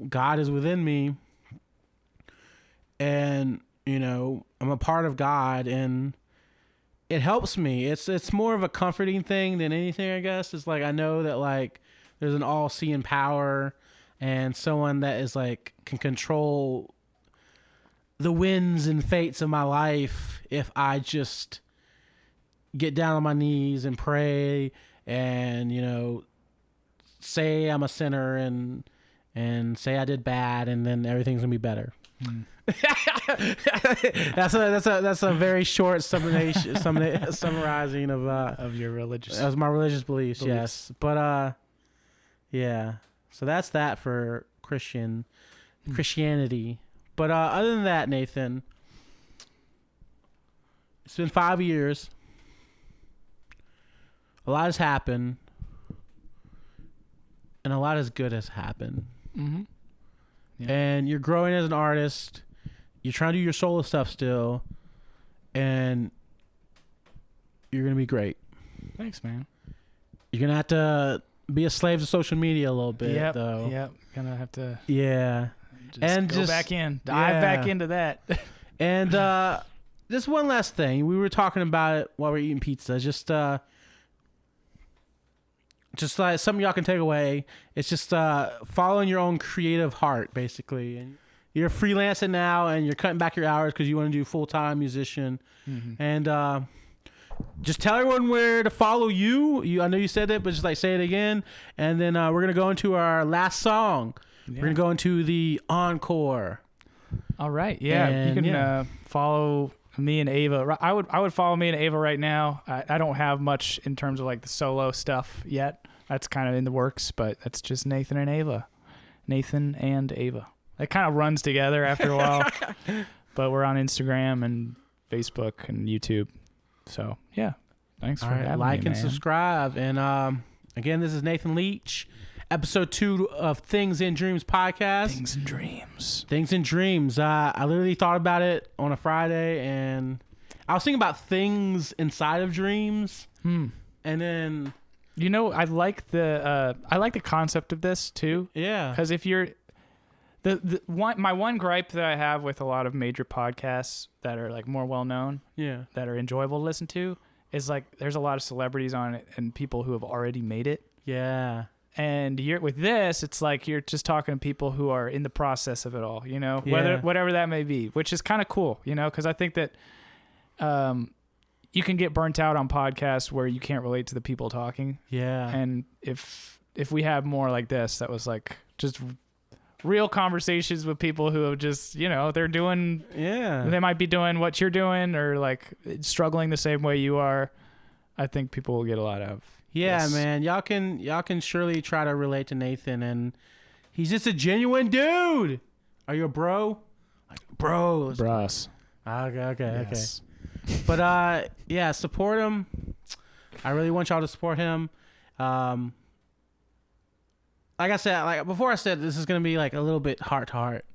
God is within me, and I'm a part of God, and it helps me. It's more of a comforting thing than anything, I guess. It's like I know that like there's an all-seeing power and someone that is like can control the winds and fates of my life if I just get down on my knees and pray and say I'm a sinner and say I did bad, and then everything's gonna be better. That's a very short summarizing of your religious my religious beliefs. Yes, but yeah. So that's that for Christianity. But other than that, Nathan, it's been 5 years. A lot has happened, and a lot as good has happened. Mm-hmm. Yeah. And you're growing as an artist. You're trying to do your solo stuff still, and you're gonna be great. Thanks, man. You're gonna have to be a slave to social media a little bit, though. Yep. Gonna have to. Yeah. Dive back into that. And just one last thing. We were talking about it while we were eating pizza. Just like something y'all can take away. It's just following your own creative heart, basically. And you're freelancing now, and you're cutting back your hours because you want to do full-time musician. Mm-hmm. And just tell everyone where to follow you. I know you said it, but just like say it again. And then we're gonna go into our last song. Yeah. We're gonna go into the encore. All right. Yeah. And you can follow me and Ava. I would follow me and Ava right now. I don't have much in terms of like the solo stuff yet. That's kind of in the works, but that's just Nathan and Ava. Nathan and Ava. It kind of runs together after a while. But we're on Instagram and Facebook and YouTube. So yeah, thanks for having me, like and man. Subscribe. And again, this is Nathan Leach, episode 2 of Things in Dreams podcast. Things in Dreams. I literally thought about it on a Friday, and I was thinking about things inside of dreams. And then I like the concept of this too. Yeah, because if you're my one gripe that I have with a lot of major podcasts that are like more well known, that are enjoyable to listen to, is like there's a lot of celebrities on it and people who have already made it. Yeah. And with this, it's like you're just talking to people who are in the process of it all, whatever that may be, which is kind of cool, because I think that you can get burnt out on podcasts where you can't relate to the people talking. Yeah. And if we have more like this, that was like just real conversations with people who have just, they're doing, they might be doing what you're doing or like struggling the same way you are. I think people will get a lot out of this. Man. Y'all can surely try to relate to Nathan, and he's just a genuine dude. Are you a bro? Like, bro. Bros. Okay. But support him. I really want y'all to support him. Like I said, before I said, this is gonna be like a little bit heart to heart.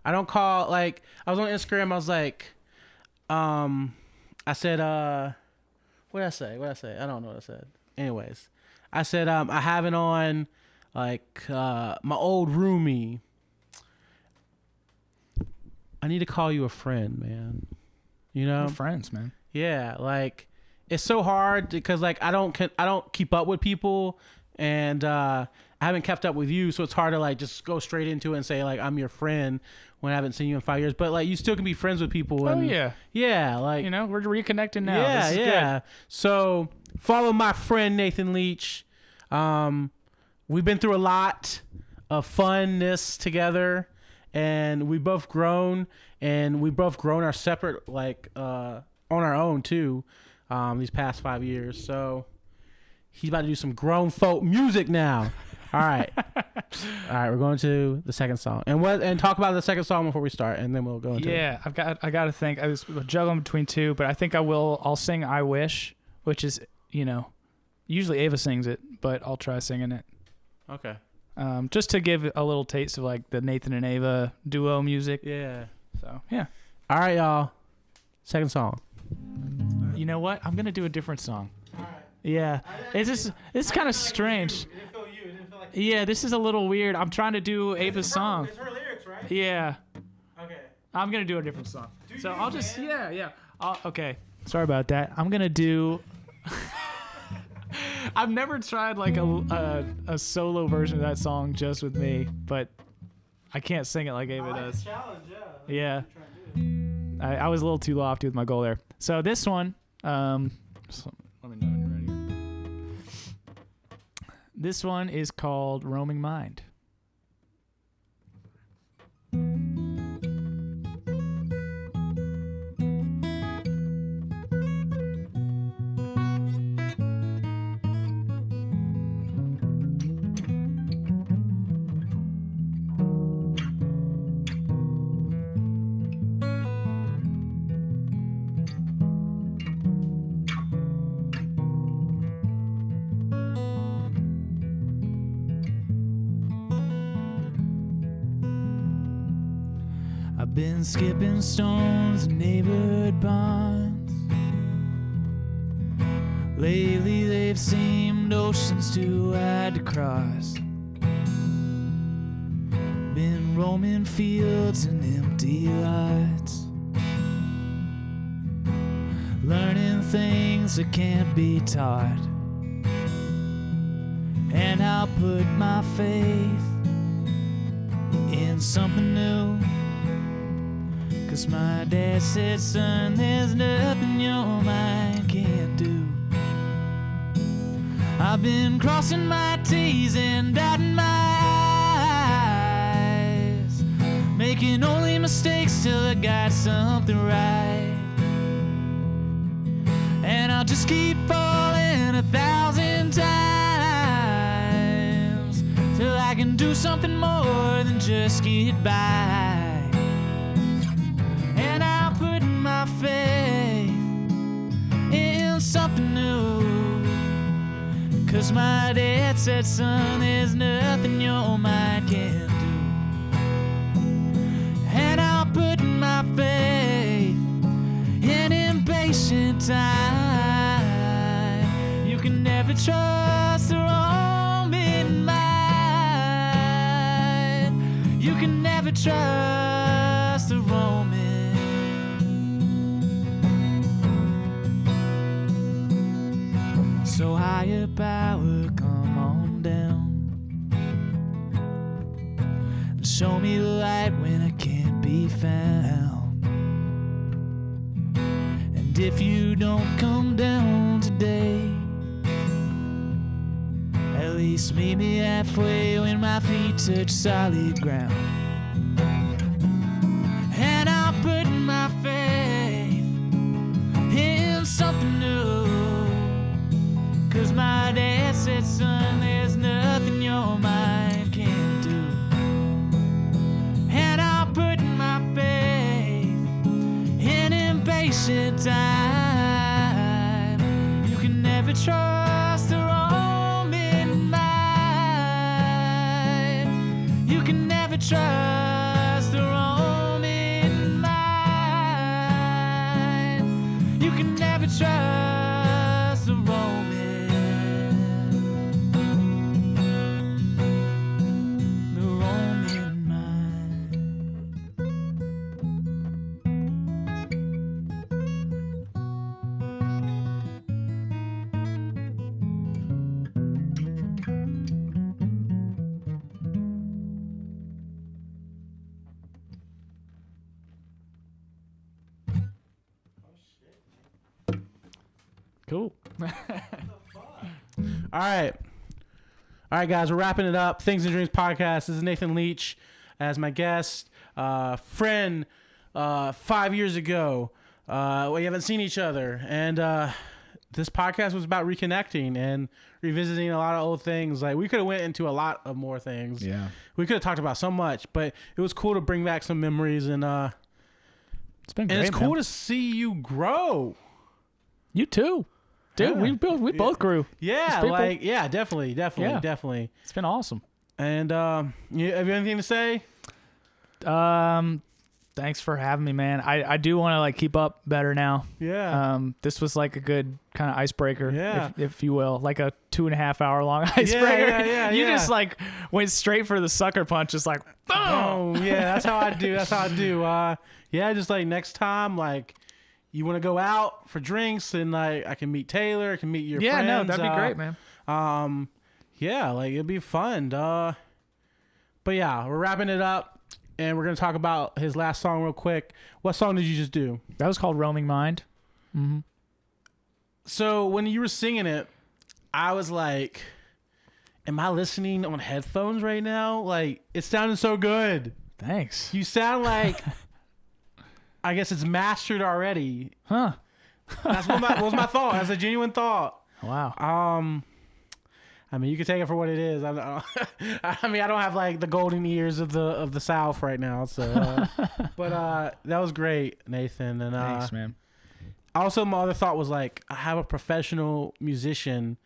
I don't call, like, I was on Instagram. I was like, I said, what did I say? I don't know what I said. Anyways, I said, I have it on like my old roomie. I need to call you a friend, man. We're friends, man. Yeah, like it's so hard because like I don't keep up with people, and I haven't kept up with you, so it's hard to like just go straight into it and say like I'm your friend when I haven't seen you in 5 years. But like you still can be friends with people. And, yeah, like we're reconnecting now. Yeah, this is yeah. Good. So follow my friend Nathan Leach. We've been through a lot of funness together, and we both grown. And we both grown our separate, like, on our own, too, these past 5 years. So he's about to do some grown folk music now. All right. We're going to the second song. And talk about the second song before we start, and then we'll go into it. Yeah, I got to think. I was juggling between two, but I think I'll sing I Wish, which is, usually Ava sings it, but I'll try singing it. Okay. Just to give a little taste of, like, the Nathan and Ava duo music. Yeah. So, yeah. All right, y'all. Second song. You know what? I'm going to do a different song. All right. Yeah. It's kind of strange. It didn't feel you. It didn't feel like Yeah, this is a little weird. I'm trying to do Ava's song. It's her lyrics, right? Yeah. Okay. I'm going to do a different song. I'll just, man. yeah. Okay. Sorry about that. I'm going to do... I've never tried like a solo version of that song just with me, but I can't sing it like Ava does. Challenge, Yeah. I was a little too lofty with my goal there. So this one, let me know when you're ready. This one is called Roaming Mind. I've been skipping stones in neighborhood ponds. Lately they've seemed oceans too wide to cross. Been roaming fields and empty lots, learning things that can't be taught. And I'll put my faith in something new, 'cause my dad said, son, there's nothing your mind can't do. I've been crossing my T's and dotting my I's, making only mistakes till I got something right. And I'll just keep falling 1,000 times till I can do something more than just get by. And I'll put my faith in something new, 'cause my dad said, son, there's nothing your mind can do. And I'll put my faith in impatient time. You can never trust the roaming mind. You can never trust the roaming. So higher power, come on down and show me the light when I can't be found. And if you don't come down today, at least meet me halfway when my feet touch solid ground. And I'll put my faith in something new, 'cause my dad said, son, there's nothing your mind can do. And I'll put my faith in impatient time. You can never trust the Roman mind. You can never trust the Roman mind. You can never trust the Roman. The Roman mind. Cool. All right, guys, we're wrapping it up. Things and Dreams podcast. This is Nathan Leach as my guest, friend. 5 years ago, we haven't seen each other, and this podcast was about reconnecting and revisiting a lot of old things. Like, we could have went into a lot of more things. Yeah. We could have talked about so much, but it was cool to bring back some memories, and It's been great, it's cool man. to see you grow. You too. Dude, Yeah. we both grew. Yeah, people. like, yeah, definitely. Yeah. It's been awesome. And have you anything to say? Thanks for having me, man. I do want to like keep up better now. Yeah. This was like a good kind of icebreaker, Yeah. if you will, like a 2.5 hour long icebreaker. yeah, You yeah. just like went straight for the sucker punch, just like boom. Oh, yeah, that's how I do. Yeah, just like next time, like, you want to go out for drinks, and like I can meet Taylor, I can meet your Yeah, friends. no, that'd be great, man. Yeah, like it'd be fun. But yeah, we're wrapping it up, and we're gonna talk about his last song real quick. What song did you just do? That was called Roaming Mind. Mm-hmm. So when you were singing it, I was like, am I listening on headphones right now? Like, it sounded so good. Thanks. You sound like, I guess it's mastered already. Huh. That's what was my thought. That's a genuine thought. Wow. I mean, you can take it for what it is. I mean, I don't have like the golden ears of the South right now. So, but that was great, Nathan. And Thanks, man. also, my other thought was like, I have a professional musician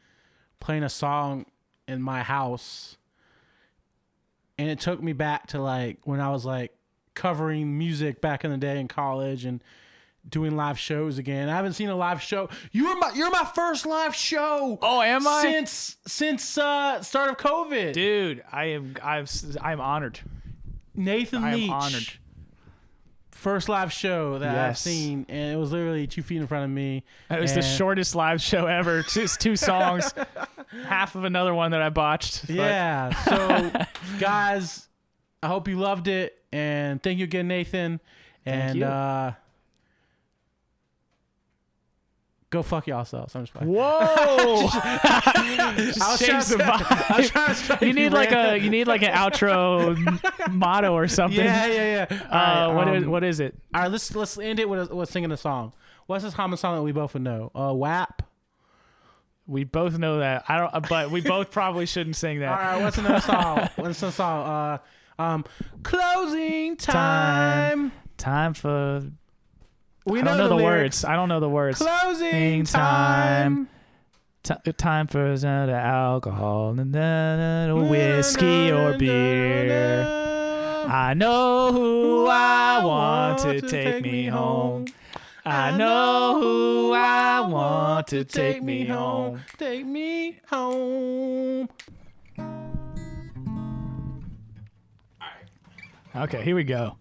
playing a song in my house, and it took me back to like when I was like covering music back in the day in college and doing live shows again. I haven't seen a live show. You're my first live show. Oh, am I? Since start of COVID. Dude, I'm honored. Nathan I am Leach. honored. First live show that I've Yes. seen, and it was literally 2 feet in front of me. It was the And- shortest live show ever. Just 2 songs, half of another one that I botched. but- Yeah. So, guys, I hope you loved it, and thank you again, Nathan. Thank And you. go fuck yourselves. I'm just playing. Whoa! I was change the vibe. I was trying to strike You need like random. you need like an outro motto or something. Yeah. All right, What is it? All right, let's end it with singing a song. What's this common song that we both would know? WAP. We both know that. I don't, but we both probably shouldn't sing that. All right, what's another song? What's the song? Closing time. Time for. We I don't know the lyrics. words. I don't know the words. Closing time. time. Time for another alcohol, whiskey or beer. I know who I want to take me home. I know who I want to take me home. Take me home. Okay, here we go.